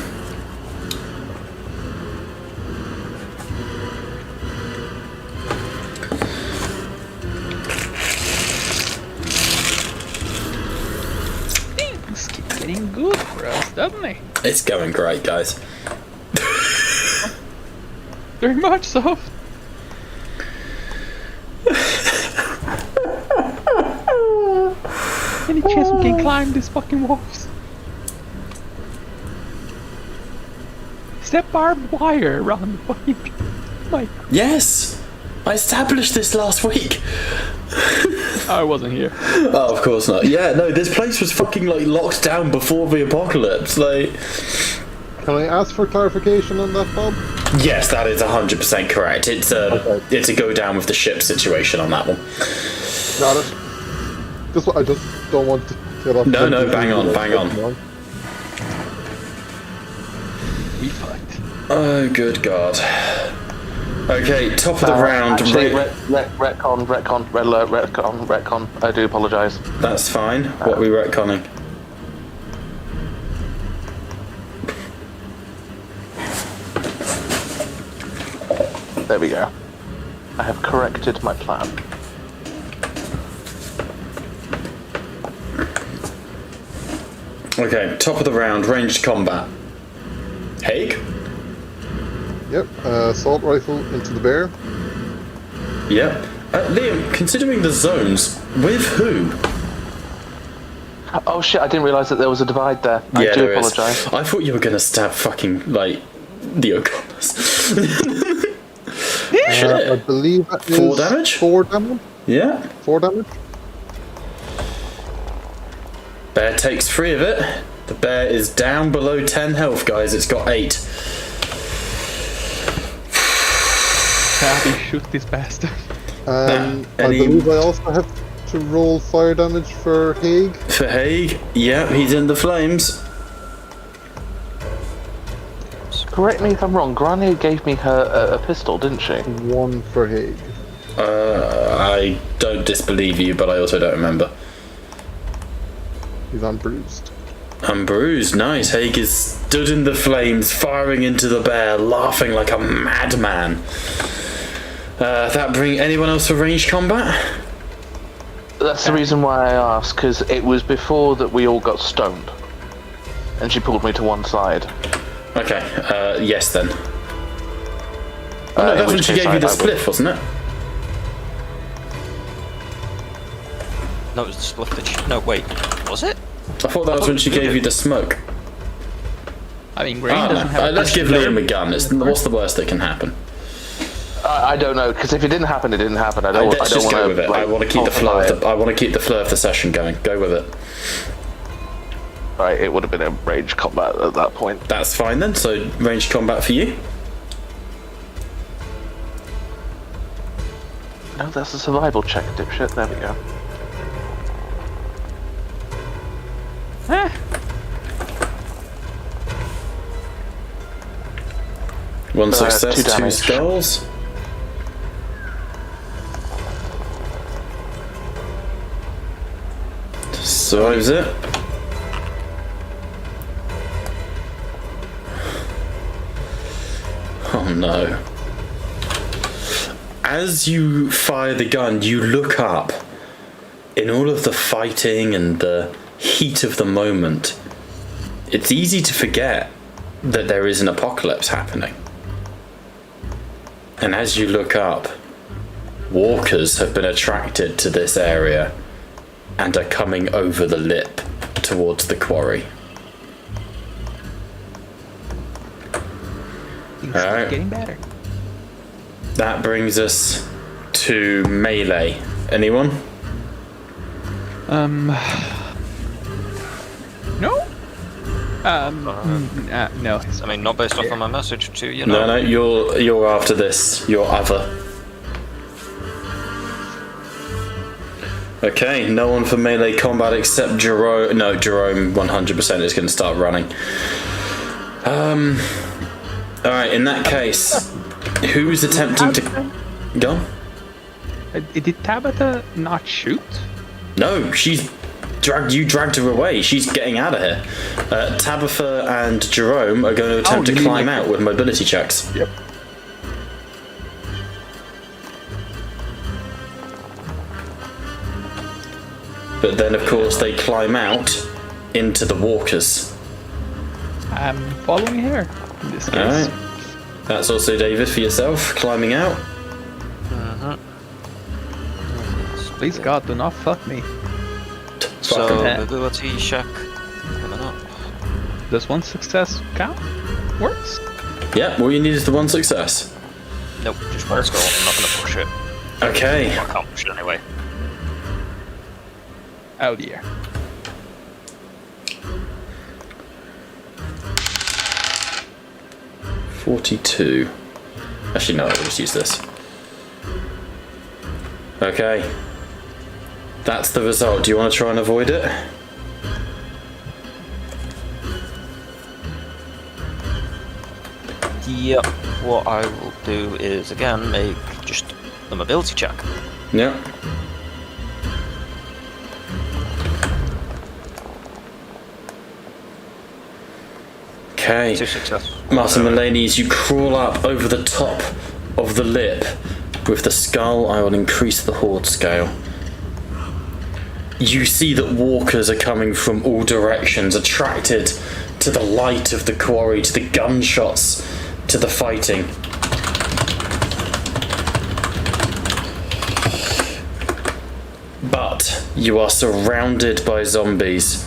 Things keep getting good for us, doesn't it? It's going great, guys. Very much so. Any chance we can climb these fucking walls? Is that barbed wire around the fucking... Like, Yes! I established this last week. I wasn't here. Oh, of course not. Yeah, no, this place was fucking, like, locked down before the apocalypse. Like, Can I ask for clarification on that, Bob? yes, that is 100% correct. It's a go down with the ship situation on that one. Got it. I just don't want to get off. No, no, bang on, bang on. We fucked. Oh, good God. Okay, top of the round. Actually, retcon, red alert, retcon. I do apologise. That's fine. What are we retconning? There we go. I have corrected my plan. Okay, top of the round, ranged combat. Haig? Yep, assault rifle into the bear. Yep. Liam, considering the zones, with who? Oh shit, I didn't realise that there was a divide there. I do there is. apologise. I thought you were gonna stab fucking, like, the O'Connors. I believe that is 4 damage? 4 damage? Yeah. 4 damage? Bear takes 3 of it. The bear is down below 10 health, guys. It's got 8. Can we shoot this bastard? I any- believe I also have to roll fire damage for Haig. For Haig, yeah, he's in the flames. Correct me if I'm wrong, Grania gave me her a pistol, didn't she? 1 for Haig. I don't disbelieve you, but I also don't remember. He's unbruised. I'm bruised. Nice. Haig is stood in the flames, firing into the bear, laughing like a madman. That bring anyone else for ranged combat? That's the reason why I asked, because it was before that we all got stoned. And she pulled me to one side. Okay. Yes then. Oh no, in that's when which she case gave you the I would- spliff, wasn't it? No, it was the split that no, wait. Was it? I thought that was when she gave you the smoke. I mean, Grain doesn't have. Let's give Liam a gun. What's the worst that can happen? I don't know, because if it didn't happen, it didn't happen. I don't. Let's I don't just want go with it. I want to keep the flow. I want to keep the flow of the session going. Go with it. Right, it would have been a range combat at that point. That's fine then. So ranged combat for you. No, that's a survival check, dipshit. There we go. One success, 2 two damage. skulls. Survives it. Oh no. As you fire the gun, you look up. In all of the fighting and the heat of the moment, it's easy to forget that there is an apocalypse happening. And as you look up, walkers have been attracted to this area and are coming over the lip towards the quarry. Things Alright. getting better. That brings us to melee. Anyone? No. No. I mean, not based off on my message to you know. No, you're after this. You're other. Okay, no one for melee combat except Jerome. No, Jerome 100% is going to start running. Alright, in that case, who's attempting to... Go on? Did Tabitha not shoot? No, she's dragged her away. She's getting out of here. Tabitha and Jerome are going to attempt to climb out with mobility checks. Yep. But then, of course, they climb out into the walkers. I'm following her in this case. Alright. That's also David for yourself, climbing out. Please God, do not fuck me. So, Fucking mobility check coming up. Does one success count? Works? Yeah, all you need is the one success. Nope, just one skull. I'm not going to push it. Okay. I can't push it anyway. Oh dear. $42. Actually, no, I'll just use this. Okay. That's the result. Do you want to try and avoid it? Yep. What I will do is, again, make just the mobility check. Yeah. Okay. 2 success. Martin Mulaney, as you crawl up over the top of the lip with the skull, I will increase the horde scale. You see that walkers are coming from all directions, attracted to the light of the quarry, to the gunshots, to the fighting. But you are surrounded by zombies.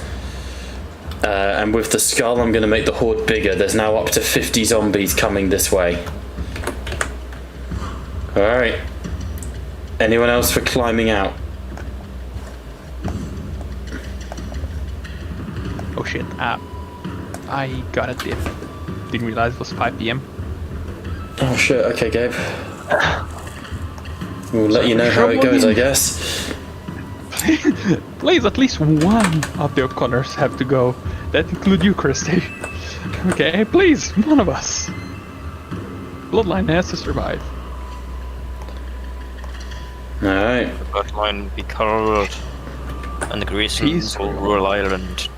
And with the skull, I'm going to make the horde bigger. There's now up to 50 zombies coming this way. Alright. Anyone else for climbing out? Oh shit. I got a dip. Didn't realize it was 5 PM. Oh shit, okay, Gabe. We'll let you know how it goes, I guess. Please, at least one of the O'Connors have to go. That include you, Christy. Okay, please, one of us. Bloodline has to survive. Alright. Bloodline be covered. And the Graysons will rule Ireland.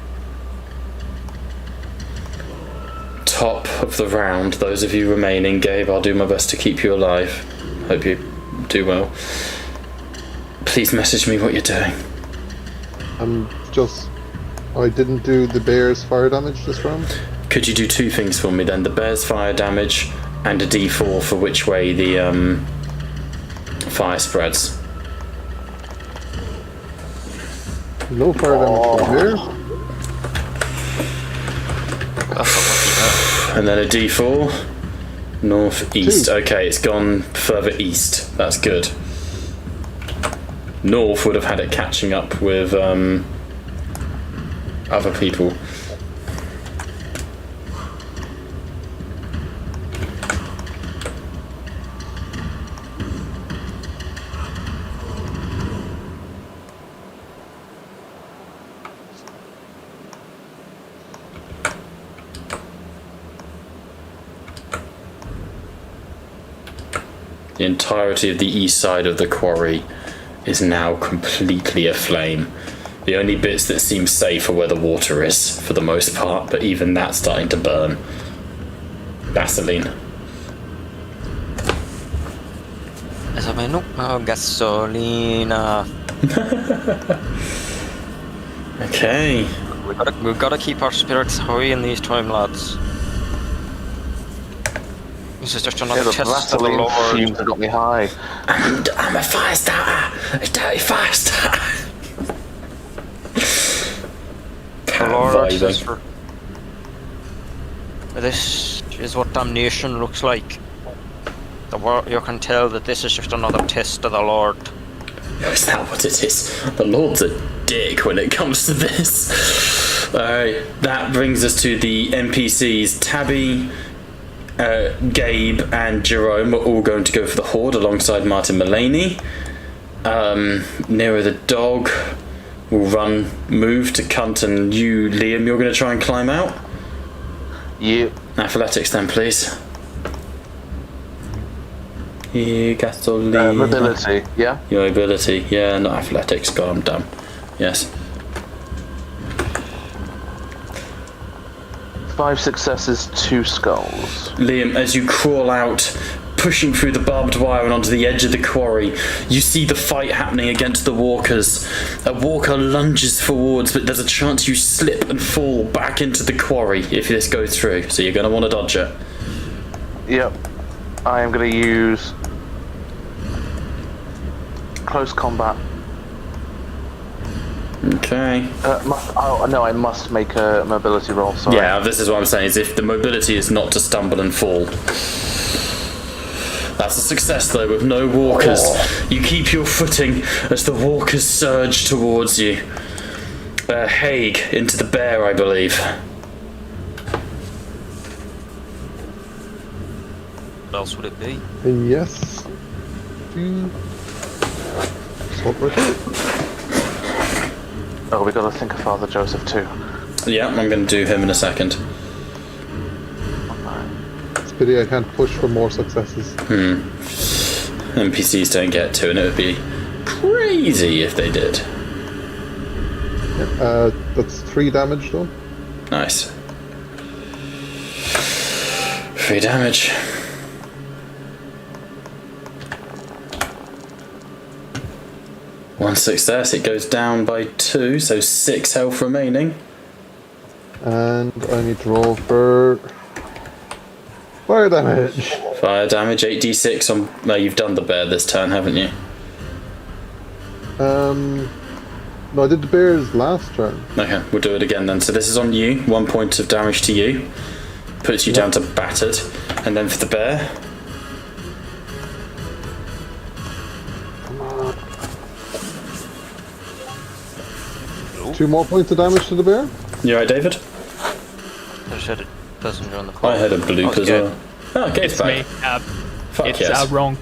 Top of the round, those of you remaining. Gabe, I'll do my best to keep you alive. Hope you do well. Please message me what you're doing. I didn't do the bear's fire damage this round. Could you do two things for me then? The bear's fire damage and a D4 for which way the fire spreads. No fire damage from here. And then a D4. North, east. Okay, it's gone further east. That's good. North would have had it catching up with other people. The entirety of the east side of the quarry is now completely aflame. The only bits that seem safe are where the water is, for the most part, but even that's starting to burn. Gasoline. Gasolina. Okay. We've got to keep our spirits high in these time, lads. This is just another The test of the Vaseline Lord. fumes have got me high. I'm a fire starter! A dirty fire starter! The Lord says for... This is what damnation looks like. You can tell that this is just another test of the Lord. Is that what it is? The Lord's a dick when it comes to this. Alright, that brings us to the NPCs. Tabby, Gabe and Jerome are all going to go for the Horde alongside Martin Mulaney. Nero the dog will move to Cunt, and you, Liam, you're going to try and climb out? Yep. Athletics then, please. Gasoline. Mobility, yeah? Your ability, yeah, not athletics. God, I'm dumb. Yes. 5 successes, 2 skulls. Liam, as you crawl out, pushing through the barbed wire and onto the edge of the quarry, you see the fight happening against the walkers. A walker lunges forwards, but there's a chance you slip and fall back into the quarry if this goes through, so you're going to want to dodge it. Yep. I am going to use close combat. Okay. I must make a mobility roll, sorry. Yeah, this is what I'm saying, is if the mobility is not to stumble and fall. That's a success though, with no walkers. You keep your footing as the walkers surge towards you. Haig, into the bear, I believe. What else would it be? Yes. Swap right here. Oh, we got to think of Father Joseph too. Yeah, I'm going to do him in a second. It's a pity I can't push for more successes. NPCs don't get to, and it would be crazy if they did. That's 3 damage though. Nice. 3 damage. One success, it goes down by 2, so 6 health remaining. And I need to roll for fire damage. Fire damage, 8d6 on... No, you've done the bear this turn, haven't you? No, I did the bears last turn. Okay, we'll do it again then. So this is on you, 1 point of damage to you. Puts you down to battered. And then for the bear... Come on. 2 more points of damage to the bear. You alright, David? I said it doesn't run the call. I heard a bloop as well. Oh, Gabe's It's back. me. Fuck It's yes. wrong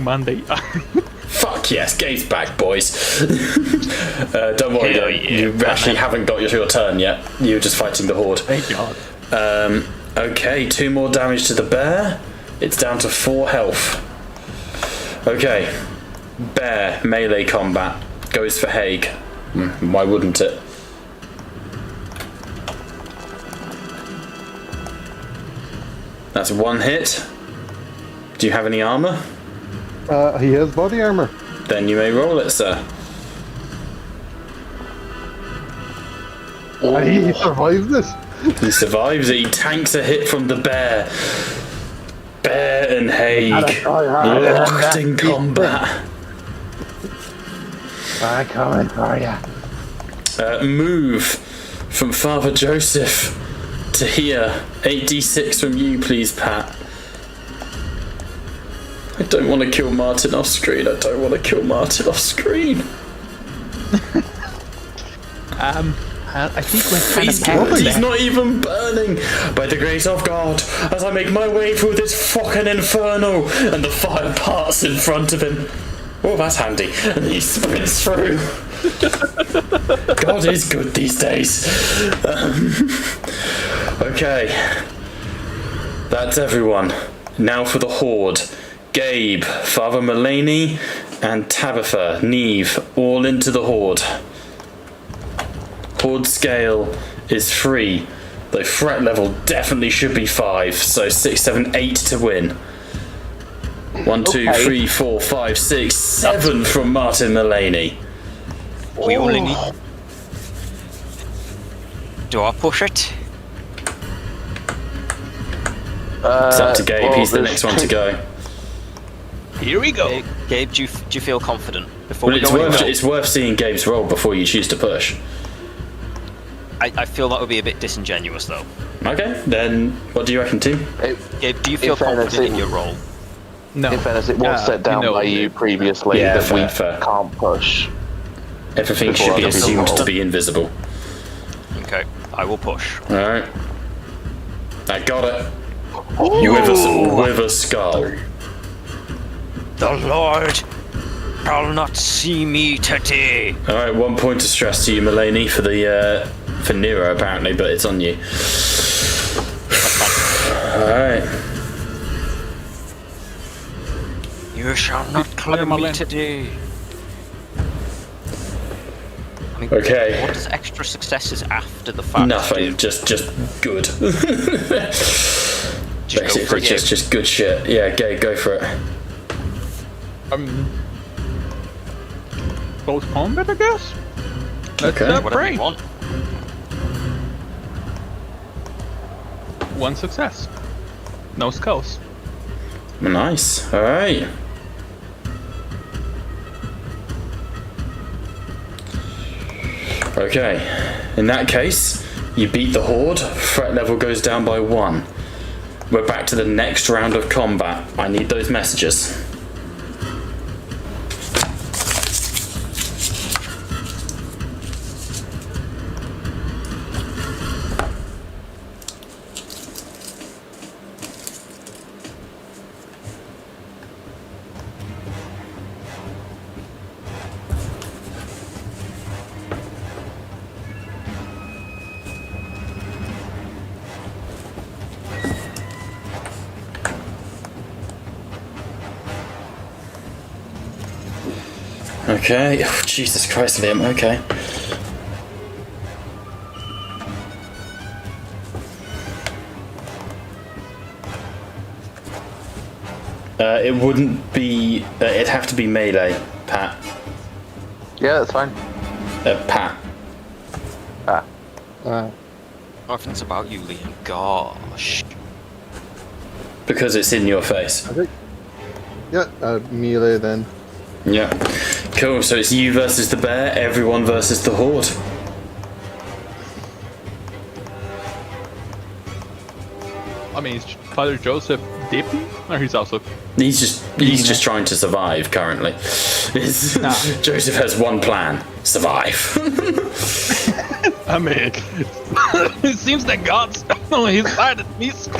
Monday. Fuck yes, Gabe's back, boys. Don't worry, Hell though. yeah, You actually haven't got your turn yet. You're just fighting the horde. Thank God. Okay, 2 more damage to the bear. It's down to 4 health. Okay. Bear, melee combat. Goes for Haig. Why wouldn't it? That's 1 hit. Do you have any armor? He has body armor. Then you may roll it, sir. He survives this. He survives it. He tanks a hit from the bear. Bear and Haig locked in combat. I'm coming for ya. Move from Father Joseph to here. 8d6 from you, please, Pat. I don't want to kill Martin off screen. I don't want to kill Martin off screen. I think we're kind of He's not even burning. By the grace of God, as I make my way through this fucking inferno, and the fire parts in front of him. Oh, that's handy. And he sprints through. God is good these days. Okay. That's everyone. Now for the Horde. Gabe, Father Mulaney, and Tabitha, Neve, all into the Horde. Horde scale is 3, though threat level definitely should be 5, so 6, 7, 8 to win. 1, 2, 3, 4, 5, 6, 7 from Martin Mulaney. We only need. Do I push it? It's up to Gabe, well, he's the there's next one to go. Here we go. Gabe, do you feel confident before Well, we go? it's worth seeing Gabe's roll before you choose to push. I feel that would be a bit disingenuous, though. Okay, then what do you reckon, team? Gabe, do you feel confident in your role? No. In fairness, it was set down by you previously Yeah, that we fair. can't push. Everything Before should be other people assumed roll. to be invisible. Okay, I will push. Alright. I got it. With a skull. The Lord shall not see me today. Alright, 1 point of stress to you, Mulaney, for Nero apparently, but it's on you. Alright. You shall not claim me today. I mean, Okay. what does extra successes after the fact Nothing, do? just good. Just go for Basically, it, Gabe. just good shit. Yeah, go for it. Close combat, I guess. Let's Okay. Whatever pray. you want. 1 success. No skulls. Nice. Alright. Okay. In that case, you beat the Horde, threat level goes down by 1. We're back to the next round of combat. I need those messages. Okay. Oh, Jesus Christ, Liam. Okay. It wouldn't be. It'd have to be melee, Pat. Yeah, that's fine. Pat. Nothing's about you, Liam. Gosh. Because it's in your face. I think. Yeah, melee then. Yeah. Cool. So it's you versus the bear. Everyone versus the Horde. I mean, is Father Joseph dipping? Or he's also... He's just trying to survive currently. Joseph has one plan: survive. I mean, it seems that God's on his side at least.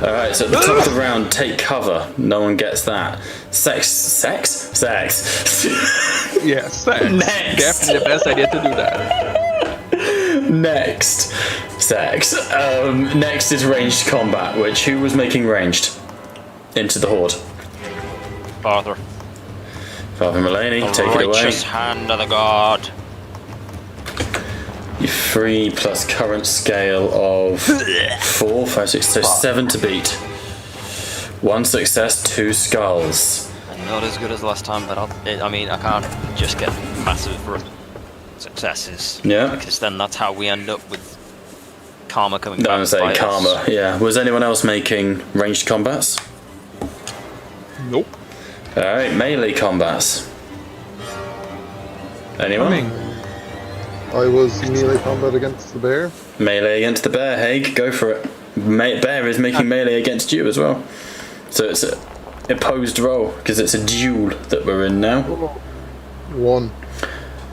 Alright, so at the top of the round, take cover. No one gets that. Sex. Yeah, sex. Next. Definitely the best idea to do that. Next. Sex. Next is ranged combat, who was making ranged? Into the Horde. Father. Father Mulaney, take it away. Righteous hand of the God. You 3 plus current scale of 4, 5, 6, so 7 to beat. 1 success, 2 skulls. Not as good as last time, but I mean, I can't just get massive successes. Yeah. Because then that's how we end up with Karma coming I'm back. gonna say by us. karma. Yeah. Was anyone else making ranged combats? Nope. All right, melee combats. Anyone? Coming. I was melee combat against the bear. Melee against the bear. Haig, go for it. Bear is making melee against you as well. So it's a opposed roll because it's a duel that we're in now. 1.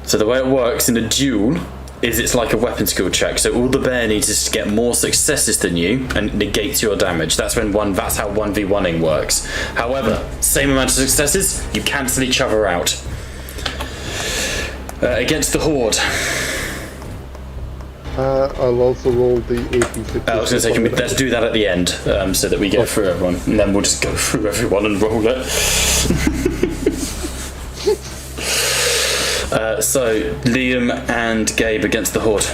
So the way it works in a duel is it's like a weapon skill check. So all the bear needs is to get more successes than you and negates your damage. That's how 1v1ing works. However, same amount of successes, you cancel each other out. Against the horde. I'll also roll the 86. I was going to say, let's do that at the end so that we get through everyone, and then we'll just go through everyone and roll it. So Liam and Gabe against the horde.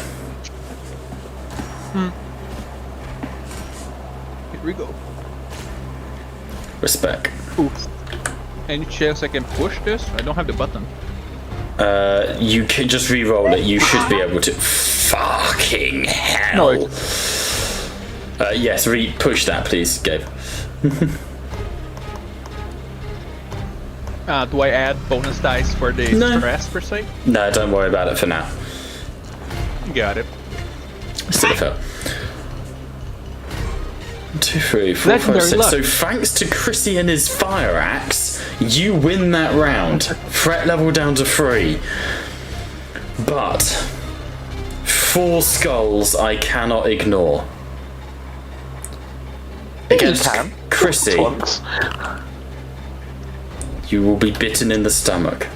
Here we go. Respect. Oops. Any chance I can push this? I don't have the button. You can just re-roll it. You should be able to. Fucking hell. No, Yes, push that, please, Gabe. do I add bonus dice for the No. stress per se? No, don't worry about it for now. Got it. Still fail. 2, 3, 4, 5, Legendary 6. luck. So thanks to Chrissy and his fire axe, you win that round. Threat level down to 3. But 4 skulls I cannot ignore. Against can. Chrissy, Once. you will be bitten in the stomach.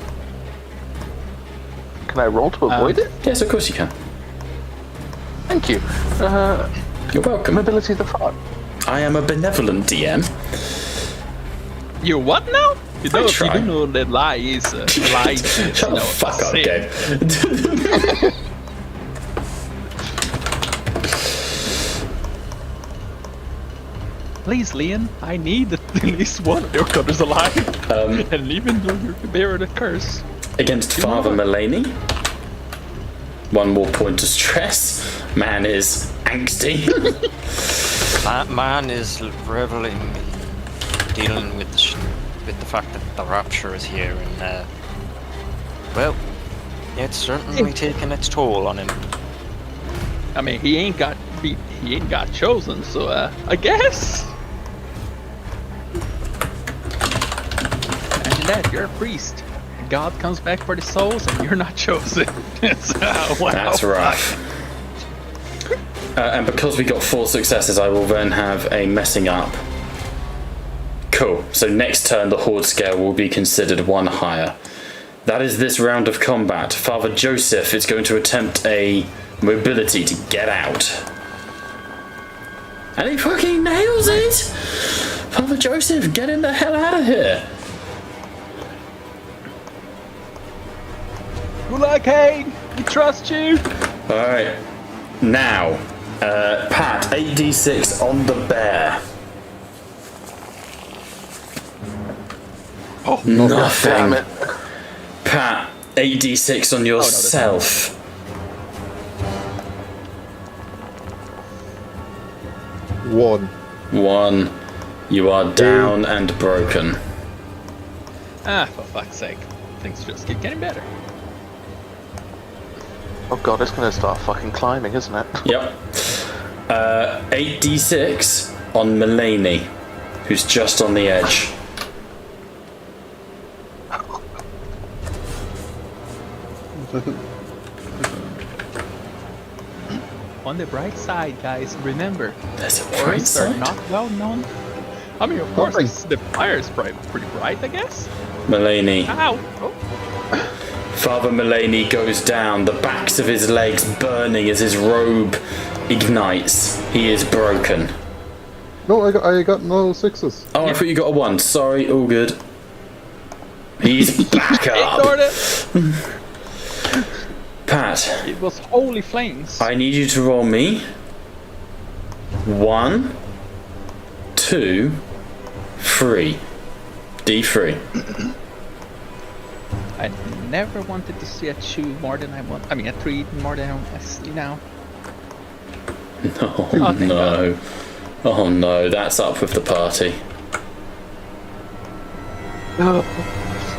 Can I roll to avoid it? Yes, of course you can. Thank you. You're welcome. Mobility the front. I am a benevolent DM. You what now? You know, try. you do know that lie is lie. Shut the fuck up, Gabe. Please, Leon, I need at least one of your cutters alive. And even though you're the bearer of the curse. Against Father Mulaney. 1 more point of stress. Man is angsty. That man is reveling, dealing with the fact that the rapture is here, and well, it's certainly taken its toll on him. I mean, he ain't got chosen, so I guess. Imagine that, you're a priest. God comes back for the souls, and you're not chosen. Wow. That's rough. And because we got 4 successes, I will then have a messing up. Cool. So next turn, the horde scale will be considered 1 higher. That is this round of combat. Father Joseph is going to attempt a mobility to get out. And he fucking nails it! Father Joseph, getting the hell out of here! Good luck, Kane. We trust you. Alright. Now, Pat, 8d6 on the bear. Oh, nothing. Damn it. Pat, 8d6 on yourself. 1. 1. You are down and broken. for fuck's sake. Things just keep getting better. Oh god, it's gonna start fucking climbing, isn't it? Yep. 8d6 on Mulaney, who's just on the edge. On the bright side, guys, remember, There's a bright forests are side. not well known. I mean, of course, the fire is pretty bright, I guess. Mulaney. Ow! Oh. Father Mulaney goes down, the backs of his legs burning as his robe ignites. He is broken. No, I got no 6s. Oh, I thought you got a 1. Sorry, all good. He's back up. Ignored it. Pat, It was holy flames. I need you to roll me 1, 2, 3. D3. I never wanted to see a 2 more than I want. I mean, a 3 more than I see now. Oh thank no. Oh no, that's up with the party.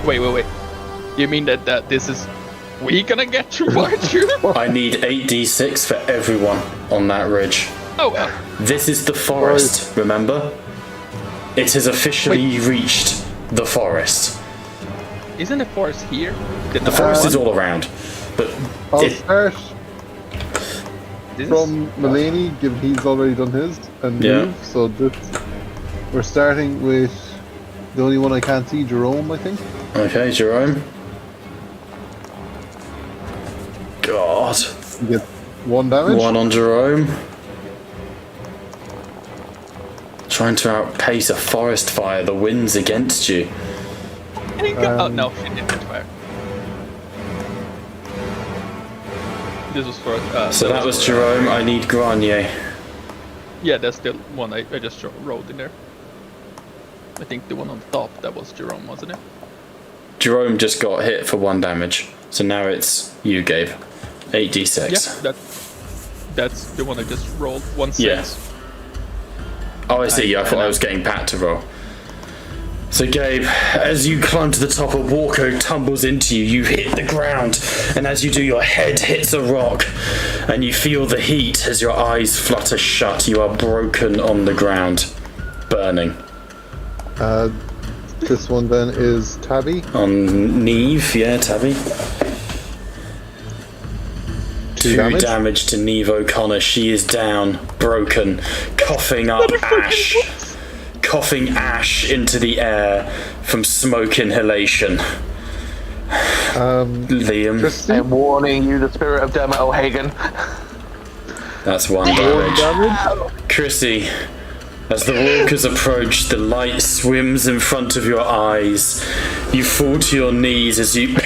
Wait. You mean that this is we gonna get you, Archer? I need 8d6 for everyone on that ridge. Oh well. This is the forest, remember? It has officially reached the forest. Isn't the forest here? The forest is all around. But I'll it, start This from Mulaney, given he's already done his, and Yeah. move. So we're starting with the only one I can't see, Jerome, I think. okay, Jerome. God. You get 1 damage. 1 on Jerome. Trying to outpace a forest fire, the wind's against you. oh no, she didn't catch fire. This was for. So that was Jerome, I need Granier. Yeah, that's the one I just rolled in there. I think the one on top, that was Jerome, wasn't it? Jerome just got hit for 1 damage. So now it's you, Gabe. 8d6. Yeah, that's the one I just rolled. 1/6. Yeah. Oh, I see. I thought I was getting Pat to roll. So, Gabe, as you climb to the top, a walker tumbles into you. You hit the ground, and as you do, your head hits a rock, and you feel the heat as your eyes flutter shut. You are broken on the ground, burning. This one then is Tabby. On Neve, yeah, Tabby. 2 damage. damage to Neve O'Connor. She is down, broken, coughing up ash. Coughing ash into the air from smoke inhalation. Liam, Christy, I'm warning you, the spirit of Dermot O'Hagan. that's 1 damage. Chrissy, as the walkers approach, the light swims in front of your eyes. You fall to your knees as you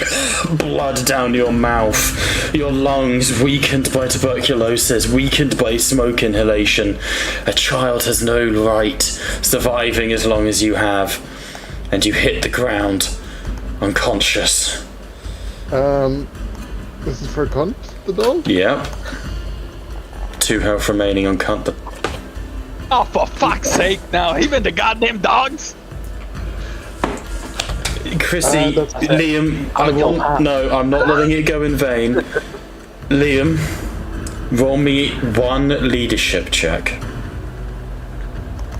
blood down your mouth. Your lungs weakened by tuberculosis, weakened by smoke inhalation. A child has no right surviving as long as you have. And you hit the ground, unconscious. This is for Cunt, the dog. Yep. 2 health remaining on Cunt. Oh, for fuck's sake! Now, even the goddamn dogs. Chrissy, that's okay. Liam, no, I'm not letting it go in vain. Liam, roll me 1 leadership check.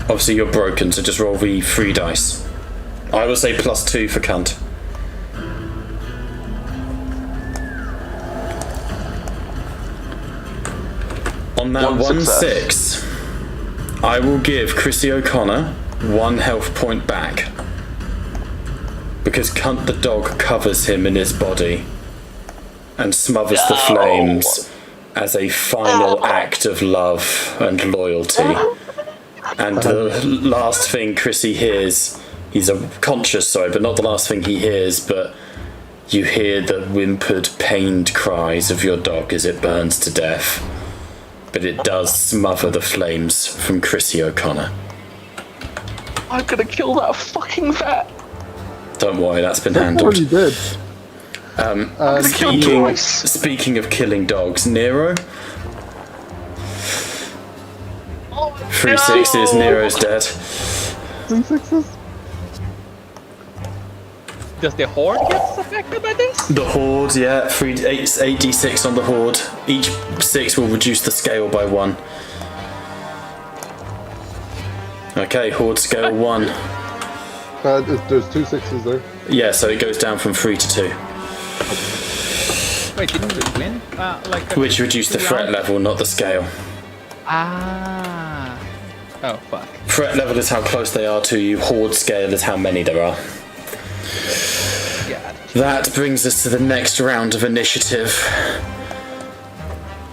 Obviously, you're broken, so just roll the 3 dice. I will say +2 for Cunt. On that 1/6, I will give Chrissy O'Connor 1 health point back. Because Cunt the dog covers him in his body and smothers the flames as a final act of love and loyalty. And the last thing Chrissy hears, he's conscious, sorry, but not the last thing he hears, but you hear the whimpered, pained cries of your dog as it burns to death. But it does smother the flames from Chrissy O'Connor. I'm gonna kill that fucking vet. Don't worry, that's been That's handled. already dead. Speaking of killing dogs, Nero. 3 6s, Nero's dead. 3 6s. Does the horde get affected by this? The horde, yeah, 8d6 on the horde. Each 6 will reduce the scale by 1. Okay, horde scale 1. There's 2 6s there. Yeah, so it goes down from 3 to 2. Wait, didn't we win? Which reduced the threat level, not the scale. Ah. Oh, fuck. Threat level is how close they are to you, horde scale is how many there are. God. That brings us to the next round of initiative.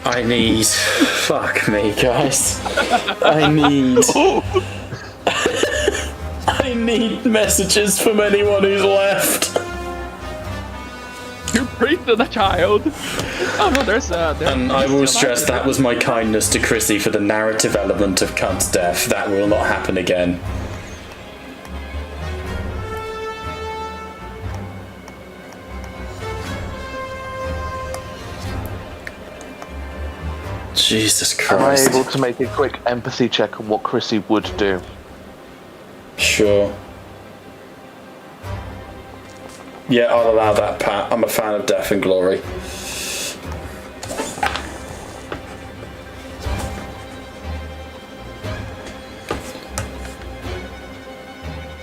I need... Fuck me, guys. I need messages from anyone who's left. You preached to the child. Oh no, there's And I will stress that was my kindness to Chrissy for the narrative element of Cunt's death. That will not happen again. Jesus Am I Christ. able to make a quick empathy check on what Chrissy would do? Sure. Yeah, I'll allow that, Pat. I'm a fan of Death and Glory.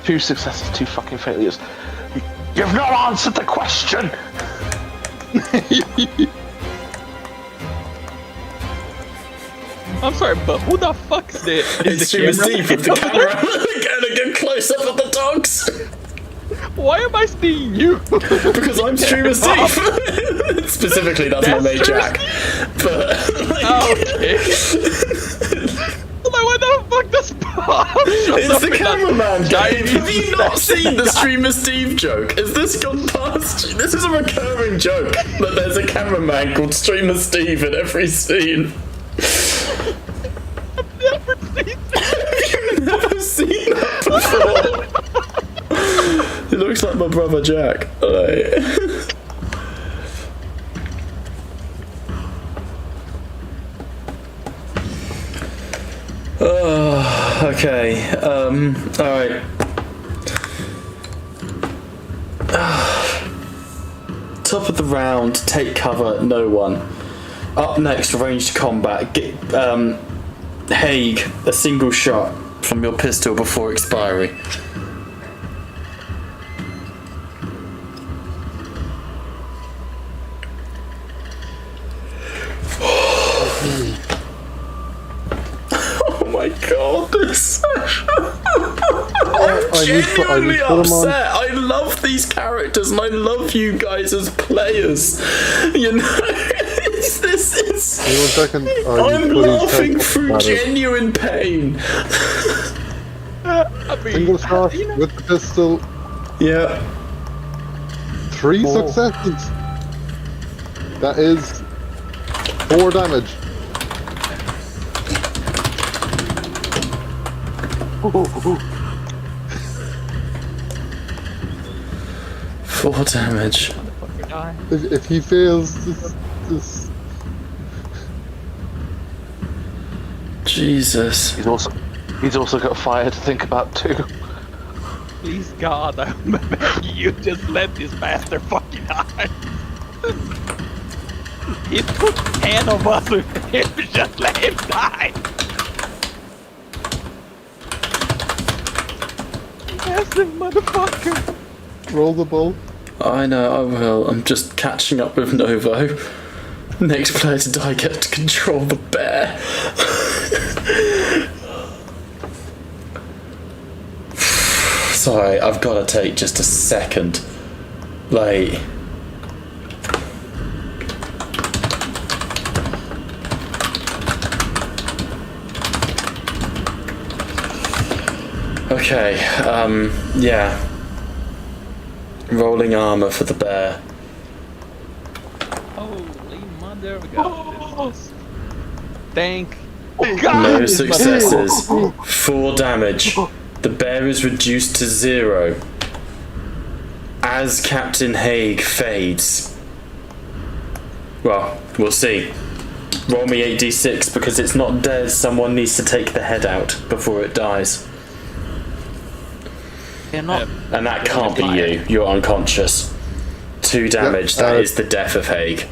Two successes, two fucking failures. You've not answered the question! I'm sorry, but who the fuck's the It's Streamer Steve with the camera. Gonna get close up at the dogs. Why am I seeing you? Because I'm Streamer Steve. Specifically, that's my mate Jack. But Oh, okay. Like, what the fuck does Bob? it's the cameraman, Dave. Have you not seen the Streamer Steve joke? Has this gone past you? This is a recurring joke that there's a cameraman called Streamer Steve in every scene. You've never seen that before. He looks like my brother Jack. Alright. Oh, okay. Alright. Top of the round, take cover, no one. Up next, ranged combat. Get, Haig, a single shot from your pistol before expiry. Oh my god, this I'm genuinely upset. I love these characters and I love you guys as players. You know, this is. I'm laughing through genuine pain. Single shot with the pistol. Yeah. 3 successes. That is 4 damage. Four damage. If he fails this Jesus. He's also got fire to think about too. Please God, I'm begging you, just let this bastard fucking die. It took 10 of us with him, just let him die. Massive motherfucker. roll the ball. I know, I will. I'm just catching up with Novo. Next player to die gets to control the bear. Sorry, I've got to take just a second. Like... Okay, yeah. Rolling armor for the bear. Holy mother of God. Thank God. No successes. 4 damage. The bear is reduced to 0. As Captain Haig fades. Well, we'll see. Roll me 8d6 because it's not dead. Someone needs to take the head out before it dies. You're not. And that can't be you. You're unconscious. 2 damage. That is the death of Haig.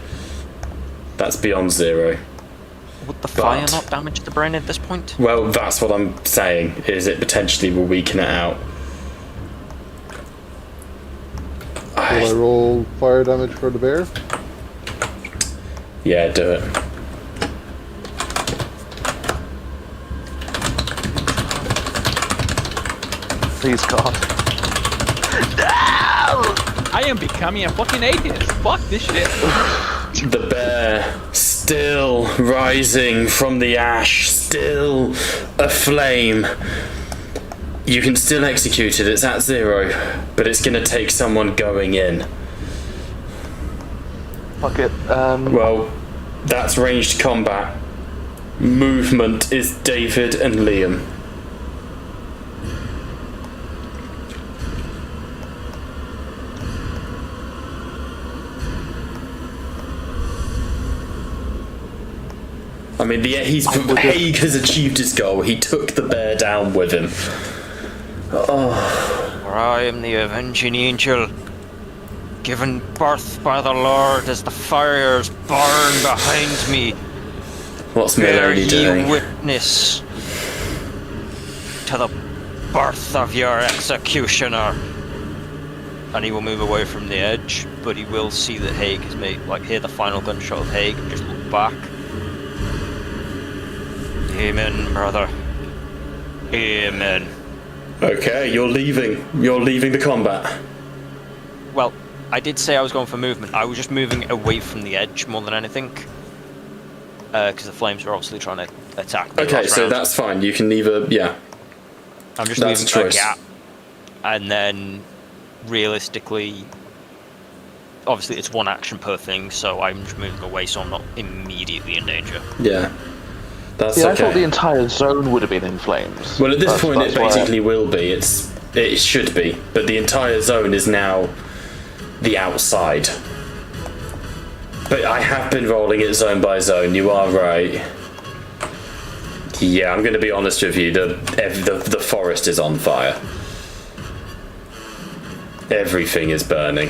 That's beyond 0. Would the fire not damage the brain at this point? Well, that's what I'm saying, is it potentially will weaken it out. Will I roll fire damage for the bear? Yeah, do it. Please God. I am becoming a fucking atheist. Fuck this shit. The bear, still rising from the ash, still aflame. You can still execute it, it's at 0, but it's gonna take someone going in. Fuck it. Well, that's ranged combat. Movement is David and Liam. I mean, Haig has achieved his goal. He took the bear down with him. Oh. For I am the avenging angel, given birth by the Lord as the fires burn behind me. What's Bear Milady ye doing? witness to the birth of your executioner. And he will move away from the edge, but he will see that Haig has made, hear the final gunshot of Haig and just look back. Amen, brother. Amen. Okay, you're leaving. You're leaving the combat. Well, I did say I was going for movement. I was just moving away from the edge more than anything. Because the flames were obviously trying to attack me. Okay, so that's fine. You can either, yeah. I'm just That's leaving a a choice. gap. And then, realistically, obviously it's one action per thing, so I'm just moving away so I'm not immediately in danger. Yeah. That's Yeah, I okay. thought the entire zone would have been in flames. Well, at this point, it that's why- basically will be. It should be, but the entire zone is now the outside. But I have been rolling it zone by zone. You are right. Yeah, I'm going to be honest with you. The forest is on fire. Everything is burning.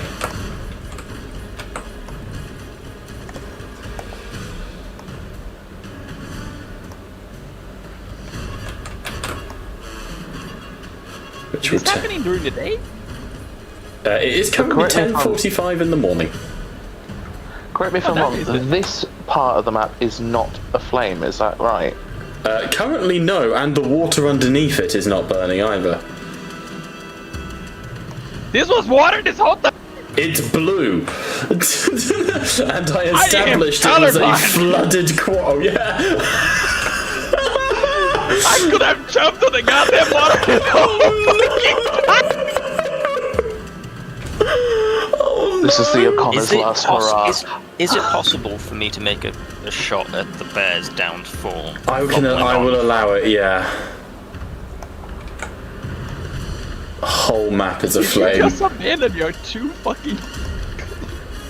Which will It's happening during the day? it is currently Correct me if I'm- 10:45 in the morning. Correct me if I'm that wrong, is it. this part of the map is not aflame, is that right? Currently, no, and the water underneath it is not burning either. This was water this whole time! It's blue. And I established it was a colorblind. flooded quarry. Oh, yeah. I could have jumped on the goddamn water this whole fucking This is the O'Connor's last hurrah. Is it possible for me to make a shot at the bear's downed form? I will allow it, yeah. The whole map is You aflame. just abandoned your two fucking...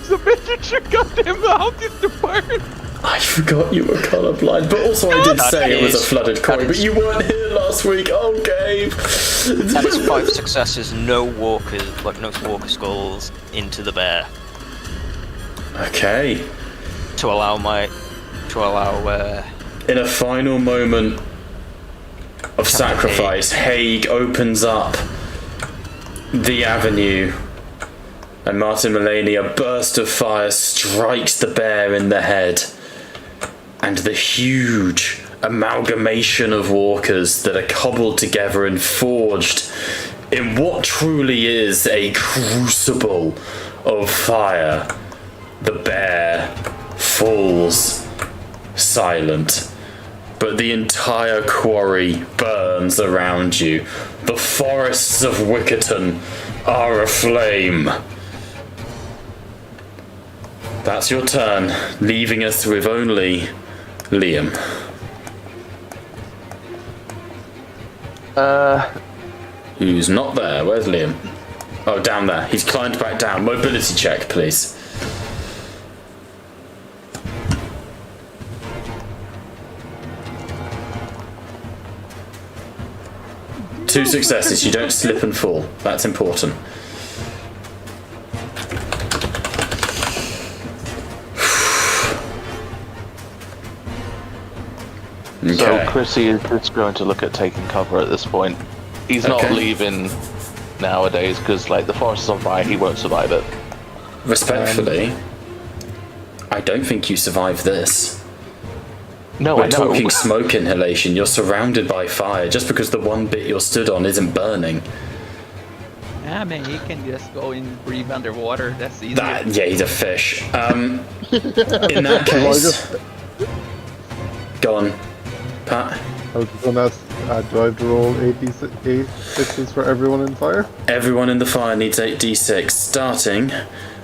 Submitted your goddamn mountains to burn! I forgot you were colourblind, but also I did say it was a flooded quarry, but you weren't here last week. Oh, Gabe. That is 5 successes, no walker skulls into the bear. Okay. To allow In a final moment of sacrifice, Haig opens up the avenue, and Martin Mulaney, a burst of fire strikes the bear in the head, and the huge amalgamation of walkers that are cobbled together and forged in what truly is a crucible of fire. The bear falls silent, but the entire quarry burns around you. The forests of Wickerton are aflame. That's your turn, leaving us with only Liam. Who's not there? Where's Liam? Oh, down there. He's climbed back down. Mobility check, please. Two successes. You don't slip and fall. That's important. So Chrissy is just going to look at taking cover at this point. He's not Okay. leaving nowadays because, like, the forest is on fire. He won't survive it. Respectfully, I don't think you survive this. No, We're I know. talking smoke inhalation. You're surrounded by fire. Just because the one bit you're stood on isn't burning. Yeah, man, you can just go and breathe underwater. That's easy. Yeah, he's a fish. In that case, go on, Pat. I was just going to ask, do I have to roll 86s for everyone in fire? Everyone in the fire needs 8d6, starting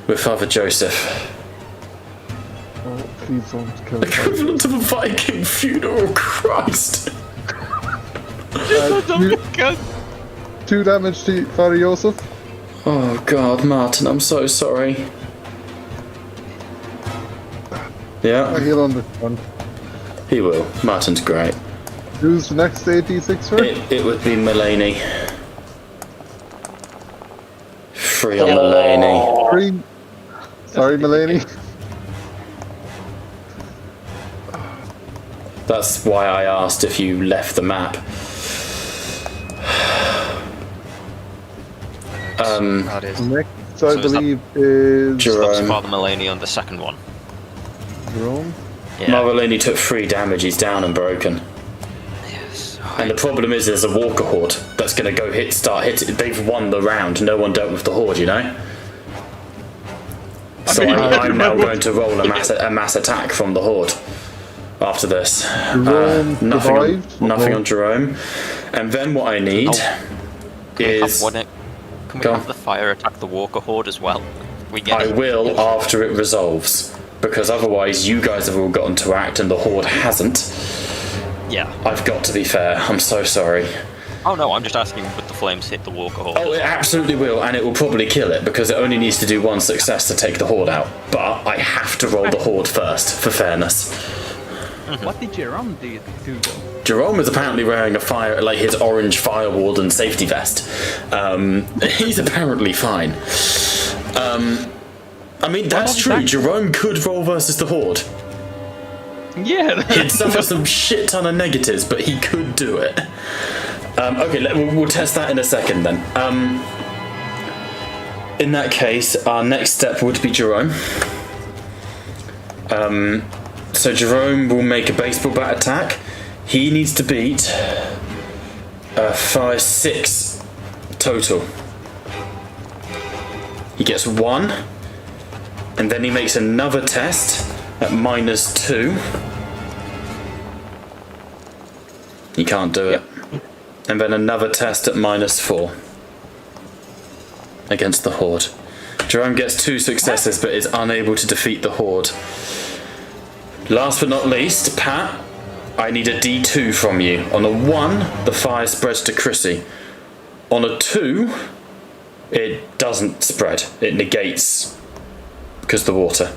with Father Joseph. Oh, please don't kill me. Equivalent of a Viking funeral, Christ. Uh, 2 damage to Father Joseph. Oh God, Martin, I'm so sorry. I Yeah, heal on this one. He will. Martin's great. Who's the next 8d6 for? It would be Mulaney. 3 on Mulaney. 3. Sorry, Mulaney. That's why I asked if you left the map. That is. Next, So I is that- believe, is Jerome. That's Father Mulaney on the second one. Jerome. Yeah. Mulaney took 3 damage. He's down and broken. Yes. And the problem is, there's a walker horde that's going to go start hitting. They've won the round. No one dealt with the horde, you know. So I'm now going to roll a mass attack from the horde after this. Jerome survived. Nothing on Jerome. And then what I need is. Can we Go have on. the fire attack the walker horde as well? We get I it. will after it resolves, because otherwise you guys have all gotten to act and the horde hasn't. Yeah. I've got to be fair. I'm so sorry. Oh no, I'm just asking would the flames hit the walker horde? Oh, it absolutely will, and it will probably kill it because it only needs to do 1 success to take the horde out. But I have to roll the horde first for fairness. What did Jerome do though? Jerome is apparently wearing his orange fire warden safety vest. He's apparently fine. I mean, that's true. Jerome could roll versus the horde. Yeah. He'd suffer some shit ton of negatives, but he could do it. Okay, we'll test that in a second then. In that case, our next step would be Jerome. So Jerome will make a baseball bat attack. He needs to beat 5-6 total. He gets 1, and then he makes another test at -2. He can't do it. And then another test at -4 against the horde. Jerome gets 2 successes but is unable to defeat the horde. Last but not least, Pat, I need a D2 from you. On a 1, the fire spreads to Chrissy. On a 2, it doesn't spread. It negates because the water.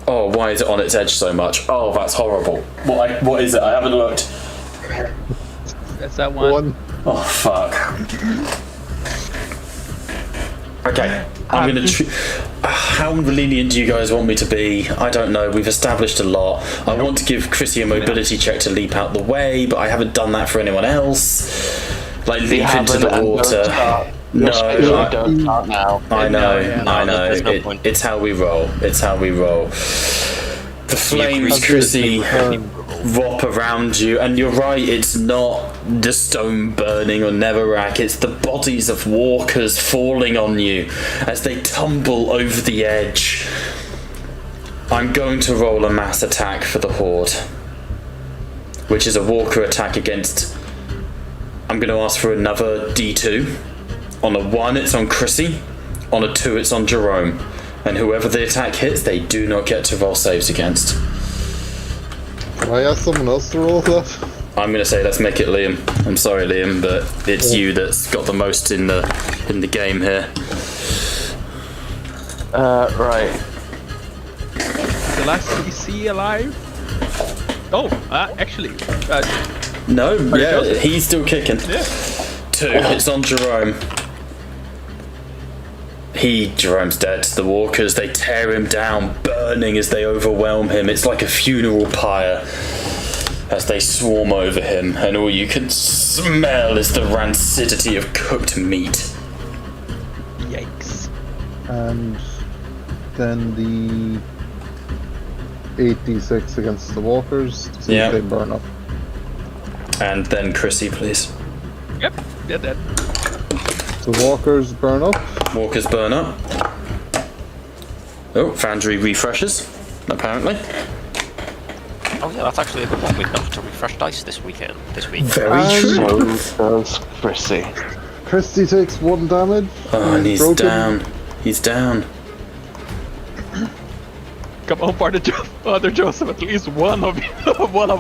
Oh, why is it on its edge so much? Oh, that's horrible. What is it? I haven't looked. That's that one. Oh, fuck. Okay, I'm gonna. How lenient do you guys want me to be? I don't know. We've established a lot. I want to give Chrissy a mobility check to leap out the way, but I haven't done that for anyone else. Like leap into the water. No, don't start now. I know. there's no point. It's how we roll. It's how we roll. The flames, Chrissy, wrap around you, and you're right, it's not the stone burning or Nevermore, it's the bodies of walkers falling on you as they tumble over the edge. I'm going to roll a mass attack for the horde, which is a walker attack against. I'm going to ask for another D2. On a 1 it's on Chrissy, on a 2 it's on Jerome, and whoever the attack hits they do not get to roll saves against. Can I ask someone else to roll that? I'm gonna say let's make it Liam. I'm sorry, Liam, but it's you that's got the most in the game here. Right. The last CC alive? Oh, actually. No, yeah, Joseph? he's still kicking. Yeah. 2, it's on Jerome. Jerome's dead. The walkers, they tear him down, burning as they overwhelm him. It's like a funeral pyre as they swarm over him, and all you can smell is the rancidity of cooked meat. Yikes. And then the 8d6 against the walkers to see if they burn up. And then Chrissy, please. Yep, did that. The walkers burn up. Walkers burn up. Oh, Foundry refreshes, apparently. Oh yeah, that's actually a good one. We've got to refresh dice this week. Very true. So does Chrissy. Christy takes 1 damage. Oh, and he's broken. down. He's down. Come on, Father Joseph. At least one of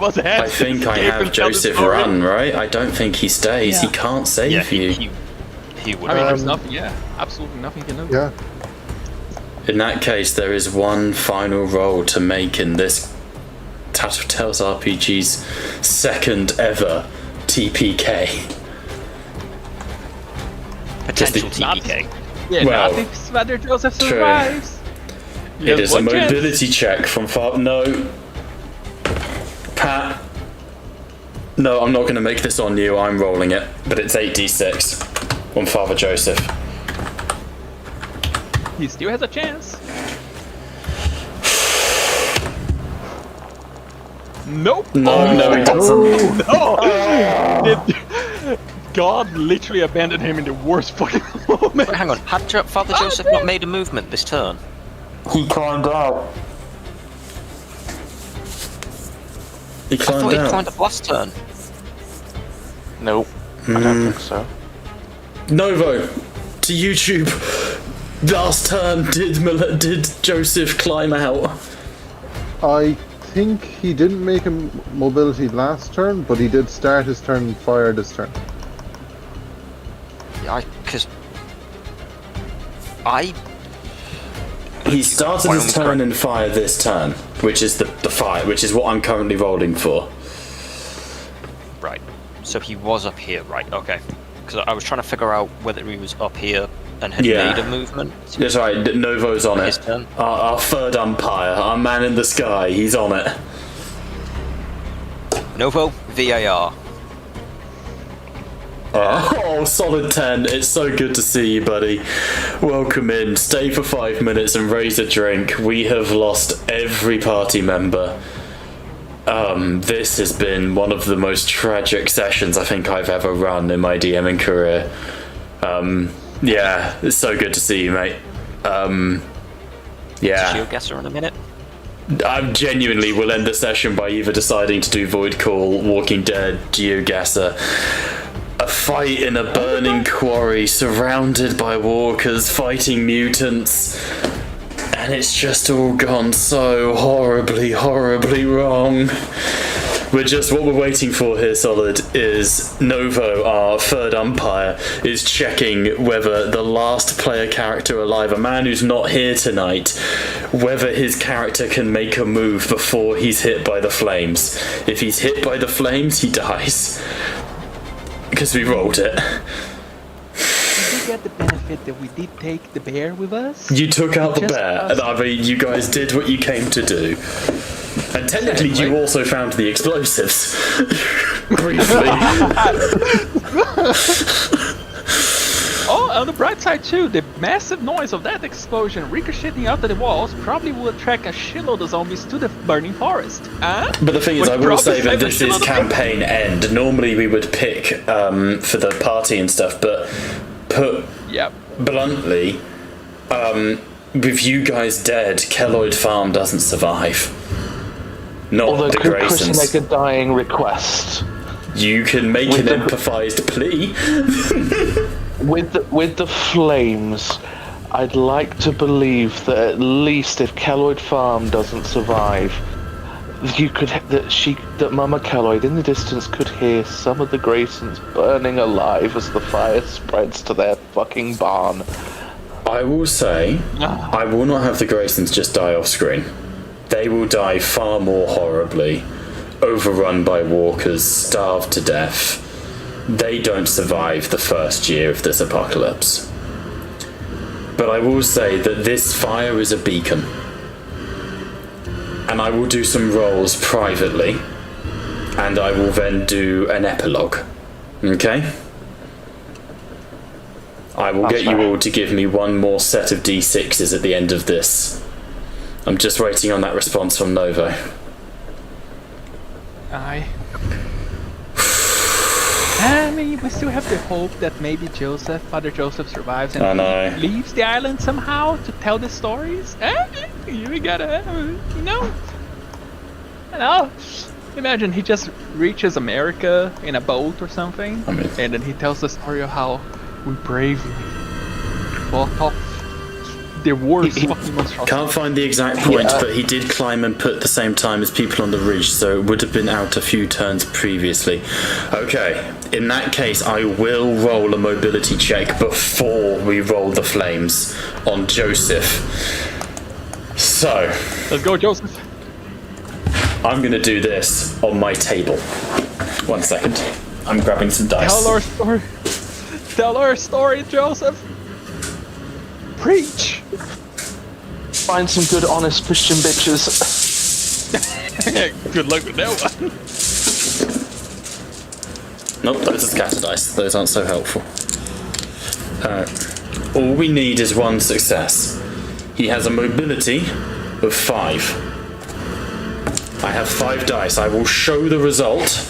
us has. I think I have Joseph run, right? I don't think he stays. He can't save you. He would. I mean, there's nothing. Yeah, absolutely nothing you can do. Yeah. In that case, there is one final roll to make in this Tattletales RPG's second ever TPK. Potential Just the- TPK. Yeah, Well, not if Father Joseph true. survives. It is a mobility check from No. Pat. No, I'm not going to make this on you. I'm rolling it. But it's 8d6 on Father Joseph. He still has a chance. Nope. No, he doesn't. God literally abandoned him in the worst fucking moment. Wait, hang on, had Father Joseph not made a movement this turn? He climbed out. He I thought climbed he out. climbed up last turn. Nope, I don't think so. Novo, to YouTube. Last turn, did Joseph climb out? I think he didn't make a mobility last turn, but he did start his turn and fire this turn. Yeah, because I He started Why his don't we turn try- and fire this turn, which is the fire, which is what I'm currently rolling for. right. So he was up here, right? Okay. Because I was trying to figure out whether he was up here and had Yeah. made a movement. That's right, Novo's on His it. turn. Our third umpire, our man in the sky, he's on it. Novo VAR. Oh, solid 10. It's so good to see you, buddy. Welcome in. Stay for 5 minutes and raise a drink. We have lost every party member. This has been one of the most tragic sessions I think I've ever run in my DMing career. Yeah, it's so good to see you, mate. Yeah. Geoguesser in a minute. I genuinely will end the session by either deciding to do Void Call, Walking Dead, Geoguesser. A fight in a burning quarry surrounded by walkers fighting mutants. And it's just all gone so horribly, horribly wrong. What we're waiting for here, Solid, is Novo, our third umpire, is checking whether the last player character alive, a man who's not here tonight, whether his character can make a move before he's hit by the flames. If he's hit by the flames, he dies. Because we rolled it. Did we get the benefit that we did take the bear with us? You took out the Just bear, us. and I mean, you guys did what you came to do. And technically, you also found the explosives. Briefly. Oh, on the bright side too, the massive noise of that explosion ricocheting out of the walls probably will attract a shitload of zombies to the burning forest. Huh? But the thing is, Would I will probably say that save a this is shitload of campaign end. Normally, we would pick for the party and stuff, but put Yep. bluntly, with you guys dead, Kelloyd Farm doesn't survive. Not Although the could Chris Graysons. make a dying request? You can make With an the- empathised plea. With the flames, I'd like to believe that at least if Kelloyd Farm doesn't survive, that Mama Kelloyd in the distance could hear some of the Graysons burning alive as the fire spreads to their fucking barn. I will say, I will not have the Graysons just die off screen. They will die far more horribly, overrun by walkers, starved to death. They don't survive the first year of this apocalypse. But I will say that this fire is a beacon. And I will do some rolls privately, and I will then do an epilogue. Okay? I will That's get you fair. all to give me one more set of d6s at the end of this. I'm just waiting on that response from Novo. I mean, we still have the hope that maybe Father Joseph survives and I know. leaves the island somehow to tell the stories. We gotta, you know. Imagine he just reaches America in a boat or something, I mean- and then he tells the story of how we bravely fought off the worst fucking monstrosity. Can't find the exact point, Yeah. but he did climb and put the same time as people on the ridge, so it would have been out a few turns previously. Okay, in that case, I will roll a mobility check before we roll the flames on Joseph. So, Let's go, Joseph. I'm going to do this on my table. 1 second. I'm grabbing some dice. Tell our story. Tell our story, Joseph. Preach. Find some good, honest Christian bitches. Good luck with that one. Nope, those are scatter dice. Those aren't so helpful. All we need is one success. He has a mobility of 5. I have 5 dice. I will show the result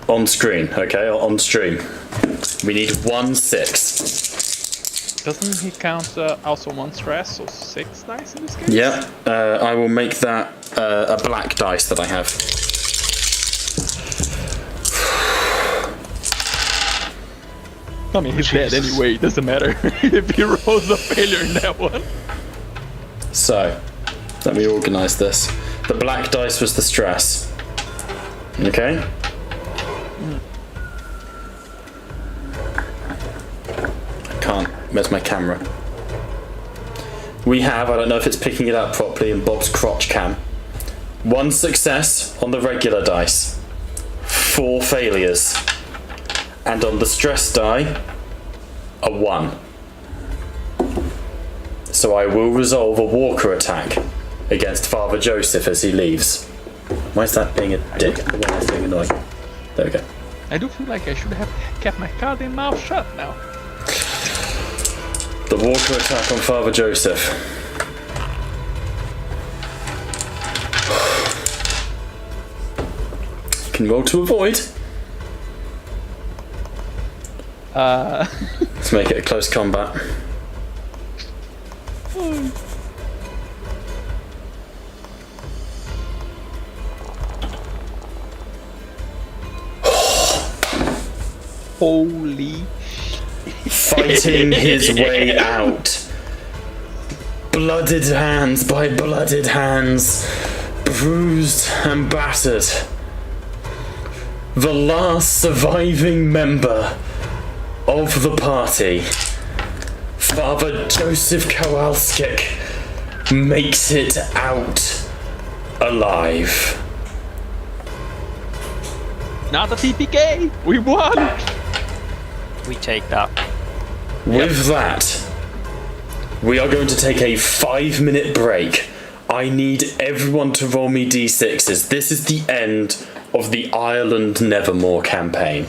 on screen, okay? On stream. We need 1 6. Doesn't he count also 1 stress, so 6 dice in this case? Yeah, I will make that a black dice that I have. I mean, he's dead anyway, it doesn't matter if he rolls a failure in that one. So, let me organise this. The black dice was the stress. Okay? I can't. Where's my camera? We have, I don't know if it's picking it up properly in Bob's crotch cam, 1 success on the regular dice, 4 failures, and on the stress die, a 1. So I will resolve a walker attack against Father Joseph as he leaves. Why is that being a dick? Why is that being annoying? There we go. I do feel like I should have kept my goddamn mouth shut now. The walker attack on Father Joseph. You can roll to avoid. Let's make it a close combat. Holy. Fighting his way out. Blooded hands by blooded hands. Bruised and battered. The last surviving member of the party, Father Joseph Kowalskik, makes it out alive. Not a TPK! We won! We take that. With that, we are going to take a 5-minute break. I need everyone to roll me d6s. This is the end of the Ireland Nevermore campaign.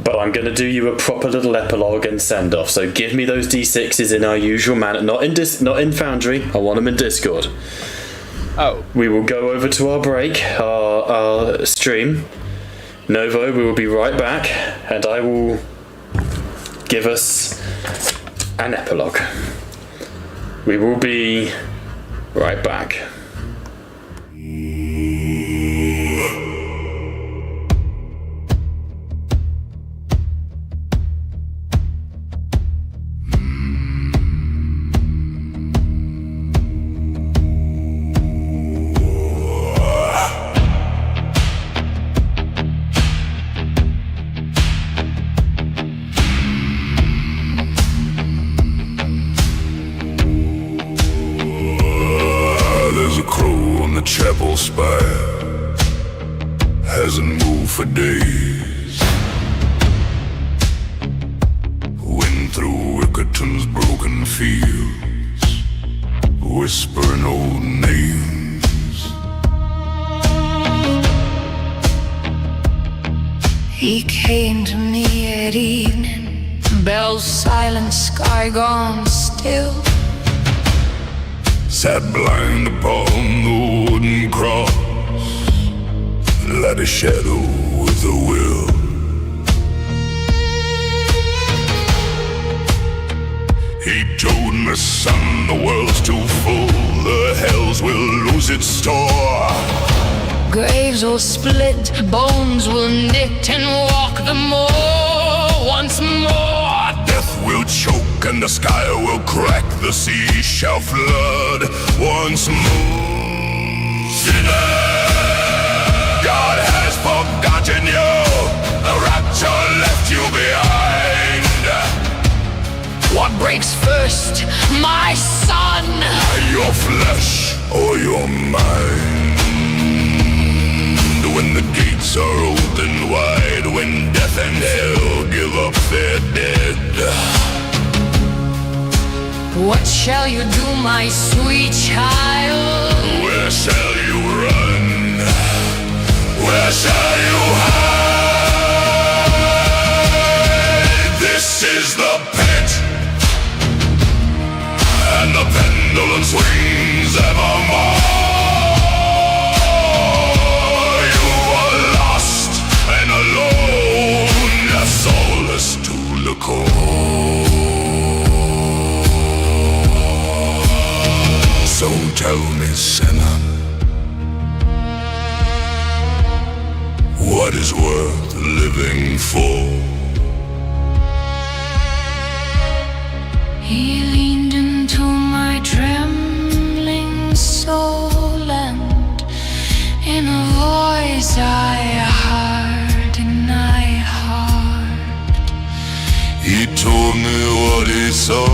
But I'm going to do you a proper little epilogue and send off. So give me those d6s in our usual manner. Not in Foundry. I want them in Discord. Oh. We will go over to our break, our stream. Novo, we will be right back, and I will give us an epilogue. We will be right back. Chapel spire hasn't moved for days. Wind through Rickerton's broken fields, whispering old names. He came to me at evening, bells silent, sky gone still. Sat blind upon the wooden cross, like a shadow with a will. He told me, son, the world's too full, the hells will lose its store. Graves will split, bones will knit and walk the moor once more. Death will choke and the sky will crack, the sea shall flood once more. Sinner, God has forgotten you, the rapture left you behind. What breaks first, my son? Your flesh or your mind? When the gates are open wide, when death and hell give up their dead. What shall you do, my sweet child? Where shall you run? Where shall you hide? This is the pit, and the pendulum swings evermore. You are lost and alone, soulless to the core. So tell me, sinner, what is worth living for? He leaned into my trembling soul, and in a voice I heard, and I heard. He told me what he saw.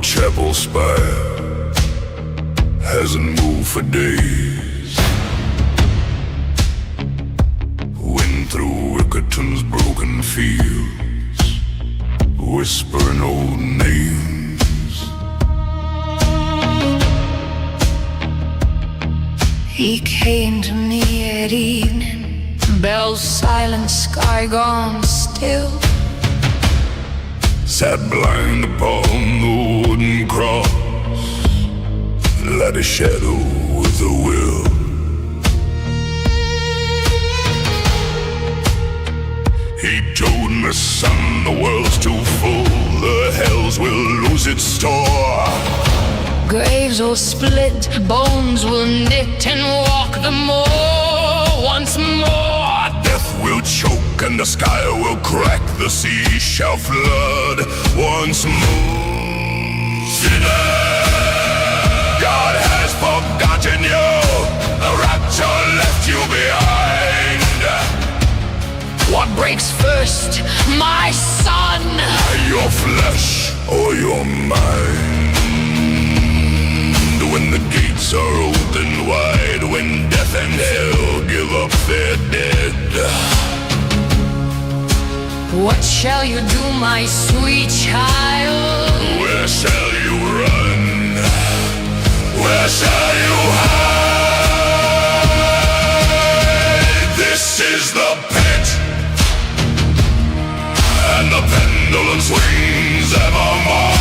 Chapel spire hasn't moved for days. Wind through Wickerton's broken fields, whispering old names. He came to me at evening, bells silent, sky gone still. Sat blind upon the wooden cross, like a shadow with a will. He told me, son, the world's too full, the hells will lose its store. Graves will split, bones will knit, and walk the moor once more. Death will choke and the sky will crack, the sea shall flood once more. Sinner, God has forgotten you, the rapture left you behind. What breaks first, my son? Your flesh or your mind? When the gates are open wide, when death and hell give up their dead. What shall you do, my sweet child? Where shall you run? Where shall you hide? This is the pit, and the pendulum swings evermore.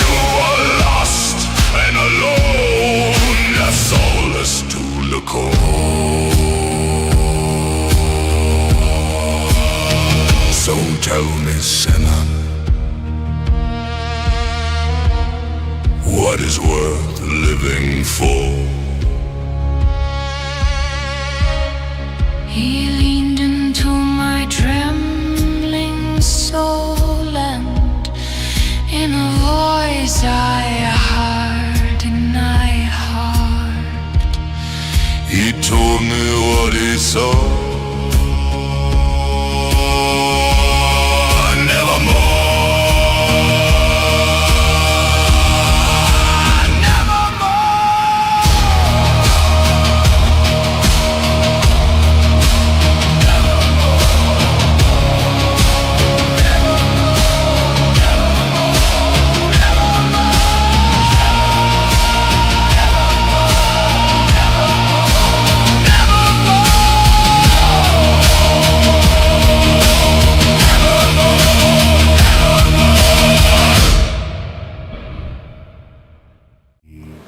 You are lost and alone, soulless to the core. So tell me, sinner, what is worth living for? He leaned into my trembling soul, and in a voice I heard, and I heard. He told me what he saw. Nevermore,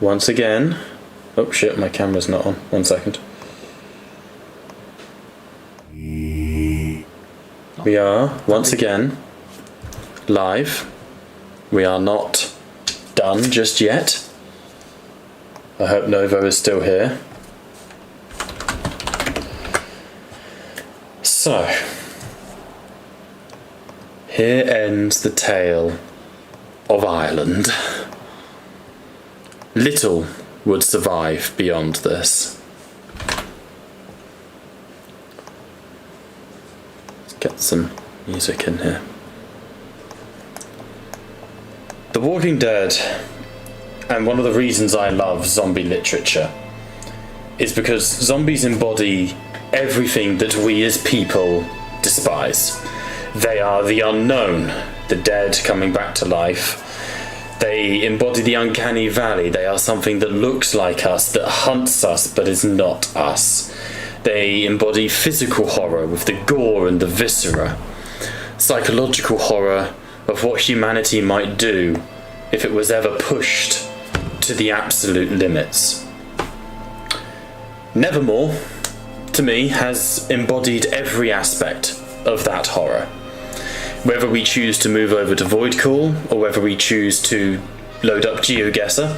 once again... Oh shit, my camera's not on. 1 second. We are, once again, live. We are not done just yet. I hope Novo is still here. So, here ends the tale of Ireland. Little would survive beyond this. Let's get some music in here. The Walking Dead, and one of the reasons I love zombie literature, is because zombies embody everything that we as people despise. They are the unknown, the dead coming back to life. They embody the uncanny valley. They are something that looks like us, that hunts us, but is not us. They embody physical horror with the gore and the viscera. Psychological horror of what humanity might do if it was ever pushed to the absolute limits. Nevermore, to me, has embodied every aspect of that horror. Whether we choose to move over to Voidcall, or whether we choose to load up GeoGuessr,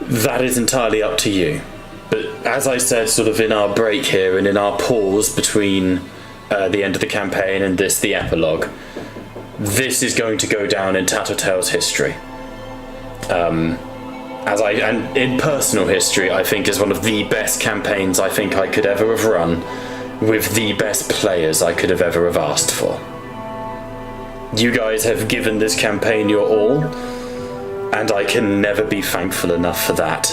that is entirely up to you. But as I said sort of in our break here, and in our pause between the end of the campaign and the epilogue, this is going to go down in Tattletale's history. And in personal history, I think is one of the best campaigns I think I could ever have run, with the best players I could have ever have asked for. You guys have given this campaign your all, and I can never be thankful enough for that.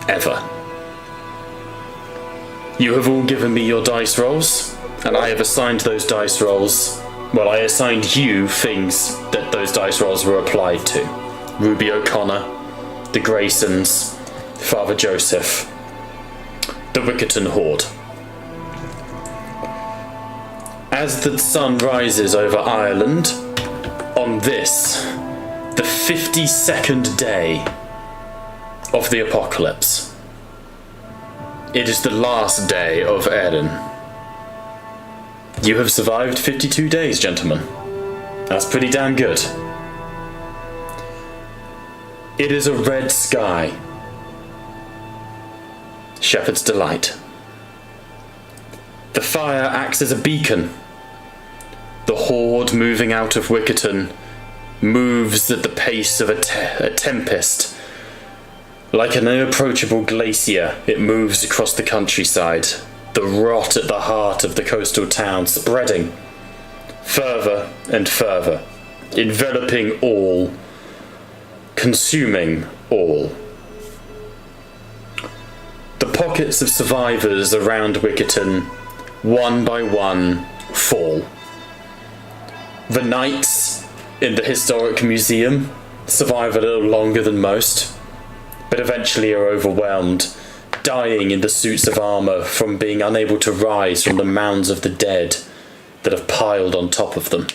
Ever. You have all given me your dice rolls, and I have assigned those dice rolls... Well, I assigned you things that those dice rolls were applied to. Ruby O'Connor, the Graysons, Father Joseph, the Wickerton Horde. As the sun rises over Ireland, on this, the 52nd day of the apocalypse, it is the last day of Erin. You have survived 52 days, gentlemen. That's pretty damn good. It is a red sky. Shepherd's Delight. The fire acts as a beacon. The horde moving out of Wickerton moves at the pace of a tempest. Like an unapproachable glacier, it moves across the countryside, the rot at the heart of the coastal town spreading further and further, enveloping all, consuming all. The pockets of survivors around Wickerton, one by one, fall. The knights in the historic museum survive a little longer than most, but eventually are overwhelmed, dying in the suits of armour from being unable to rise from the mounds of the dead that have piled on top of them.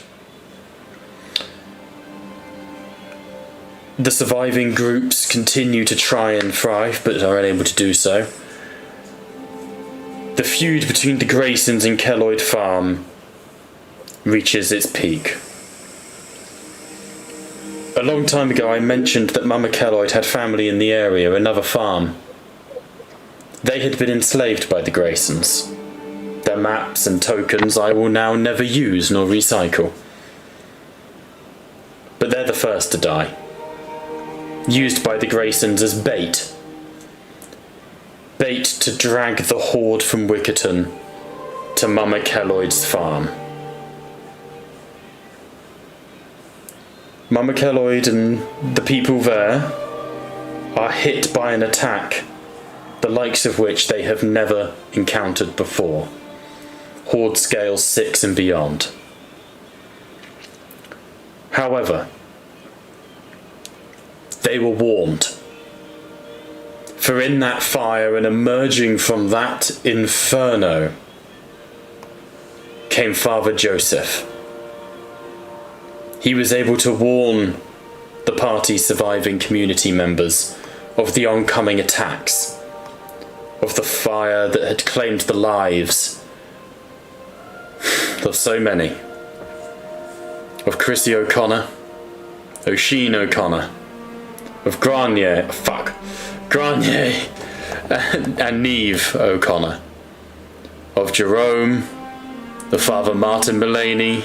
The surviving groups continue to try and thrive, but are unable to do so. The feud between the Graysons and Kelloyd Farm reaches its peak. A long time ago I mentioned that Mama Kelloyd had family in the area, another farm. They had been enslaved by the Graysons. Their maps and tokens I will now never use nor recycle. But they're the first to die. Used by the Graysons as bait. Bait to drag the horde from Wickerton to Mama Kelloyd's farm. Mama Kelloyd and the people there are hit by an attack, the likes of which they have never encountered before. Horde scale 6 and beyond. However, they were warned. For in that fire and emerging from that inferno came Father Joseph. He was able to warn the party's surviving community members of the oncoming attacks, of the fire that had claimed the lives of so many, of Chrissy O'Connor, O'Sheen O'Connor, of Granier and Neve O'Connor, of Jerome, of Father Martin Mullaney,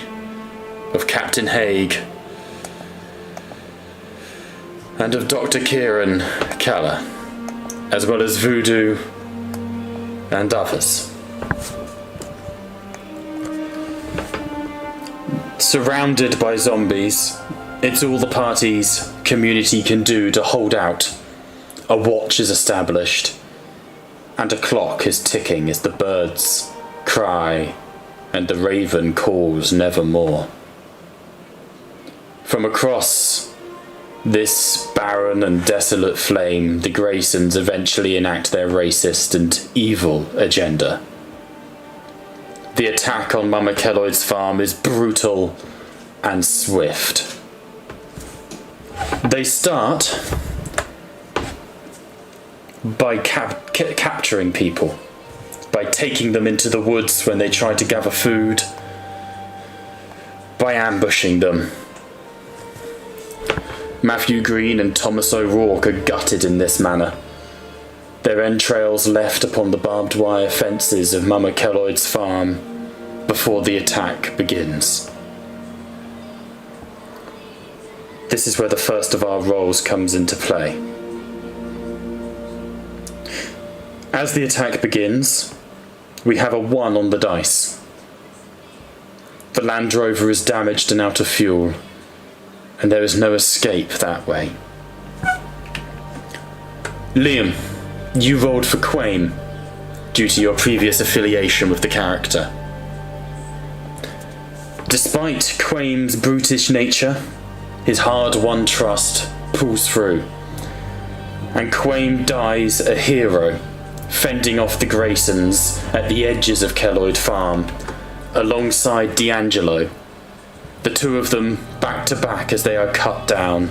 of Captain Haig, and of Dr. Kieran Keller, as well as Voodoo and others. Surrounded by zombies, it's all the party's community can do to hold out. A watch is established, and a clock is ticking as the birds cry and the raven calls nevermore. From across this barren and desolate flame, the Graysons eventually enact their racist and evil agenda. The attack on Mama Kelloyd's farm is brutal and swift. They start by capturing people, by taking them into the woods when they try to gather food, by ambushing them. Matthew Green and Thomas O'Rourke are gutted in this manner, their entrails left upon the barbed wire fences of Mama Kelloyd's farm before the attack begins. This is where the first of our roles comes into play. As the attack begins, we have a 1 on the dice. The Land Rover is damaged and out of fuel, and there is no escape that way. Liam, you rolled for Quain due to your previous affiliation with the character. Despite Quain's brutish nature, his hard-won trust pulls through, and Quain dies a hero, fending off the Graysons at the edges of Kelloyd Farm, alongside D'Angelo, the two of them back to back as they are cut down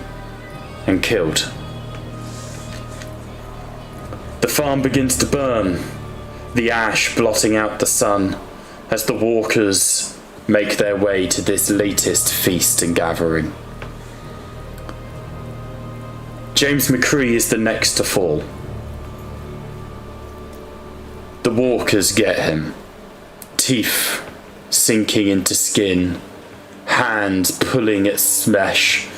and killed. The farm begins to burn, the ash blotting out the sun as the walkers make their way to this latest feast and gathering. James McCree is the next to fall. The walkers get him, teeth sinking into skin, hands pulling at flesh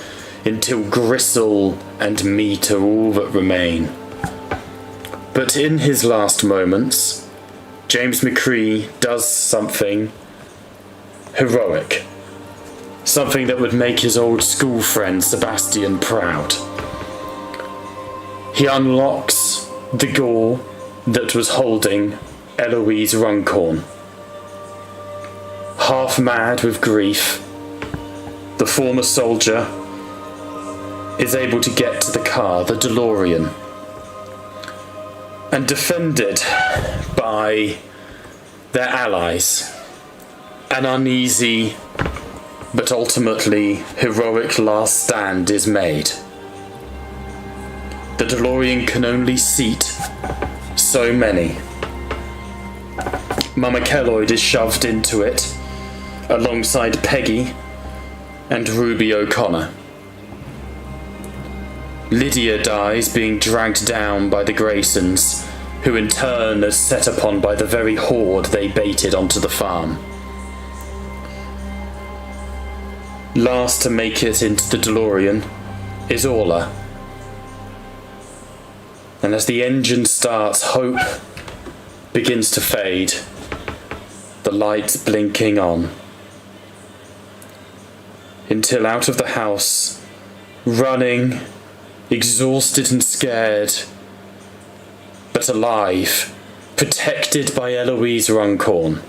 until gristle and meat are all that remain. But in his last moments, James McCree does something heroic, something that would make his old school friend Sebastian proud. He unlocks the gore that was holding Eloise Runcorn. Half mad with grief, the former soldier is able to get to the car, the DeLorean, and defended by their allies, an uneasy but ultimately heroic last stand is made. The DeLorean can only seat so many. Mama Kelloyd is shoved into it, alongside Peggy and Ruby O'Connor. Lydia dies being dragged down by the Graysons, who in turn are set upon by the very horde they baited onto the farm. Last to make it into the DeLorean is Orla. And as the engine starts, hope begins to fade, the lights blinking on. Until out of the house, running, exhausted and scared, but alive, protected by Eloise Runcorn,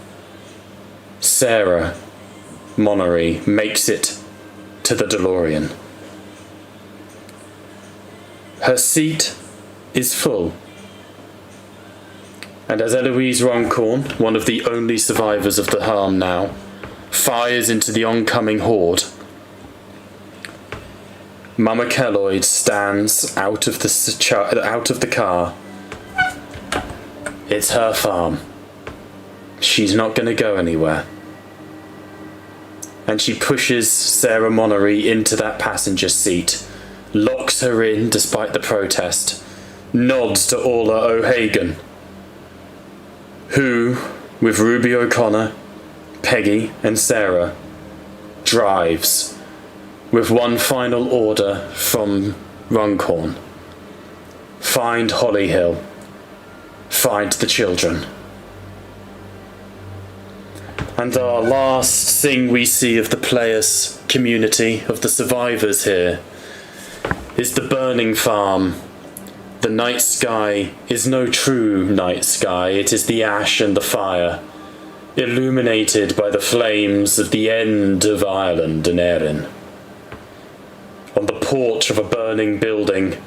Sarah Monnery makes it to the DeLorean. Her seat is full, and as Eloise Runcorn, one of the only survivors of the harm now, fires into the oncoming horde, Mama Kelloyd stands out of the car. It's her farm. She's not going to go anywhere. And she pushes Sarah Monnery into that passenger seat, locks her in despite the protest, nods to Orla O'Hagan, who, with Ruby O'Connor, Peggy and Sarah, drives with one final order from Runcorn. Find Hollyhill. Find the children. And our last thing we see of the players' community, of the survivors here, is the burning farm. The night sky is no true night sky, it is the ash and the fire, illuminated by the flames of the end of Ireland and Erin. On the porch of a burning building,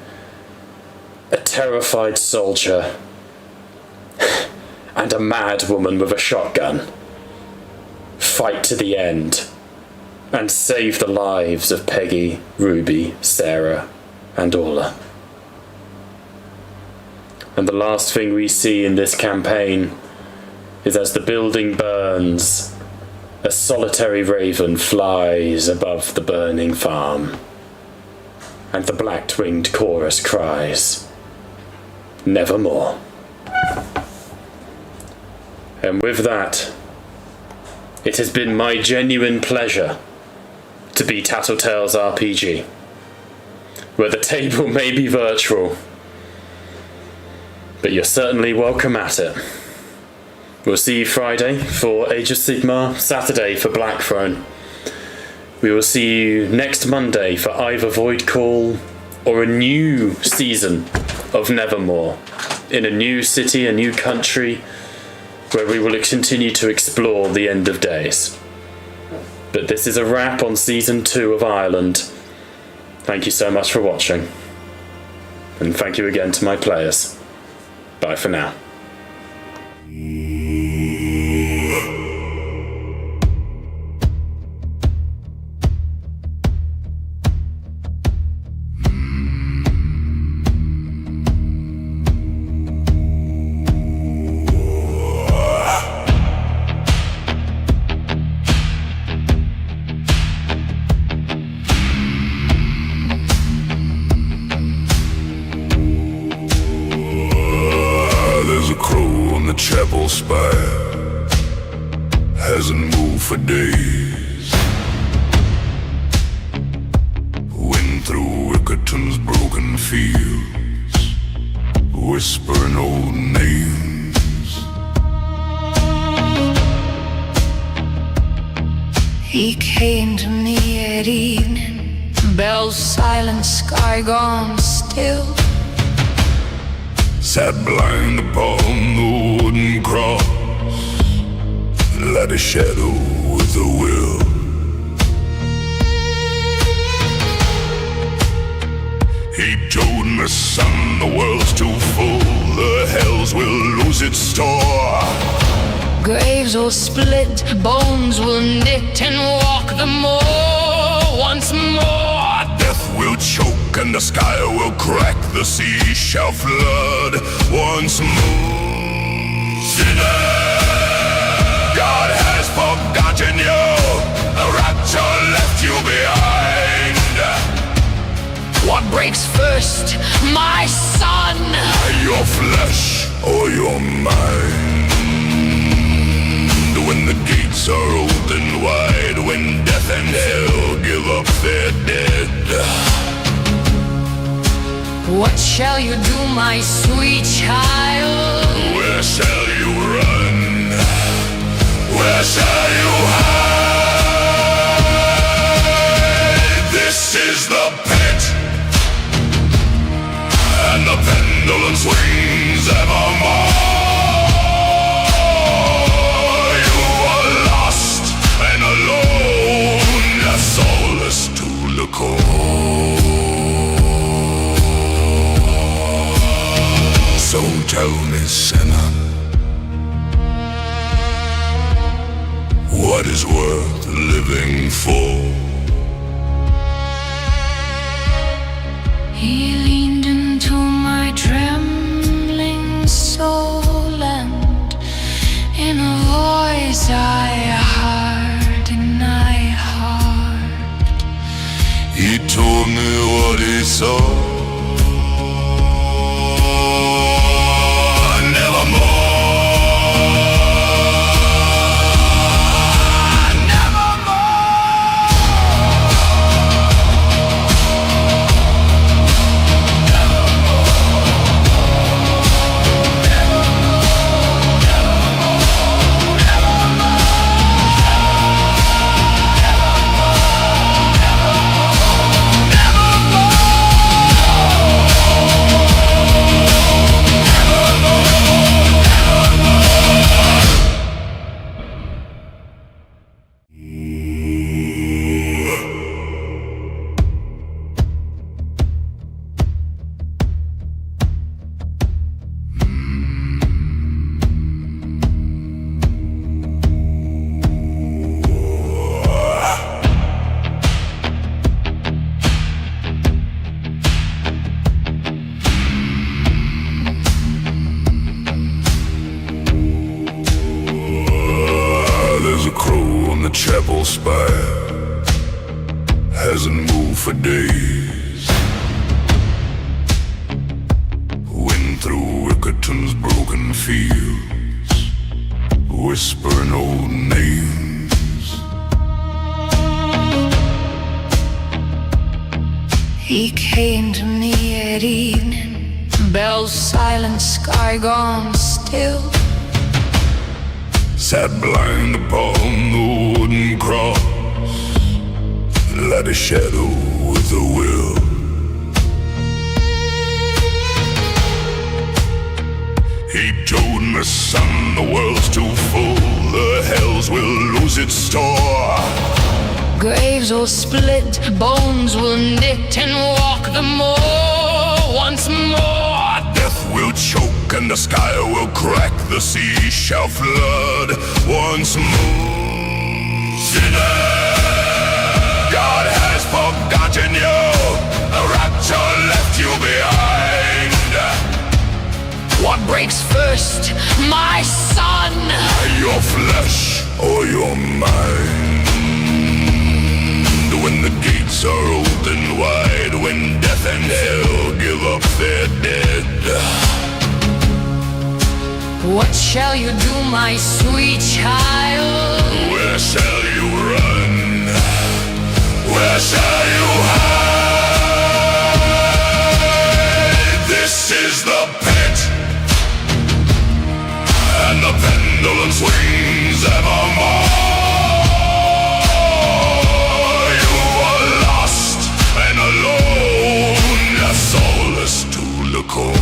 a terrified soldier and a mad woman with a shotgun fight to the end and save the lives of Peggy, Ruby, Sarah, and Orla. And the last thing we see in this campaign is as the building burns, a solitary raven flies above the burning farm, and the black-winged chorus cries, Nevermore. And with that, it has been my genuine pleasure to be Tattletale's RPG, where the table may be virtual, but you're certainly welcome at it. We'll see you Friday for Age of Sigmar, Saturday for Black Throne. We will see you next Monday for either Void Call or a new season of Nevermore, in a new city, a new country, where we will continue to explore the end of days. But this is a wrap on Season 2 of Ireland. Thank you so much for watching. And thank you again to my players. Bye for now. Chapel spire hasn't moved for days. Wind through Rickerton's broken fields, whispering old names. He came to me at evening, bells silent, sky gone still. Sat blind upon the wooden cross, like a shadow with a will. He told me, son, the world's too full, the hells will lose its store. Graves will split, bones will knit and walk the moor once more. Death will choke and the sky will crack, the sea shall flood once more. Sinner, God has forgotten you, the rapture left you behind. What breaks first, my son? Your flesh or your mind? When the gates are open wide, when death and hell give up their dead. What shall you do, my sweet child? Where shall you run? Where shall you hide? This is the pit, and the pendulum swings evermore. You are lost and alone, soulless to the core. So tell me, sinner, what is worth living for? He leaned into my trembling soul, and in a voice I heard in my heart, he told me what he saw. Nevermore. There's a crow on the chapel spire, hasn't moved for days. Wind through Wickerton's broken fields, whispering old names. he came to me at evening, bells silent, sky gone still. Sat blind upon the wooden cross, like a shadow with a will. He told me, son, the world's too full, the hells will lose its store. Graves will split, bones will knit, and walk the moor once more. Death will choke and the sky will crack, the sea shall flood once more. Sinner, God has forgotten you, the rapture left you behind. What breaks first, my son? Your flesh or your mind? When the gates are open wide, when death and hell give up their dead. What shall you do, my sweet child? Where shall you run? Where shall you hide? This is the pit, and the pendulum swings evermore. You are lost and alone, left soulless to the core.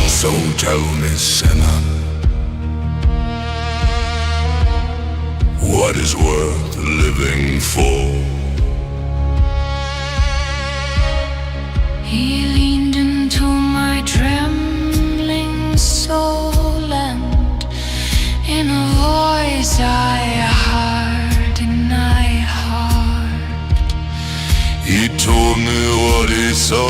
So tell me, sinner, what is worth living for? He leaned into my trembling soul, and in a voice I heard in my heart, He told me what he saw.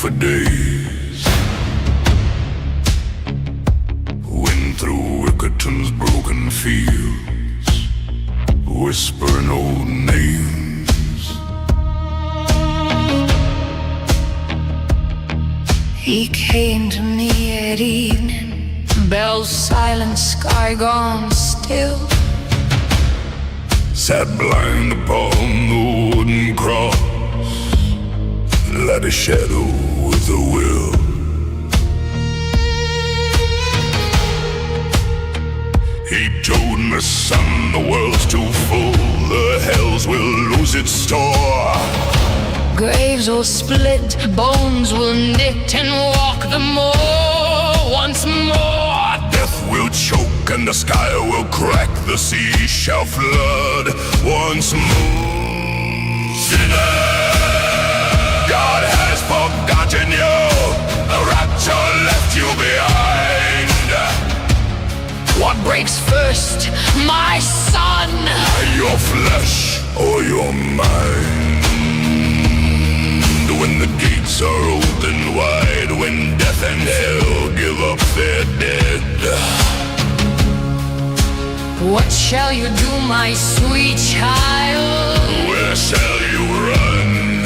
for days. Wind through Wickerton's broken fields, whispering old names. He came to me at evening, bells silent, sky gone still. Sat blind upon the wooden cross, like a shadow with a will. He told me, son, the world's too full, the hells will lose its store. Graves will split, bones will knit and walk the moor once more. Death will choke and the sky will crack, the sea shall flood once more. Sinner, God has forgotten you, the rapture left you behind. What breaks first, my son? Your flesh or your mind? When the gates are open wide, when death and hell give up their dead. What shall you do, my sweet child? Where shall you run?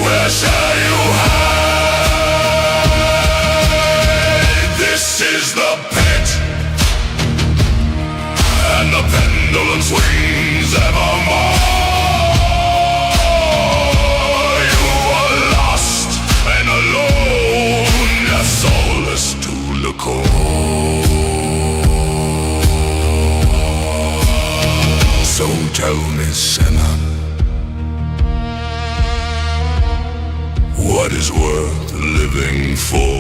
Where shall you hide? This is the pit, and the pendulum swings evermore. You are lost and alone, soulless to the core. So tell me, sinner, what is worth living for?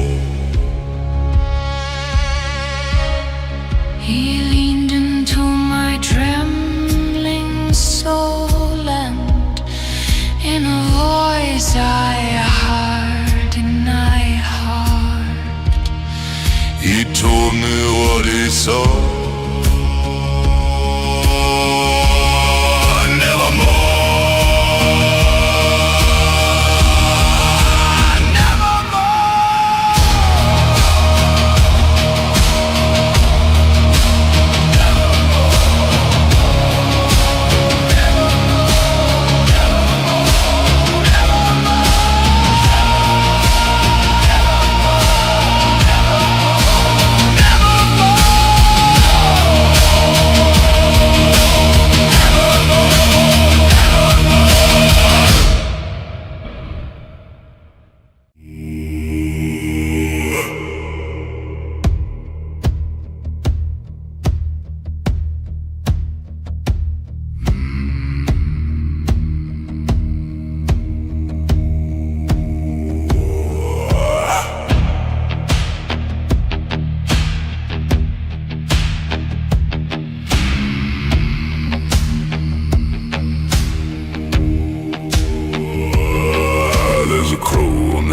He leaned into my trembling soul, and in a voice I heard, and I heard. He told me what he saw.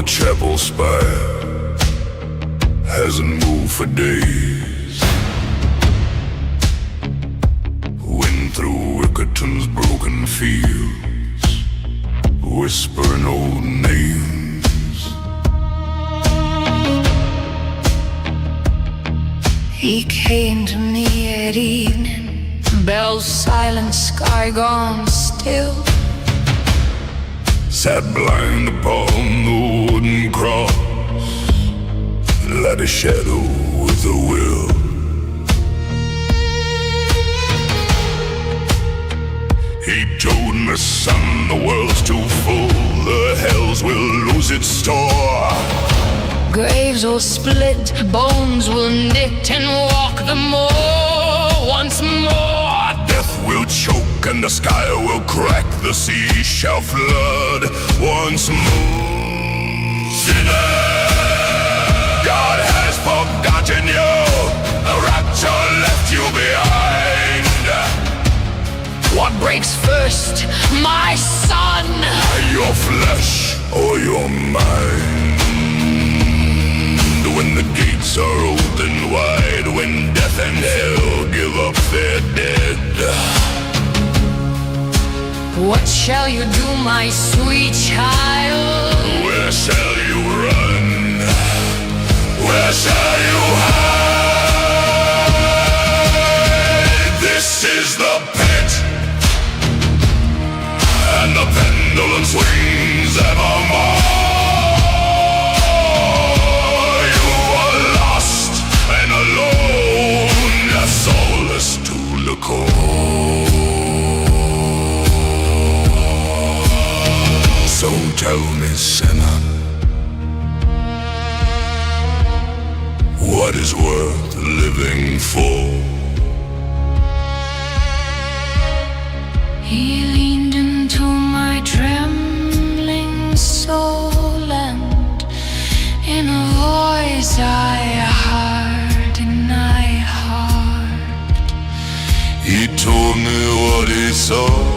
Chapel spire hasn't moved for days. Wind through Wickerton's broken fields, whispering old names. He came to me at evening, bells silent, sky gone still. Sat blind upon the wooden cross, like a shadow with a will. He told me, son, the world's too full, the hells will lose its store. Graves will split, bones will knit and walk the moor once more. Death will choke and the sky will crack, the sea shall flood once more. Sinner, God has forgotten you, the rapture left you behind. What breaks first, my son? Your flesh or your mind? When the gates are open wide, when death and hell give up their dead. What shall you do, my sweet child? Where shall you run? Where shall you hide? This is the pit, and the pendulum swings evermore. You are lost and alone, soulless to the core. So tell me, sinner, what is worth living for? He leaned into my trembling soul, and in a voice I heard in my heart, He told me what he saw.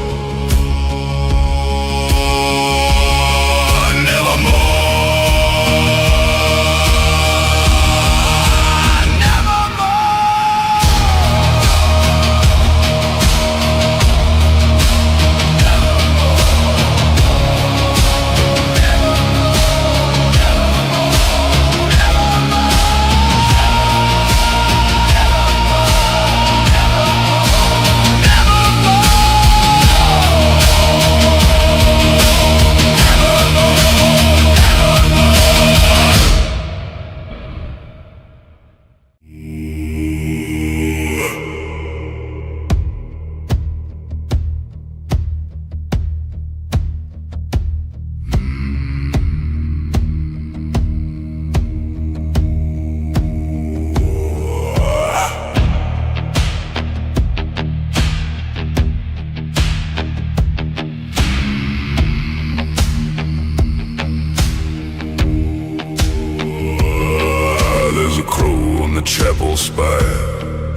There's a crow on the chapel spire,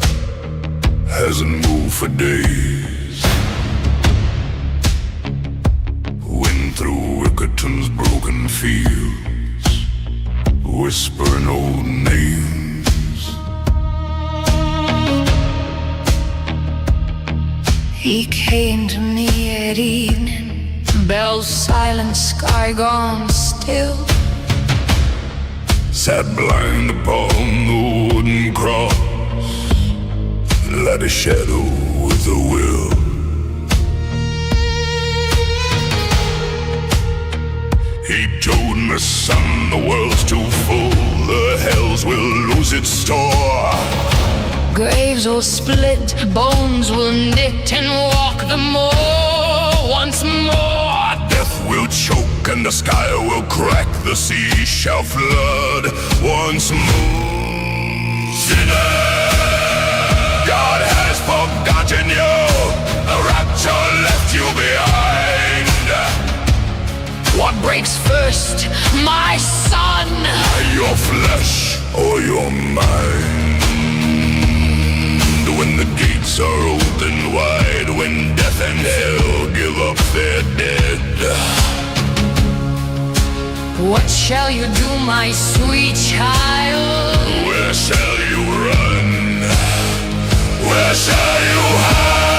hasn't moved for days. Wind through Wickerton's broken fields, whispering old names. he came to me at evening, bells silent, sky gone still. Sat blind upon the wooden cross, like a shadow with a will. He told me, son, the world's too full, the hells will lose its store. Graves will split, bones will knit, and walk the moor once more. Death will choke and the sky will crack, the sea shall flood once more. Sinner, God has forgotten you, the rapture left you behind. What breaks first, my son? Your flesh or your mind? When the gates are open wide, when death and hell give up their dead. What shall you do, my sweet child? Where shall you run? Where shall you hide?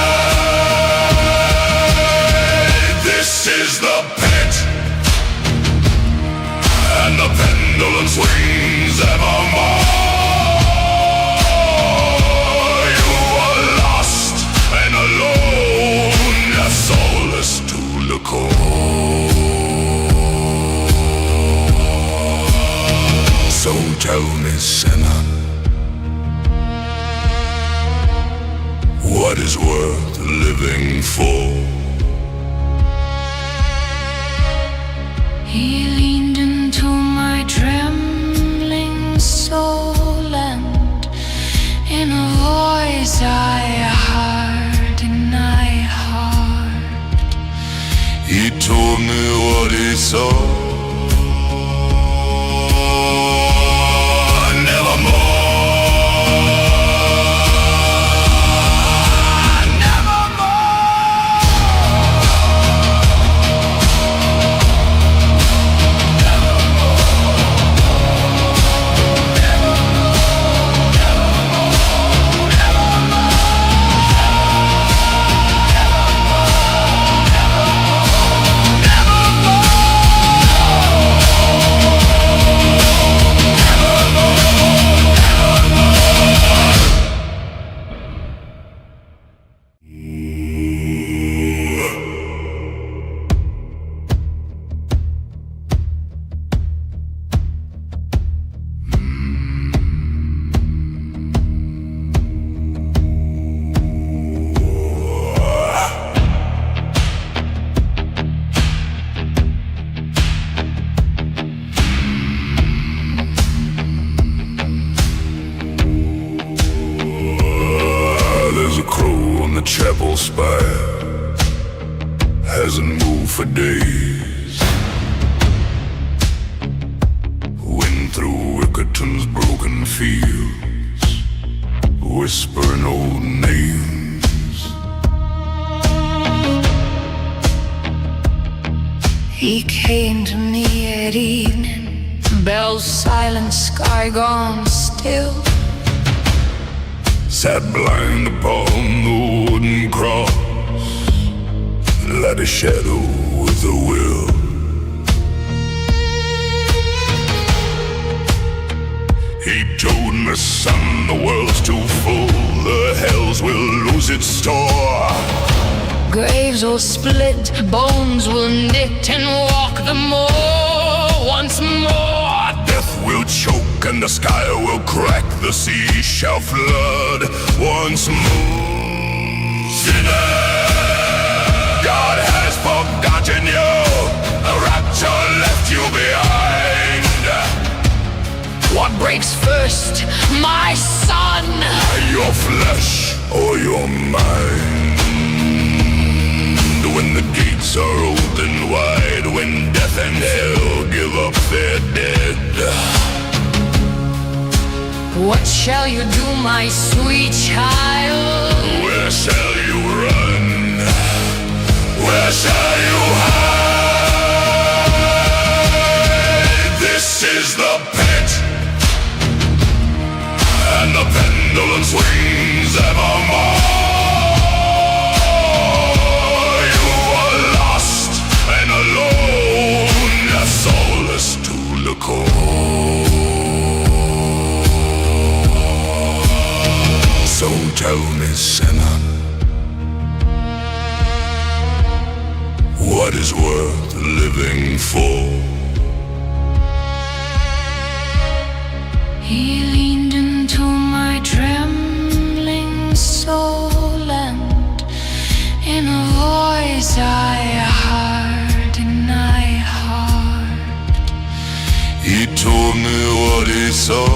This is the pit, and the pendulum swings evermore. You are lost and alone, soulless to the core. So tell me, sinner, what is worth living for? He leaned into my trembling soul, and in a voice I heard in my heart, He told me what he saw. spire hasn't moved for days. Wind through Rickerton's broken fields, whispering old names. He came to me at evening, bells silent, sky gone still. Sat blind upon the wooden cross, like a shadow with a will. He told me, son, the world's too full, the hells will lose its store. Graves will split, bones will knit and walk the moor once more. Death will choke and the sky will crack, the sea shall flood once more. Sinner, God has forgotten you, the rapture left you behind. What breaks first, my son? Your flesh or your mind? When the gates are open wide, when death and hell give up their dead. What shall you do, my sweet child? Where shall you run? Where shall you hide? This is the pit, and the pendulum swings evermore. You are lost and alone, soulless to the core. So tell me, sinner, what is worth living for? He leaned into my trembling soul, and in a voice I heard, and I heard. He told me what he saw.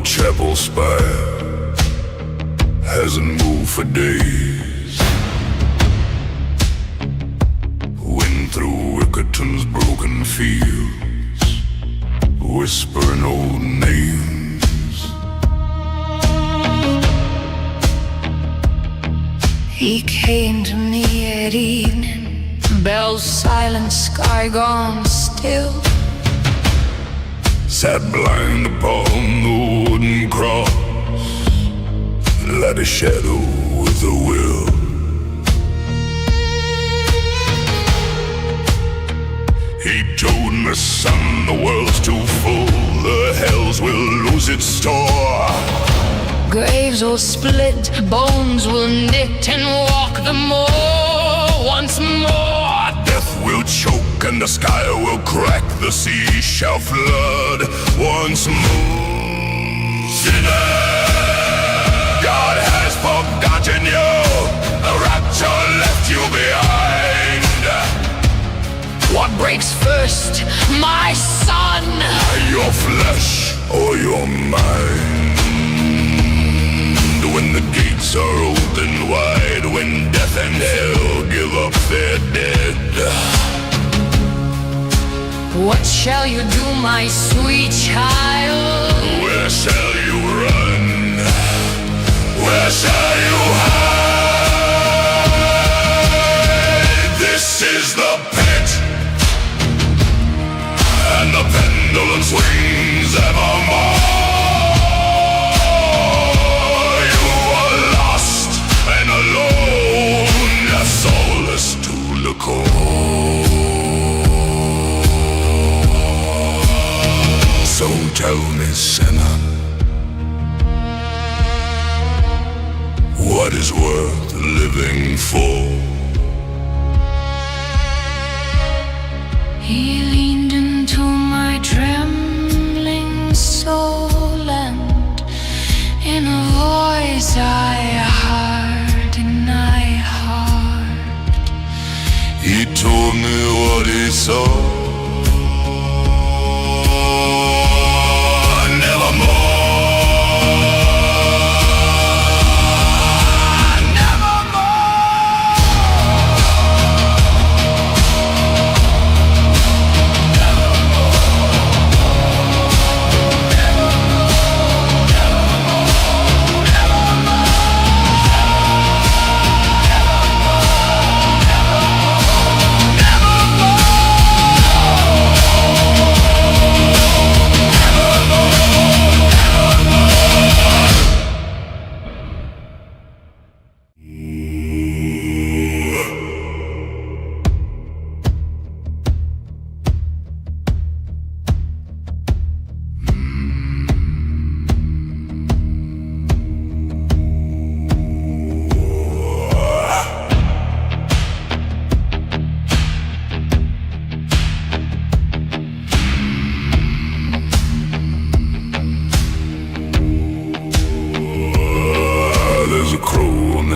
Chapel spire hasn't moved for days. Wind through Rickerton's broken fields, whispering old names. He came to me at evening, bells silent, sky gone still. Sat blind upon the wooden cross, like a shadow with a will. He told me, son, the world's too full, the hells will lose its store. Graves will split, bones will knit and walk the moor once more. Death will choke and the sky will crack, the sea shall flood once more. Sinner, God has forgotten you, the rapture left you behind. What breaks first, my son? Your flesh or your mind? When the gates are open wide, when death and hell give up their dead. What shall you do, my sweet child? Where shall you run? Where shall you hide? This is the pit, and the pendulum swings evermore. You are lost and alone, left soulless to the core. So tell me, sinner, what is worth living for? He leaned into my trembling soul, and in a voice I heard in my heart, He told me what he saw.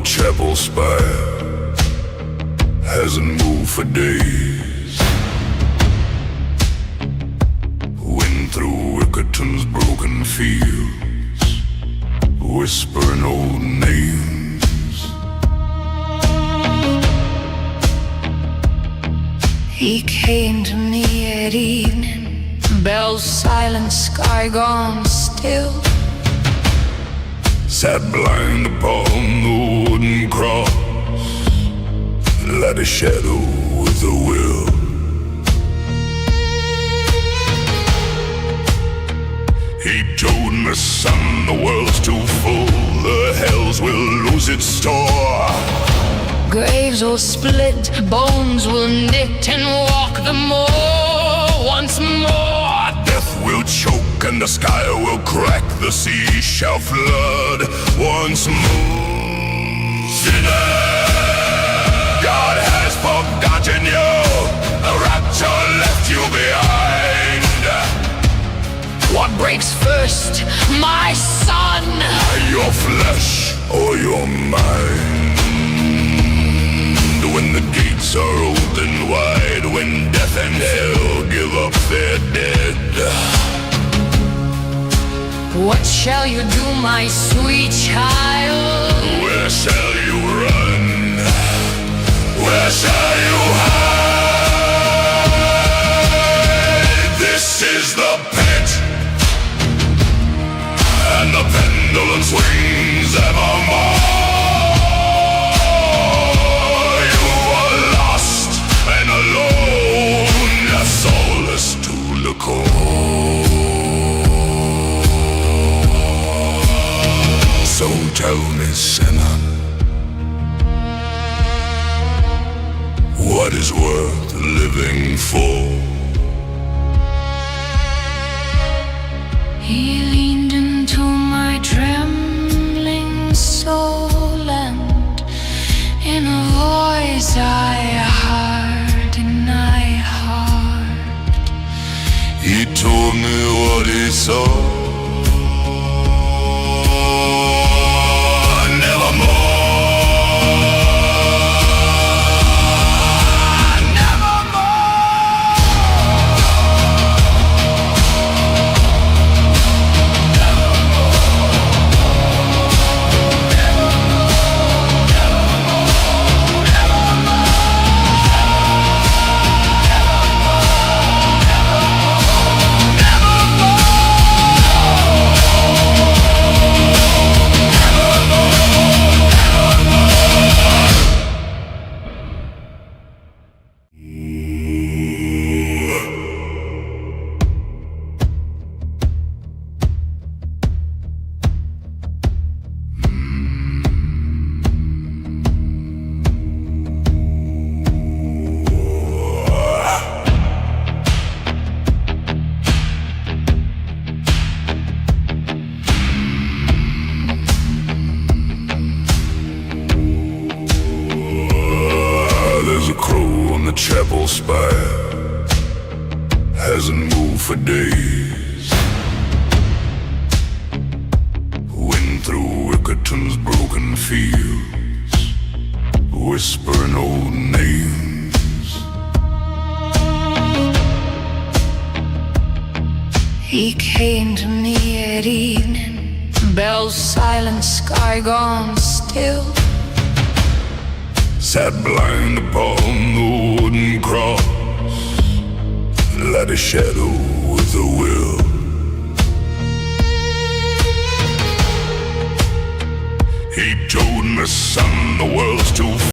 Chapel spire hasn't moved for days. Wind through Wickerton's broken fields, whispering old names. he came to me at evening, bells silent, sky gone still. Sat blind upon the wooden cross, like a shadow with a will. He told me, son, the world's too full, the hells will lose its store. Graves will split, bones will knit, and walk the moor once more. Death will choke and the sky will crack, the sea shall flood once more. Sinner, God has forgotten you, the rapture left you behind. What breaks first, my son? Your flesh or your mind? When the gates are open wide, when death and hell give up their dead. What shall you do, my sweet child? Where shall you run? Where shall you hide? This is the pit, and the pendulum swings evermore. You are lost and alone, left soulless to the core. So tell me, sinner, what is worth living for? He leaned into my trembling soul, and in a voice I heard in my heart, He told me what he saw. the chapel spire hasn't moved for days. Wind through Wickerton's broken fields, whispering old names. He came to me at evening, bells silent, sky gone still. Sat blind upon the wooden cross, like a shadow with a will. He told me, son, the world's too